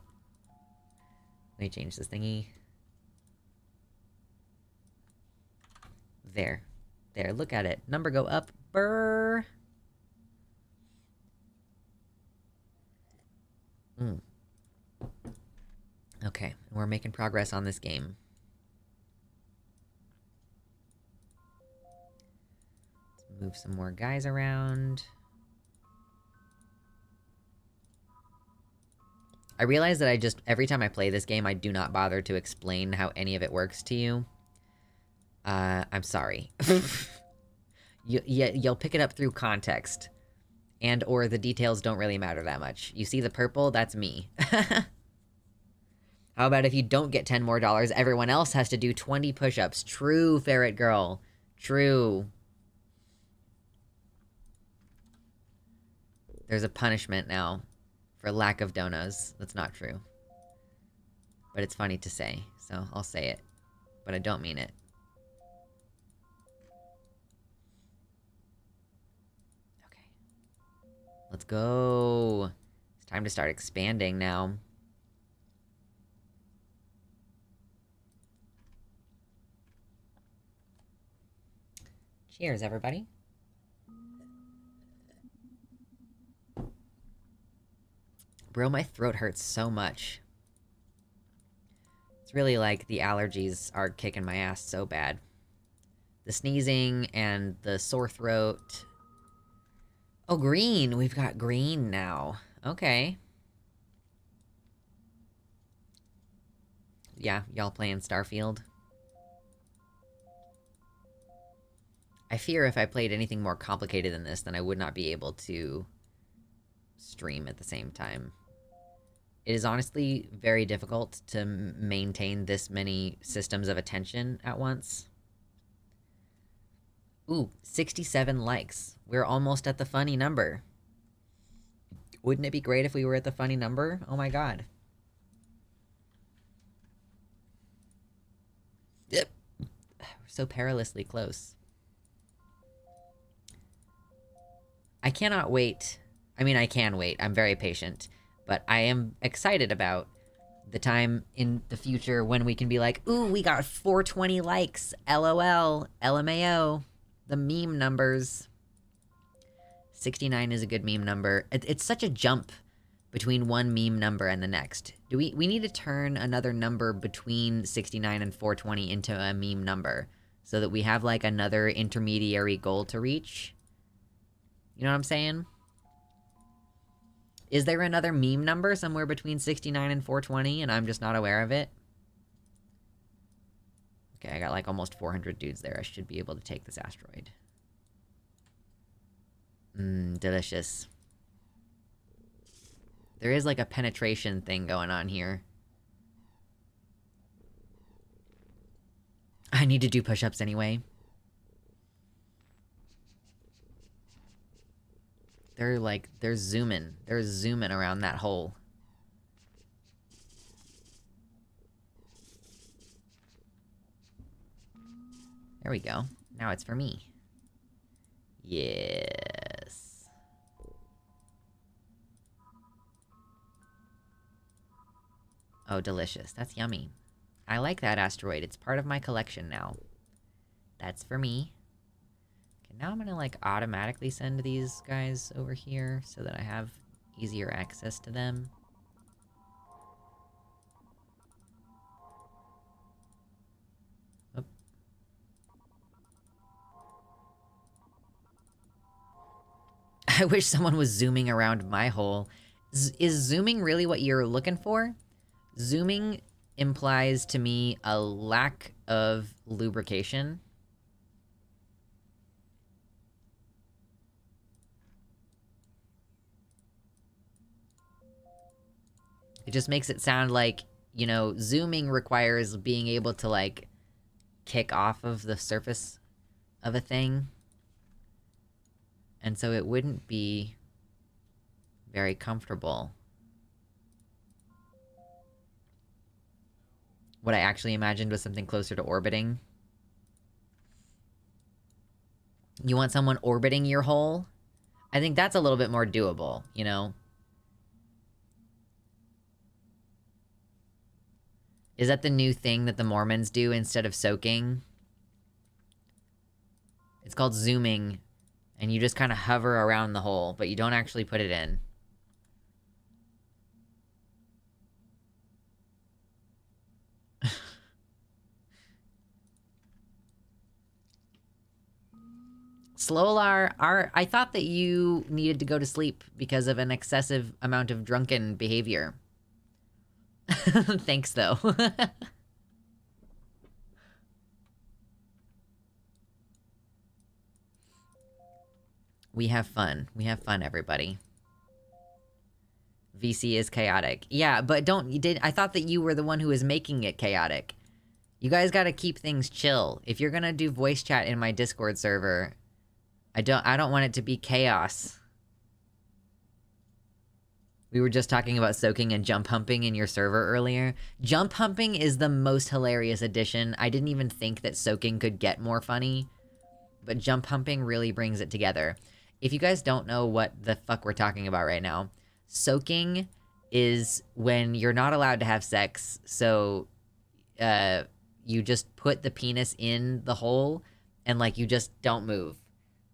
Let me change this thingy. There. There, look at it. Number go up. Brr. Okay, we're making progress on this game. Let's move some more guys around. I realize that every time I play this game, I do not bother to explain how any of it works to you. I'm sorry. You'll pick it up through context. And or the details don't really matter that much. You see the purple? That's me. How about if you don't get 10 more dollars, everyone else has to do 20 push-ups. True, Ferret Girl. True. There's a punishment now for lack of donos. That's not true. But it's funny to say, so I'll say it. But I don't mean it. Okay. Let's go. It's time to start expanding now. Cheers, everybody. Bro, my throat hurts so much. It's really like the allergies are kicking my ass so bad. The sneezing and the sore throat. Oh, green! We've got green now. Okay. Yeah, y'all playing Starfield? I fear if I played anything more complicated than this, then I would not be able to stream at the same time. It is honestly very difficult to maintain this many systems of attention at once. Ooh, 67 likes. We're almost at the funny number. Wouldn't it be great if we were at the funny number? Oh my god. Yep. We're so perilously close. I cannot wait. I mean, I can wait. I'm very patient. But I am excited about the time in the future when we can be like, ooh, we got 420 likes. LOL. LMAO. The meme numbers. 69 is a good meme number. It's such a jump between one meme number and the next. We need to turn another number between 69 and 420 into a meme number so that we have, like, another intermediary goal to reach. You know what I'm saying? Is there another meme number somewhere between 69 and 420 and I'm just not aware of it? Okay, I got like almost 400 dudes there. I should be able to take this asteroid. Delicious. There is like a penetration thing going on here. I need to do push-ups anyway. They're zooming. They're zooming around that hole. There we go. Now it's for me. Yes. Oh, delicious. That's yummy. I like that asteroid. It's part of my collection now. That's for me. Okay, Now I'm gonna, like, automatically send these guys over here so that I have easier access to them. Oop. I wish someone was zooming around my hole. Is zooming really what you're looking for? Zooming implies to me a lack of lubrication. It just makes it sound like, you know, zooming requires being able to, like, kick off of the surface of a thing. And so it wouldn't be very comfortable. What I actually imagined was something closer to orbiting. You want someone orbiting your hole? I think that's a little bit more doable, you know? Is that the new thing that the Mormons do instead of soaking? It's called zooming, and you just kind of hover around the hole, but you don't actually put it in. Slolar, I thought that you needed to go to sleep because of an excessive amount of drunken behavior. Thanks, though. We have fun. We have fun, everybody. VC is chaotic. Yeah, but I thought that you were the one who was making it chaotic. You guys gotta keep things chill. If you're gonna do voice chat in my Discord server, I don't want it to be chaos. We were just talking about soaking and jump humping in your server earlier. Jump humping is the most hilarious addition. I didn't even think that soaking could get more funny, but jump humping really brings it together. If you guys don't know what the fuck we're talking about right now, soaking is when you're not allowed to have sex, so you just put the penis in the hole and, like, you just don't move.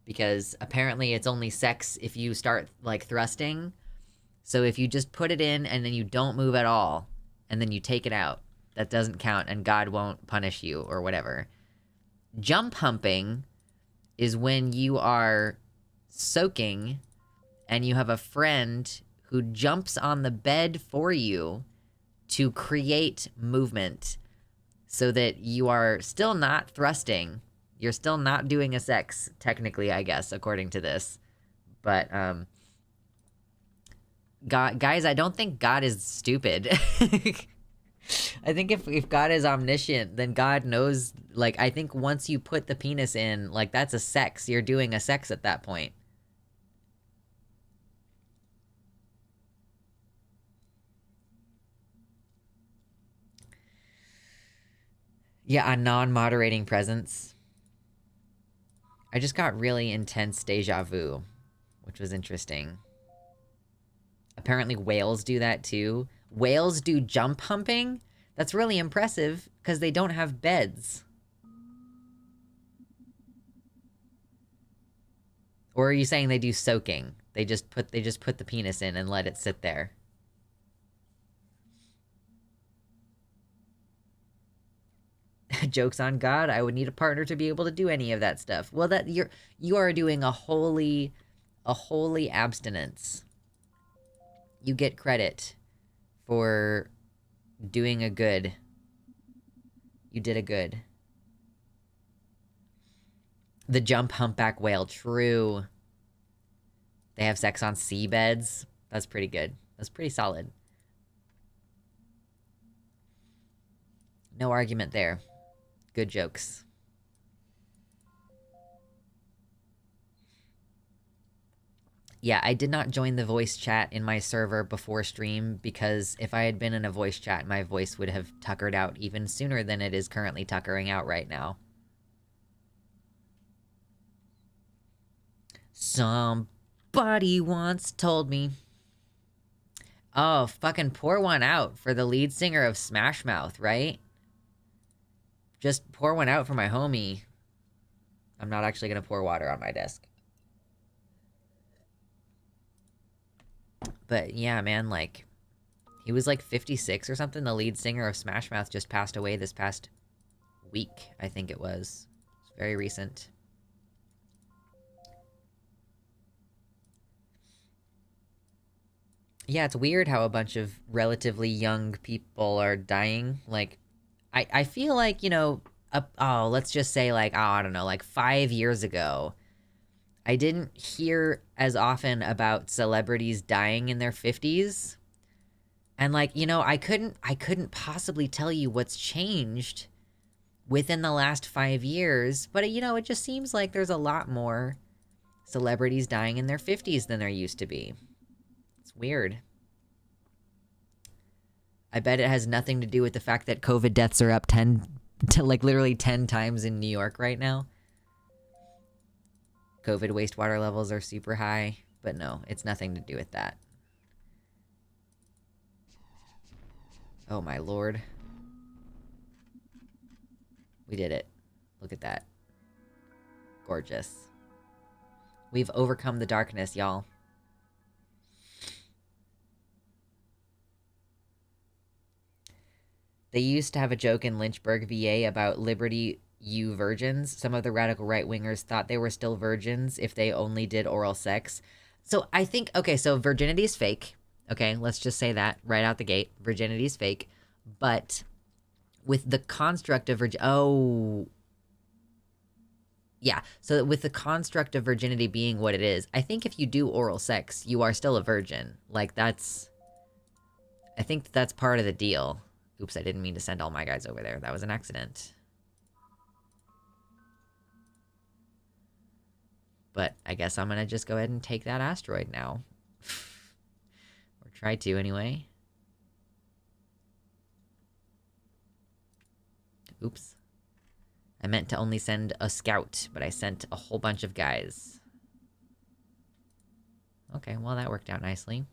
Because apparently it's only sex if you start, like, thrusting. So if you just put it in and then you don't move at all, and then you take it out, that doesn't count and God won't punish you or whatever. Jump humping is when you are soaking and you have a friend who jumps on the bed for you to create movement so that you are still not thrusting. You're still not doing a sex, technically, I guess, according to this. But, God, guys, I don't think God is stupid. I think if God is omniscient, then God knows, like, I think once you put the penis in, like, that's a sex. You're doing a sex at that point. Yeah, a non-moderating presence. I just got really intense deja vu, which was interesting. Apparently whales do that too. Whales do jump humping? That's really impressive, because they don't have beds. Or are you saying they do soaking? They just put the penis in and let it sit there. Joke's on God, I would need a partner to be able to do any of that stuff. Well, you are doing a holy abstinence. You get credit for doing a good. You did a good. The jump humpback whale, true. They have sex on seabeds. That's pretty good. That's pretty solid. No argument there. Good jokes. Yeah, I did not join the voice chat in my server before stream because if I had been in a voice chat, my voice would have tuckered out even sooner than it is currently tuckering out right now. Somebody once told me. Oh, fucking pour one out for the lead singer of Smash Mouth, right? Just pour one out for my homie. I'm not actually gonna pour water on my desk. But yeah, man, like, he was like 56 or something. The lead singer of Smash Mouth just passed away this past week, I think it was. It's very recent. Yeah, it's weird how a bunch of relatively young people are dying. Like, I feel like, you know, let's just say, like, oh, I don't know, like 5 years ago, I didn't hear as often about celebrities dying in their 50s. And like, you know, I couldn't possibly tell you what's changed within the last 5 years, but you know, it just seems like there's a lot more celebrities dying in their 50s than there used to be. It's weird. I bet it has nothing to do with the fact that COVID deaths are up 10 to like literally 10 times in New York right now. COVID wastewater levels are super high, but no, it's nothing to do with that. Oh my lord. We did it. Look at that. Gorgeous. We've overcome the darkness, y'all. They used to have a joke in Lynchburg, VA about Liberty U virgins. Some of the radical right-wingers thought they were still virgins if they only did oral sex. So I think, okay, so virginity is fake. Okay, let's just say that right out the gate. Virginity is fake. But with the construct of yeah, so with the construct of virginity being what it is, I think if you do oral sex, you are still a virgin. Like, I think that's part of the deal. Oops, I didn't mean to send all my guys over there. That was an accident. But I guess I'm gonna just go ahead and take that asteroid now. Or try to, anyway. Oops. I meant to only send a scout, but I sent a whole bunch of guys. Okay, well, that worked out nicely.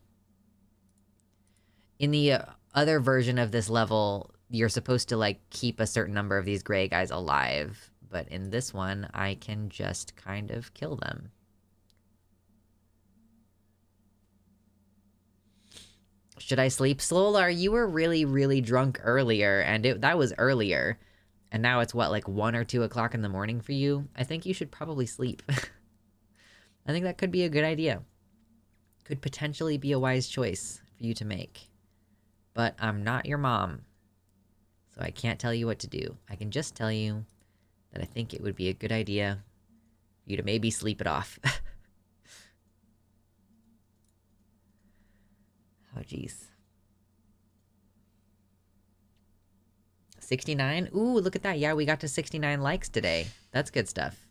In the other version of this level, you're supposed to, like, keep a certain number of these gray guys alive. But in this one, I can just kind of kill them. Should I sleep? Slolar, you were really, really drunk earlier, and that was earlier. And now it's, what, like 1 or 2 o'clock in the morning for you? I think you should probably sleep. I think that could be a good idea. Could potentially be a wise choice for you to make. But I'm not your mom, so I can't tell you what to do. I can just tell you that I think it would be a good idea for you to maybe sleep it off. Oh, jeez. 69? Ooh, look at that. Yeah, we got to 69 likes today. That's good stuff.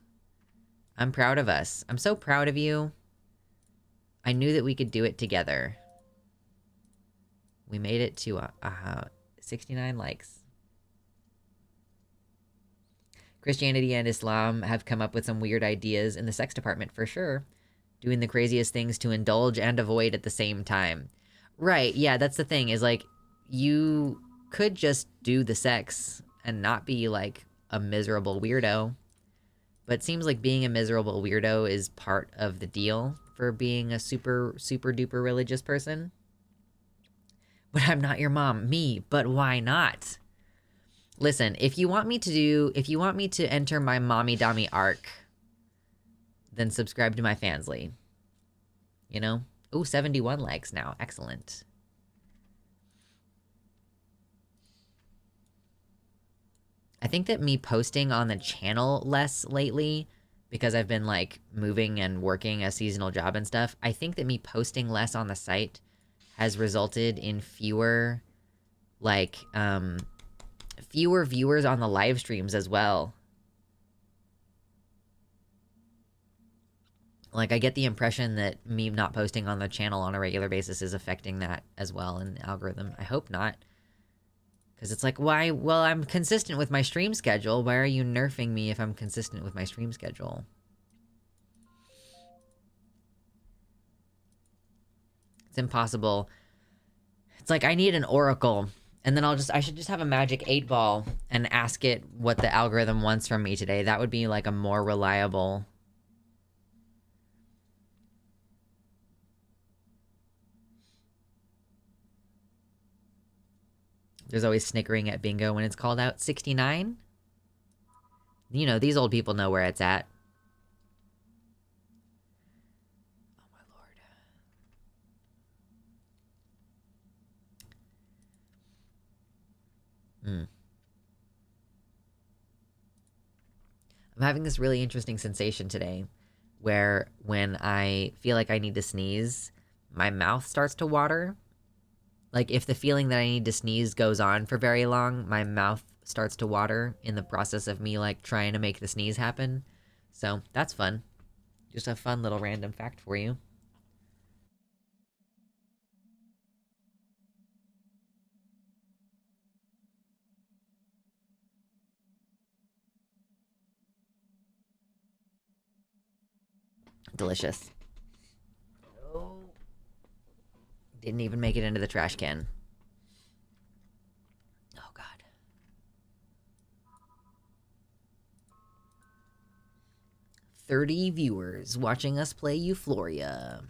I'm proud of us. I'm so proud of you. I knew that we could do it together. We made it to 69 likes. Christianity and Islam have come up with some weird ideas in the sex department for sure. Doing the craziest things to indulge and avoid at the same time. Right, yeah, that's the thing, is like, you could just do the sex and not be like a miserable weirdo. But it seems like being a miserable weirdo is part of the deal for being a super, super duper religious person. But I'm not your mom. Me, but why not? Listen, if you want me to enter my mommy dommy arc, then subscribe to my Fansly. You know? Ooh, 71 likes now. Excellent. I think that me posting on the channel less lately, because I've been like moving and working a seasonal job and stuff, I think that me posting less on the site has resulted in fewer viewers on the live streams as well. Like, I get the impression that me not posting on the channel on a regular basis is affecting that as well in the algorithm. I hope not. Because it's like, why? Well, I'm consistent with my stream schedule. Why are you nerfing me if I'm consistent with my stream schedule? It's impossible. It's like, I need an oracle. And then I should just have a magic 8-ball and ask it what the algorithm wants from me today. That would be like a more reliable. There's always snickering at bingo when it's called out. 69? You know, these old people know where it's at. Oh my lord. I'm having this really interesting sensation today where when I feel like I need to sneeze, my mouth starts to water. Like, if the feeling that I need to sneeze goes on for very long, my mouth starts to water in the process of me, like, trying to make the sneeze happen. So, that's fun. Just a fun little random fact for you. Delicious. Oh. Didn't even make it into the trash can. Oh, God. $30 viewers watching us play Euphoria.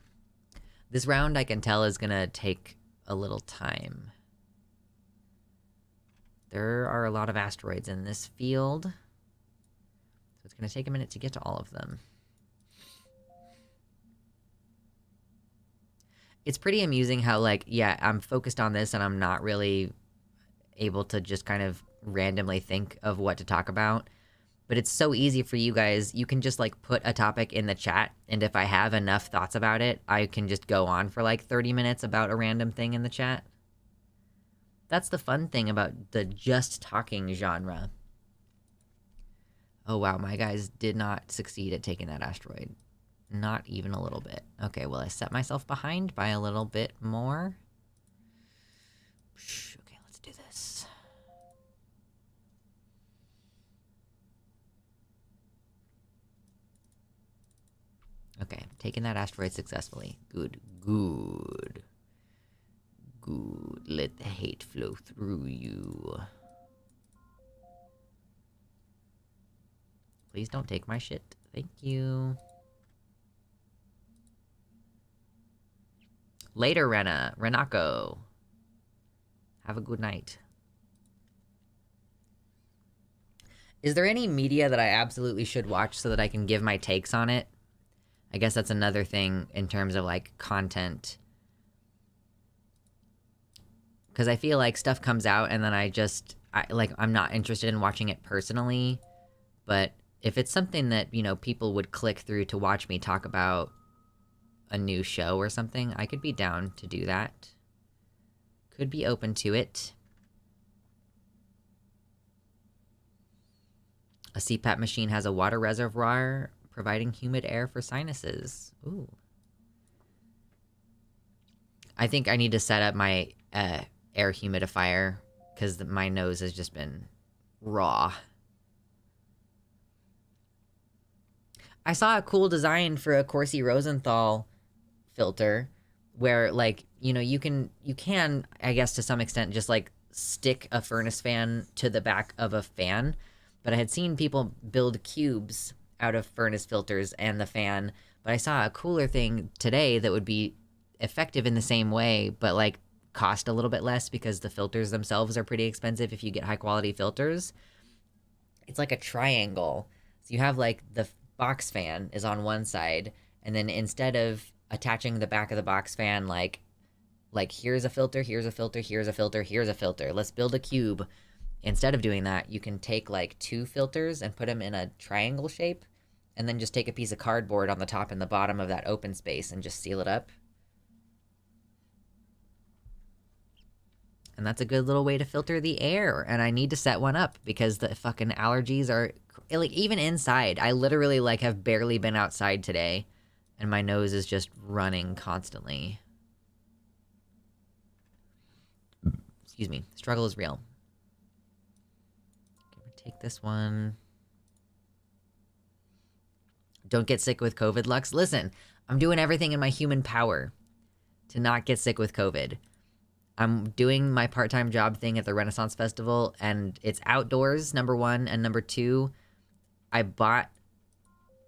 This round, I can tell, is gonna take a little time. There are a lot of asteroids in this field, so it's gonna take a minute to get to all of them. It's pretty amusing how, like, yeah, I'm focused on this and I'm not really able to just kind of randomly think of what to talk about. But it's so easy for you guys. You can just, like, put a topic in the chat, and if I have enough thoughts about it, I can just go on for, like, 30 minutes about a random thing in the chat. That's the fun thing about the just talking genre. Oh, wow, my guys did not succeed at taking that asteroid. Not even a little bit. Okay, well, I set myself behind by a little bit more. Okay, let's do this. Okay, taking that asteroid successfully. Good, good. Good. Let the hate flow through you. Please don't take my shit. Thank you. Later, Renako. Have a good night. Is there any media that I absolutely should watch so that I can give my takes on it? I guess that's another thing in terms of, like, content. Because I feel like stuff comes out and then I'm not interested in watching it personally. But if it's something that, you know, people would click through to watch me talk about a new show or something, I could be down to do that. Could be open to it. A CPAP machine has a water reservoir providing humid air for sinuses. Ooh. I think I need to set up my air humidifier because my nose has just been raw. I saw a cool design for a Corsi Rosenthal filter where, like, you know, you can, I guess to some extent, just, like, stick a furnace fan to the back of a fan. But I had seen people build cubes out of furnace filters and the fan. But I saw a cooler thing today that would be effective in the same way, but, like, cost a little bit less because the filters themselves are pretty expensive if you get high quality filters. It's like a triangle. So you have, like, the box fan is on one side, and then instead of attaching the back of the box fan like here's a filter, here's a filter, here's a filter, here's a filter, let's build a cube. Instead of doing that, you can take, like, 2 filters and put them in a triangle shape, and then just take a piece of cardboard on the top and the bottom of that open space and just seal it up. And that's a good little way to filter the air. And I need to set one up because the fucking allergies are, like, even inside. I literally, like, have barely been outside today, and my nose is just running constantly. Excuse me. Struggle is real. Okay, we'll take this one. Don't get sick with COVID, Lux. Listen, I'm doing everything in my human power to not get sick with COVID. I'm doing my part-time job thing at the Renaissance Festival, and it's outdoors, number one, and number two, I bought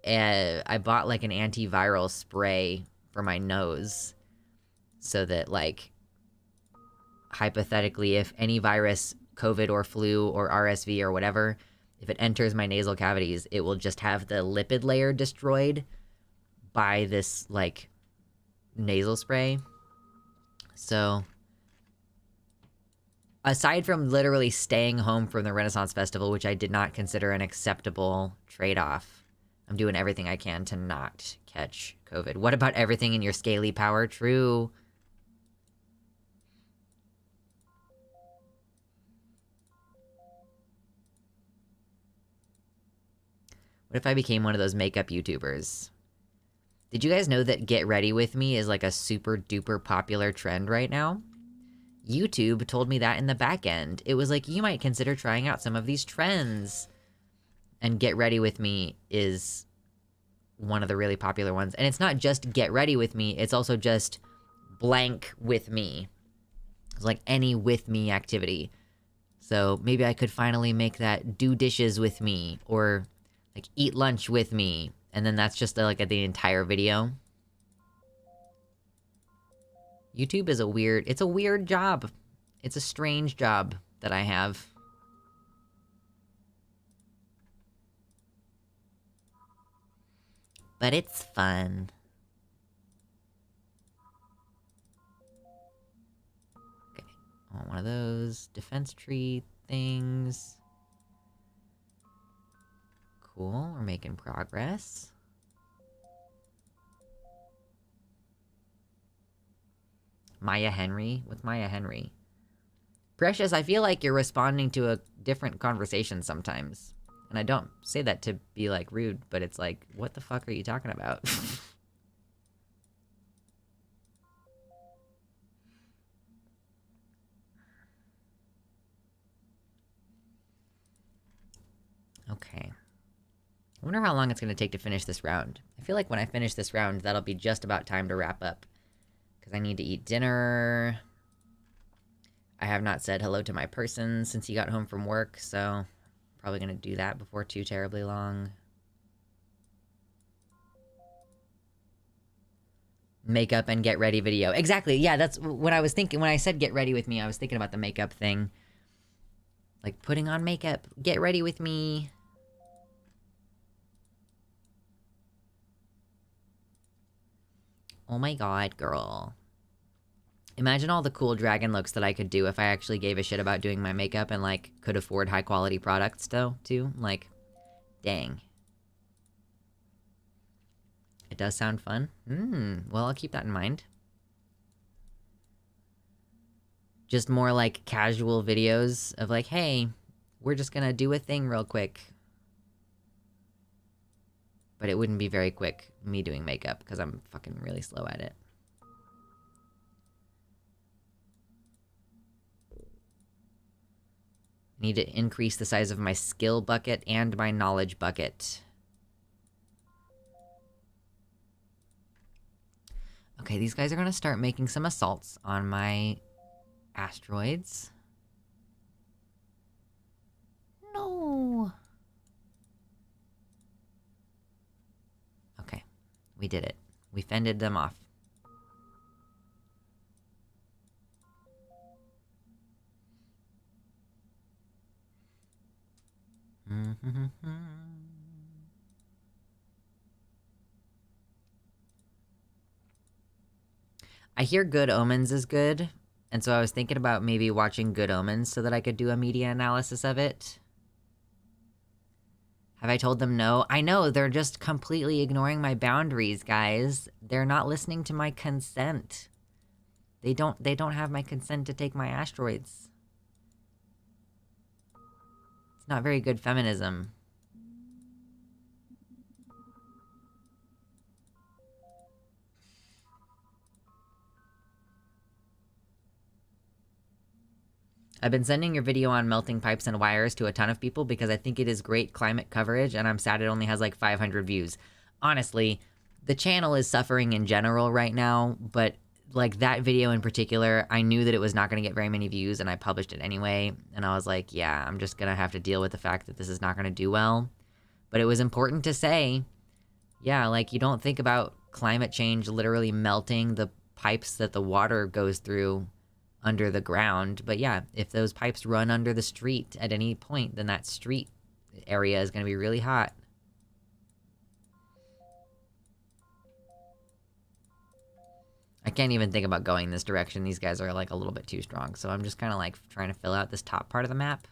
like an antiviral spray for my nose so that, like, hypothetically, if any virus, COVID or flu or RSV or whatever, if it enters my nasal cavities, it will just have the lipid layer destroyed by this, like, nasal spray. So, aside from literally staying home from the Renaissance Festival, which I did not consider an acceptable trade-off, I'm doing everything I can to not catch COVID. What about everything in your scaly power? True. What if I became one of those makeup YouTubers? Did you guys know that Get Ready With Me is like a super duper popular trend right now? YouTube told me that in the back end. It was like, you might consider trying out some of these trends. And Get Ready With Me is one of the really popular ones. And it's not just Get Ready With Me, it's also just blank with me. It's like any with me activity. So maybe I could finally make that do dishes with me, or like eat lunch with me. And then that's just like the entire video. YouTube is it's a weird job. It's a strange job that I have. But it's fun. Okay, I want one of those defense tree things. Cool, we're making progress. Maya Henry? What's Maya Henry? Precious, I feel like you're responding to a different conversation sometimes. And I don't say that to be, like, rude, but it's like, what the fuck are you talking about? Okay. I wonder how long it's going to take to finish this round. I feel like when I finish this round, that'll be just about time to wrap up. Because I need to eat dinner. I have not said hello to my person since he got home from work, so probably going to do that before too terribly long. Makeup and get ready video. Exactly, yeah, that's what I was thinking. When I said get ready with me, I was thinking about the makeup thing. Like, putting on makeup. Get ready with me. Oh my god, girl. Imagine all the cool dragon looks that I could do if I actually gave a shit about doing my makeup and, like, could afford high-quality products, though, too. Like, dang. It does sound fun. Well, I'll keep that in mind. Just more, like, casual videos of, like, hey, we're just gonna do a thing real quick. But it wouldn't be very quick, me doing makeup, because I'm fucking really slow at it. Need to increase the size of my skill bucket and my knowledge bucket. Okay, these guys are gonna start making some assaults on my asteroids. No. Okay, we did it. We fended them off. I hear Good Omens is good, and so I was thinking about maybe watching Good Omens so that I could do a media analysis of it. Have I told them no? I know, they're just completely ignoring my boundaries, guys. They're not listening to my consent. They don't have my consent to take my asteroids. It's not very good feminism. I've been sending your video on melting pipes and wires to a ton of people because I think it is great climate coverage, and I'm sad it only has like 500 views. Honestly, the channel is suffering in general right now, but like that video in particular, I knew that it was not going to get very many views, and I published it anyway. And I was like, yeah, I'm just going to have to deal with the fact that this is not going to do well. But it was important to say, yeah, like, you don't think about climate change literally melting the pipes that the water goes through under the ground. But yeah, if those pipes run under the street at any point, then that street area is going to be really hot. I can't even think about going this direction. These guys are like a little bit too strong. So I'm just kind of like trying to fill out this top part of the map.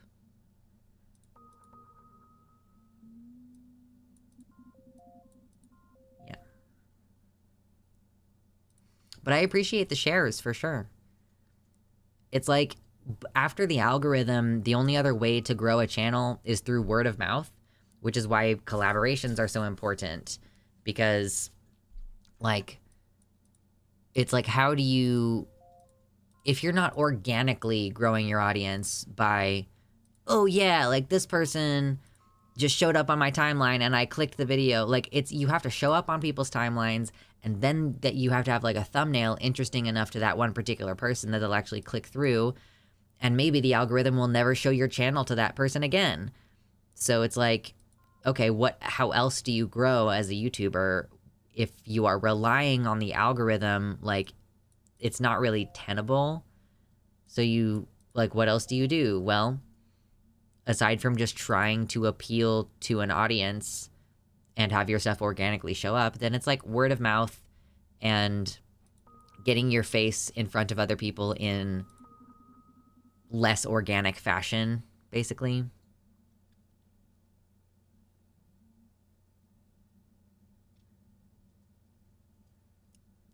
Yeah. But I appreciate the shares for sure. It's like, after the algorithm, the only other way to grow a channel is through word of mouth, which is why collaborations are so important. Because, like, it's like, how do you, if you're not organically growing your audience by, oh yeah, like this person just showed up on my timeline and I clicked the video. Like, it's, you have to show up on people's timelines, and then that you have to have like a thumbnail interesting enough to that one particular person that they'll actually click through. And maybe the algorithm will never show your channel to that person again. So it's like, okay, how else do you grow as a YouTuber if you are relying on the algorithm? Like, it's not really tenable. So you, like, what else do you do? Well, aside from just trying to appeal to an audience and have your stuff organically show up, then it's like word of mouth and getting your face in front of other people in less organic fashion, basically.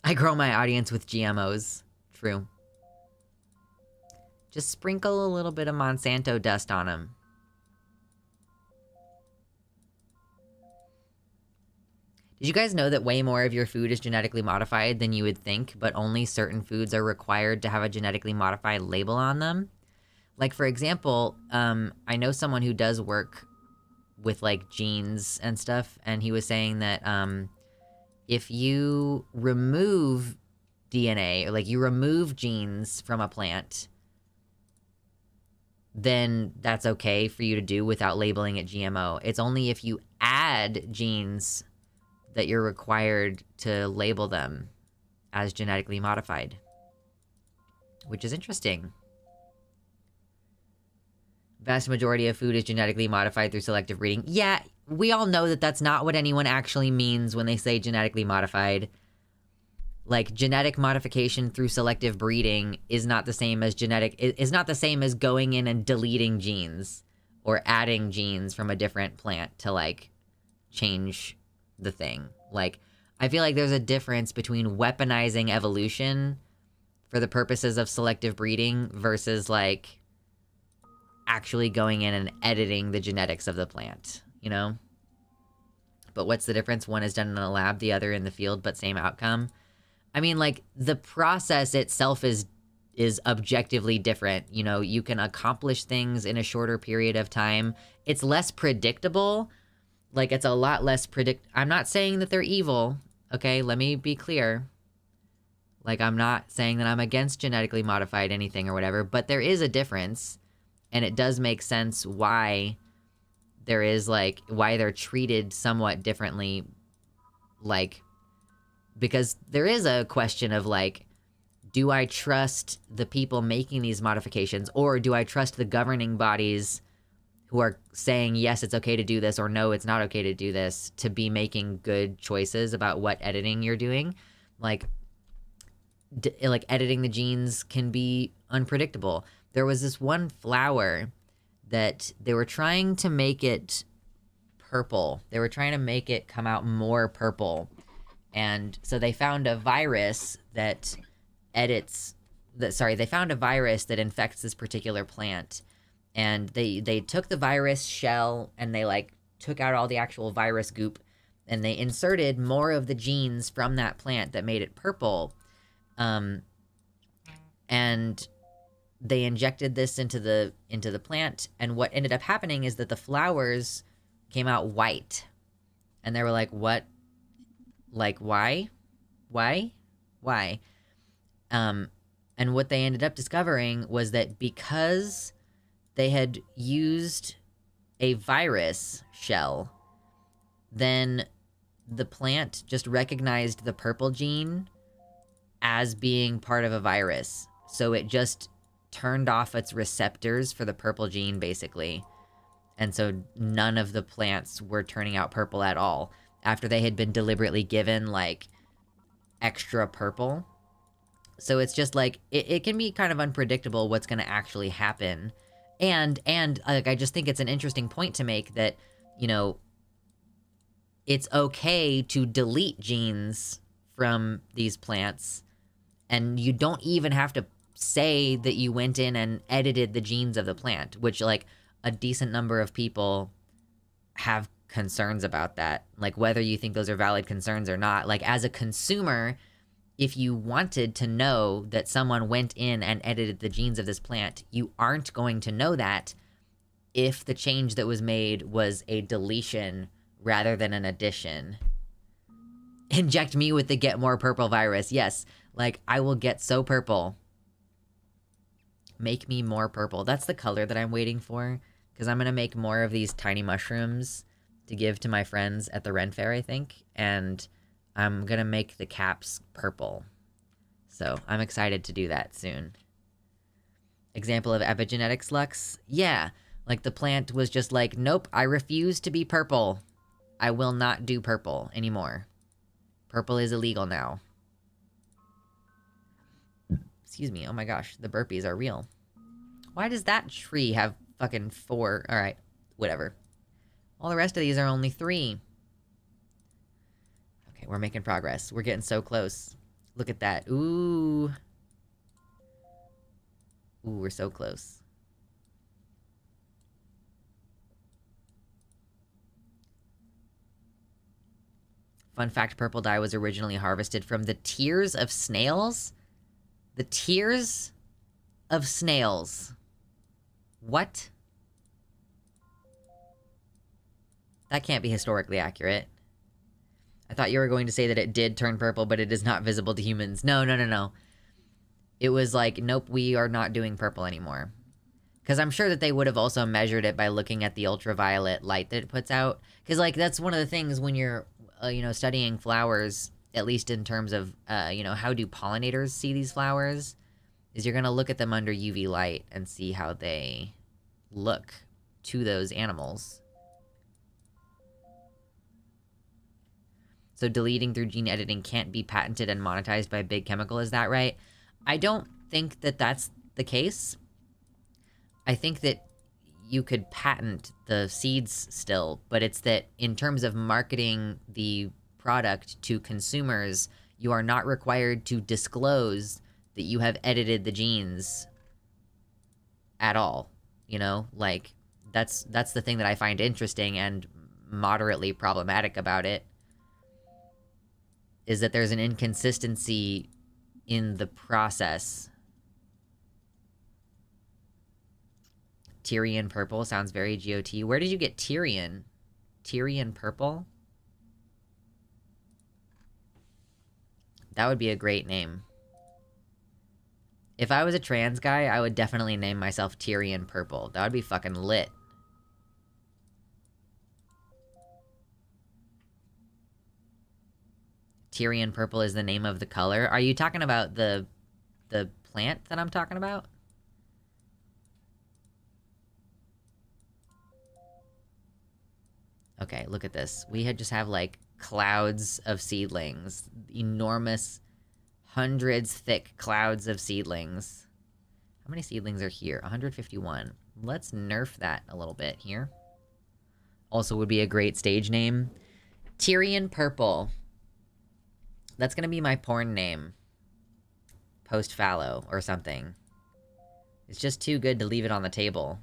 I grow my audience with GMOs. True. Just sprinkle a little bit of Monsanto dust on them. Did you guys know that way more of your food is genetically modified than you would think, but only certain foods are required to have a genetically modified label on them? Like, for example, I know someone who does work with, like, genes and stuff, and he was saying that if you remove DNA, or, like, you remove genes from a plant, then that's okay for you to do without labeling it GMO. It's only if you add genes that you're required to label them as genetically modified, which is interesting. Vast majority of food is genetically modified through selective breeding. Yeah, we all know that that's not what anyone actually means when they say genetically modified. Like, genetic modification through selective breeding is not the same as going in and deleting genes or adding genes from a different plant to, like, change the thing. Like, I feel like there's a difference between weaponizing evolution for the purposes of selective breeding versus, like, actually going in and editing the genetics of the plant, you know? But what's the difference? One is done in a lab, the other in the field, but same outcome. I mean, like, the process itself is objectively different. You know, you can accomplish things in a shorter period of time. It's less predictable. Like, it's a lot less I'm not saying that they're evil, okay? Let me be clear. Like, I'm not saying that I'm against genetically modified anything or whatever, but there is a difference, and it does make sense why there is, like, why they're treated somewhat differently, like, because there is a question of, like, do I trust the people making these modifications, or do I trust the governing bodies who are saying, yes, it's okay to do this, or no, it's not okay to do this, to be making good choices about what editing you're doing? Like, editing the genes can be unpredictable. There was this one flower that they were trying to make it purple. They were trying to make it come out more purple. And so they found a virus that they found a virus that infects this particular plant. And they took the virus shell and they, like, took out all the actual virus goop, and they inserted more of the genes from that plant that made it purple. And they injected this into the plant, and what ended up happening is that the flowers came out white. And they were like, what? Like, why? And what they ended up discovering was that because they had used a virus shell, then the plant just recognized the purple gene as being part of a virus. So it just turned off its receptors for the purple gene, basically. And so none of the plants were turning out purple at all after they had been deliberately given, like, extra purple. So it's just, like, it can be kind of unpredictable what's gonna actually happen. And like, I just think it's an interesting point to make that, you know, it's okay to delete genes from these plants, and you don't even have to say that you went in and edited the genes of the plant, which, like, a decent number of people have concerns about that. Like, whether you think those are valid concerns or not, like, as a consumer, if you wanted to know that someone went in and edited the genes of this plant, you aren't going to know that if the change that was made was a deletion rather than an addition. Inject me with the get more purple virus. Yes, like, I will get so purple. Make me more purple. That's the color that I'm waiting for, because I'm gonna make more of these tiny mushrooms to give to my friends at the Ren Fair, I think, and I'm gonna make the caps purple. So I'm excited to do that soon. Example of epigenetics, Lux? Yeah, like, the plant was just like, nope, I refuse to be purple. I will not do purple anymore. Purple is illegal now. Excuse me, oh my gosh, the burpees are real. Why does that tree have fucking 4? Alright, whatever. All the rest of these are only 3. Okay, we're making progress. We're getting so close. Look at that. Ooh. Ooh, we're so close. Fun fact, purple dye was originally harvested from the tears of snails? The tears of snails. What? That can't be historically accurate. I thought you were going to say that it did turn purple, but it is not visible to humans. No, no, no, no. It was like, nope, we are not doing purple anymore. Because I'm sure that they would have also measured it by looking at the ultraviolet light that it puts out. Because, like, that's one of the things when you're, you know, studying flowers, at least in terms of, you know, how do pollinators see these flowers, is you're going to look at them under UV light and see how they look to those animals. So deleting through gene editing can't be patented and monetized by big chemical, is that right? I don't think that that's the case. I think that you could patent the seeds still, but it's that in terms of marketing the product to consumers, you are not required to disclose that you have edited the genes at all. You know, like, that's the thing that I find interesting and moderately problematic about it, is that there's an inconsistency in the process. Tyrian purple sounds very GOT. Where did you get Tyrian? Tyrian purple? That would be a great name. If I was a trans guy, I would definitely name myself Tyrian purple. That would be fucking lit. Tyrian purple is the name of the color. Are you talking about the plant that I'm talking about? Okay, look at this. We just have, like, clouds of seedlings. Enormous, hundreds thick clouds of seedlings. How many seedlings are here? 151. Let's nerf that a little bit here. Also would be a great stage name. Tyrian purple. That's gonna be my porn name. Post-fallow or something. It's just too good to leave it on the table.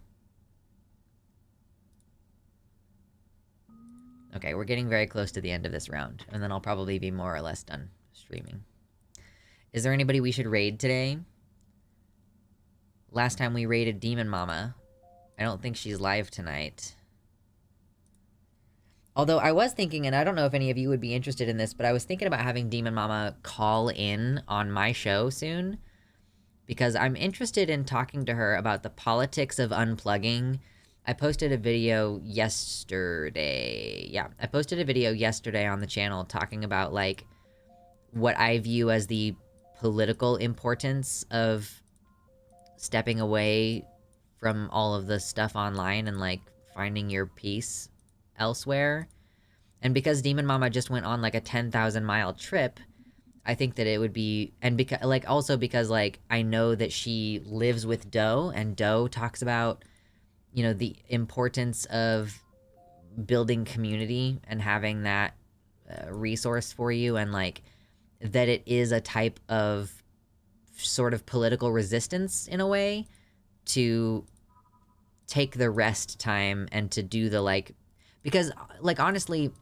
Okay, we're getting very close to the end of this round, and then I'll probably be more or less done streaming. Is there anybody we should raid today? Last time we raided Demon Mama. I don't think she's live tonight. Although I was thinking, and I don't know if any of you would be interested in this, but I was thinking about having Demon Mama call in on my show soon, because I'm interested in talking to her about the politics of unplugging. I posted a video yesterday. Yeah, I posted a video yesterday on the channel talking about, like, what I view as the political importance of stepping away from all of the stuff online and, like, finding your peace elsewhere. And because Demon Mama just went on, like, a 10,000-mile trip, I think that it would be... And because, like, also because, like, I know that she lives with Doe, and Doe talks about, you know, the importance of building community and having that resource for you, and, like, that it is a type of sort of political resistance, in a way, to take the rest time and to do the, like... Because, like, honestly,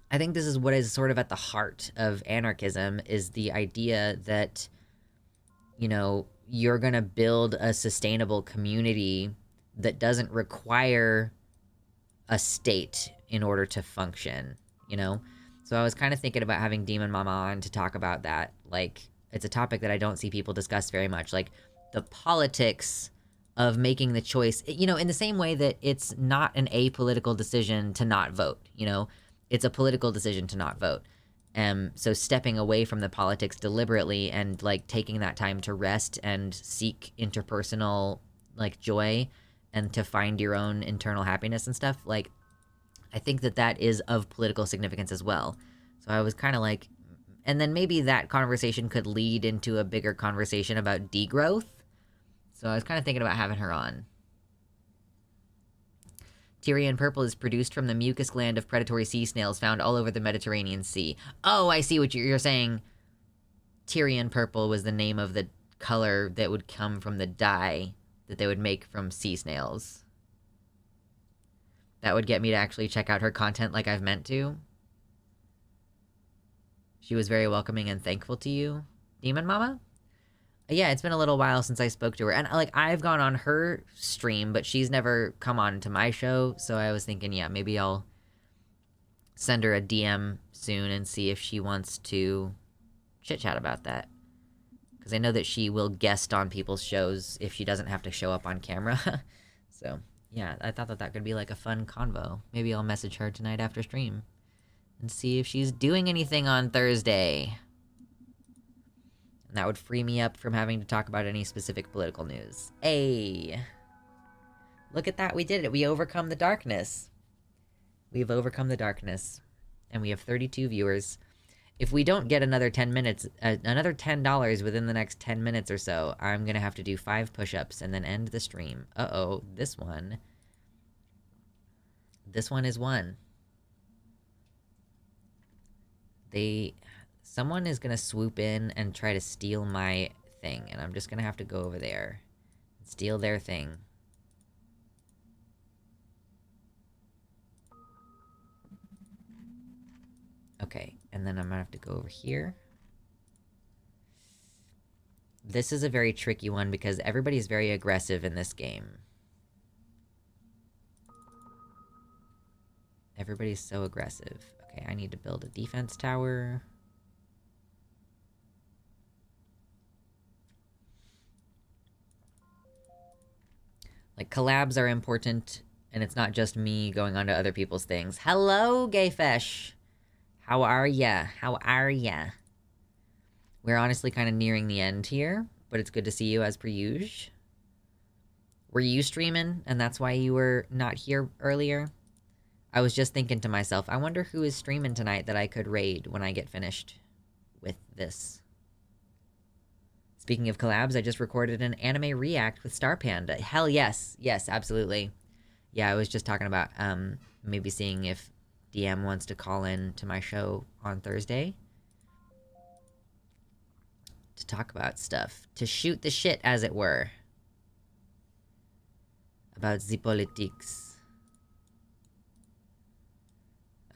I think this is what is sort of at the heart of anarchism, is the idea that, you know, you're gonna build a sustainable community that doesn't require a state in order to function, you know? So I was kind of thinking about having Demon Mama on to talk about that. Like, it's a topic that I don't see people discuss very much. Like, the politics of making the choice, you know, in the same way that it's not an apolitical decision to not vote, you know? It's a political decision to not vote. So stepping away from the politics deliberately and, like, taking that time to rest and seek interpersonal, like, joy and to find your own internal happiness and stuff, like, I think that that is of political significance as well. So I was kind of like... And then maybe that conversation could lead into a bigger conversation about degrowth. So I was kind of thinking about having her on. Tyrian purple is produced from the mucus gland of predatory sea snails found all over the Mediterranean Sea. Oh, I see what you're saying. Tyrian purple was the name of the color that would come from the dye that they would make from sea snails. That would get me to actually check out her content like I've meant to. She was very welcoming and thankful to you, Demon Mama? Yeah, it's been a little while since I spoke to her. And, like, I've gone on her stream, but she's never come on to my show. So I was thinking, yeah, maybe I'll send her a DM soon and see if she wants to chit-chat about that. Because I know that she will guest on people's shows if she doesn't have to show up on camera. So, yeah, I thought that that could be, like, a fun convo. Maybe I'll message her tonight after stream and see if she's doing anything on Thursday. And that would free me up from having to talk about any specific political news. Hey! Look at that, we did it. We overcome the darkness. We've overcome the darkness. And we have 32 viewers. If we don't get another 10 minutes, another $10 within the next 10 minutes or so, I'm gonna have to do 5 push-ups and then end the stream. Uh-oh, this one. This one is one. Someone is gonna swoop in and try to steal my thing, and I'm just gonna have to go over there and steal their thing. Okay, and then I'm gonna have to go over here. This is a very tricky one because everybody's very aggressive in this game. Everybody's so aggressive. Okay, I need to build a defense tower. Like, collabs are important, and it's not just me going onto other people's things. Hello, Gayfesh! How are ya? How are ya? We're honestly kind of nearing the end here, but it's good to see you as per usual. Were you streaming, and that's why you were not here earlier? I was just thinking to myself, I wonder who is streaming tonight that I could raid when I get finished with this. Speaking of collabs, I just recorded an anime react with Star Panda. Hell yes. Yes, absolutely. Yeah, I was just talking about maybe seeing if DM wants to call in to my show on Thursday to talk about stuff. To shoot the shit, as it were. About the politics.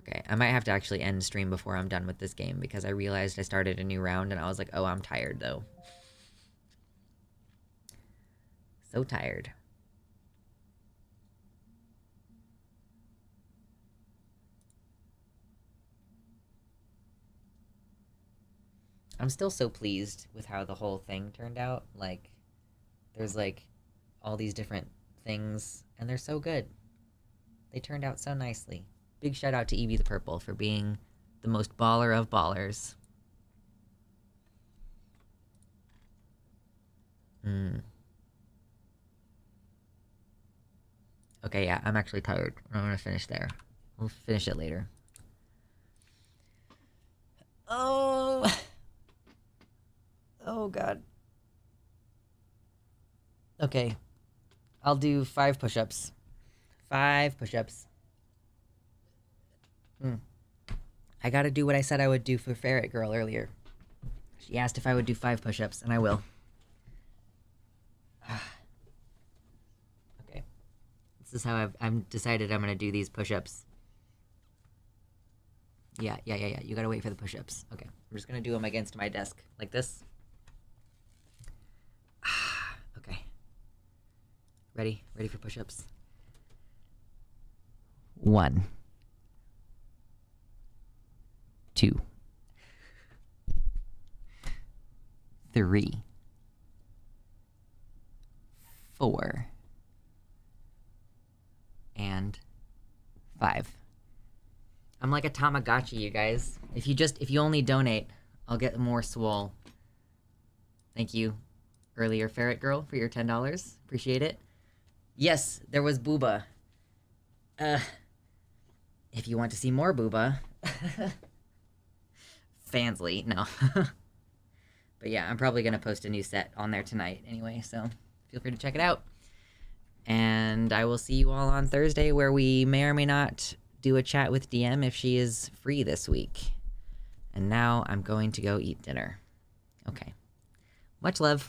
Okay, I might have to actually end stream before I'm done with this game because I realized I started a new round and I was like, oh, I'm tired though. So tired. I'm still so pleased with how the whole thing turned out. Like, there's like all these different things, and they're so good. They turned out so nicely. Big shout out to Evie the Purple for being the most baller of ballers. Okay, yeah, I'm actually tired. I'm gonna finish there. We'll finish it later. Oh. Oh, God. Okay. I'll do 5 push-ups. 5 push-ups. I gotta do what I said I would do for Ferret Girl earlier. She asked if I would do 5 push-ups, and I will. Okay. This is how I've decided I'm gonna do these push-ups. Yeah. You gotta wait for the push-ups. Okay. I'm just gonna do them against my desk, like this. Okay. Ready? Ready for push-ups? 1, 2, 3, 4, and 5. I'm like a Tamagotchi, you guys. If you only donate, I'll get more swole. Thank you, earlier Ferret Girl, for your $10. Appreciate it. Yes, there was Booba. If you want to see more Booba, Fansly, no. But yeah, I'm probably gonna post a new set on there tonight anyway, so feel free to check it out. And I will see you all on Thursday, where we may or may not do a chat with DM if she is free this week. And now I'm going to go eat dinner. Okay. Much love.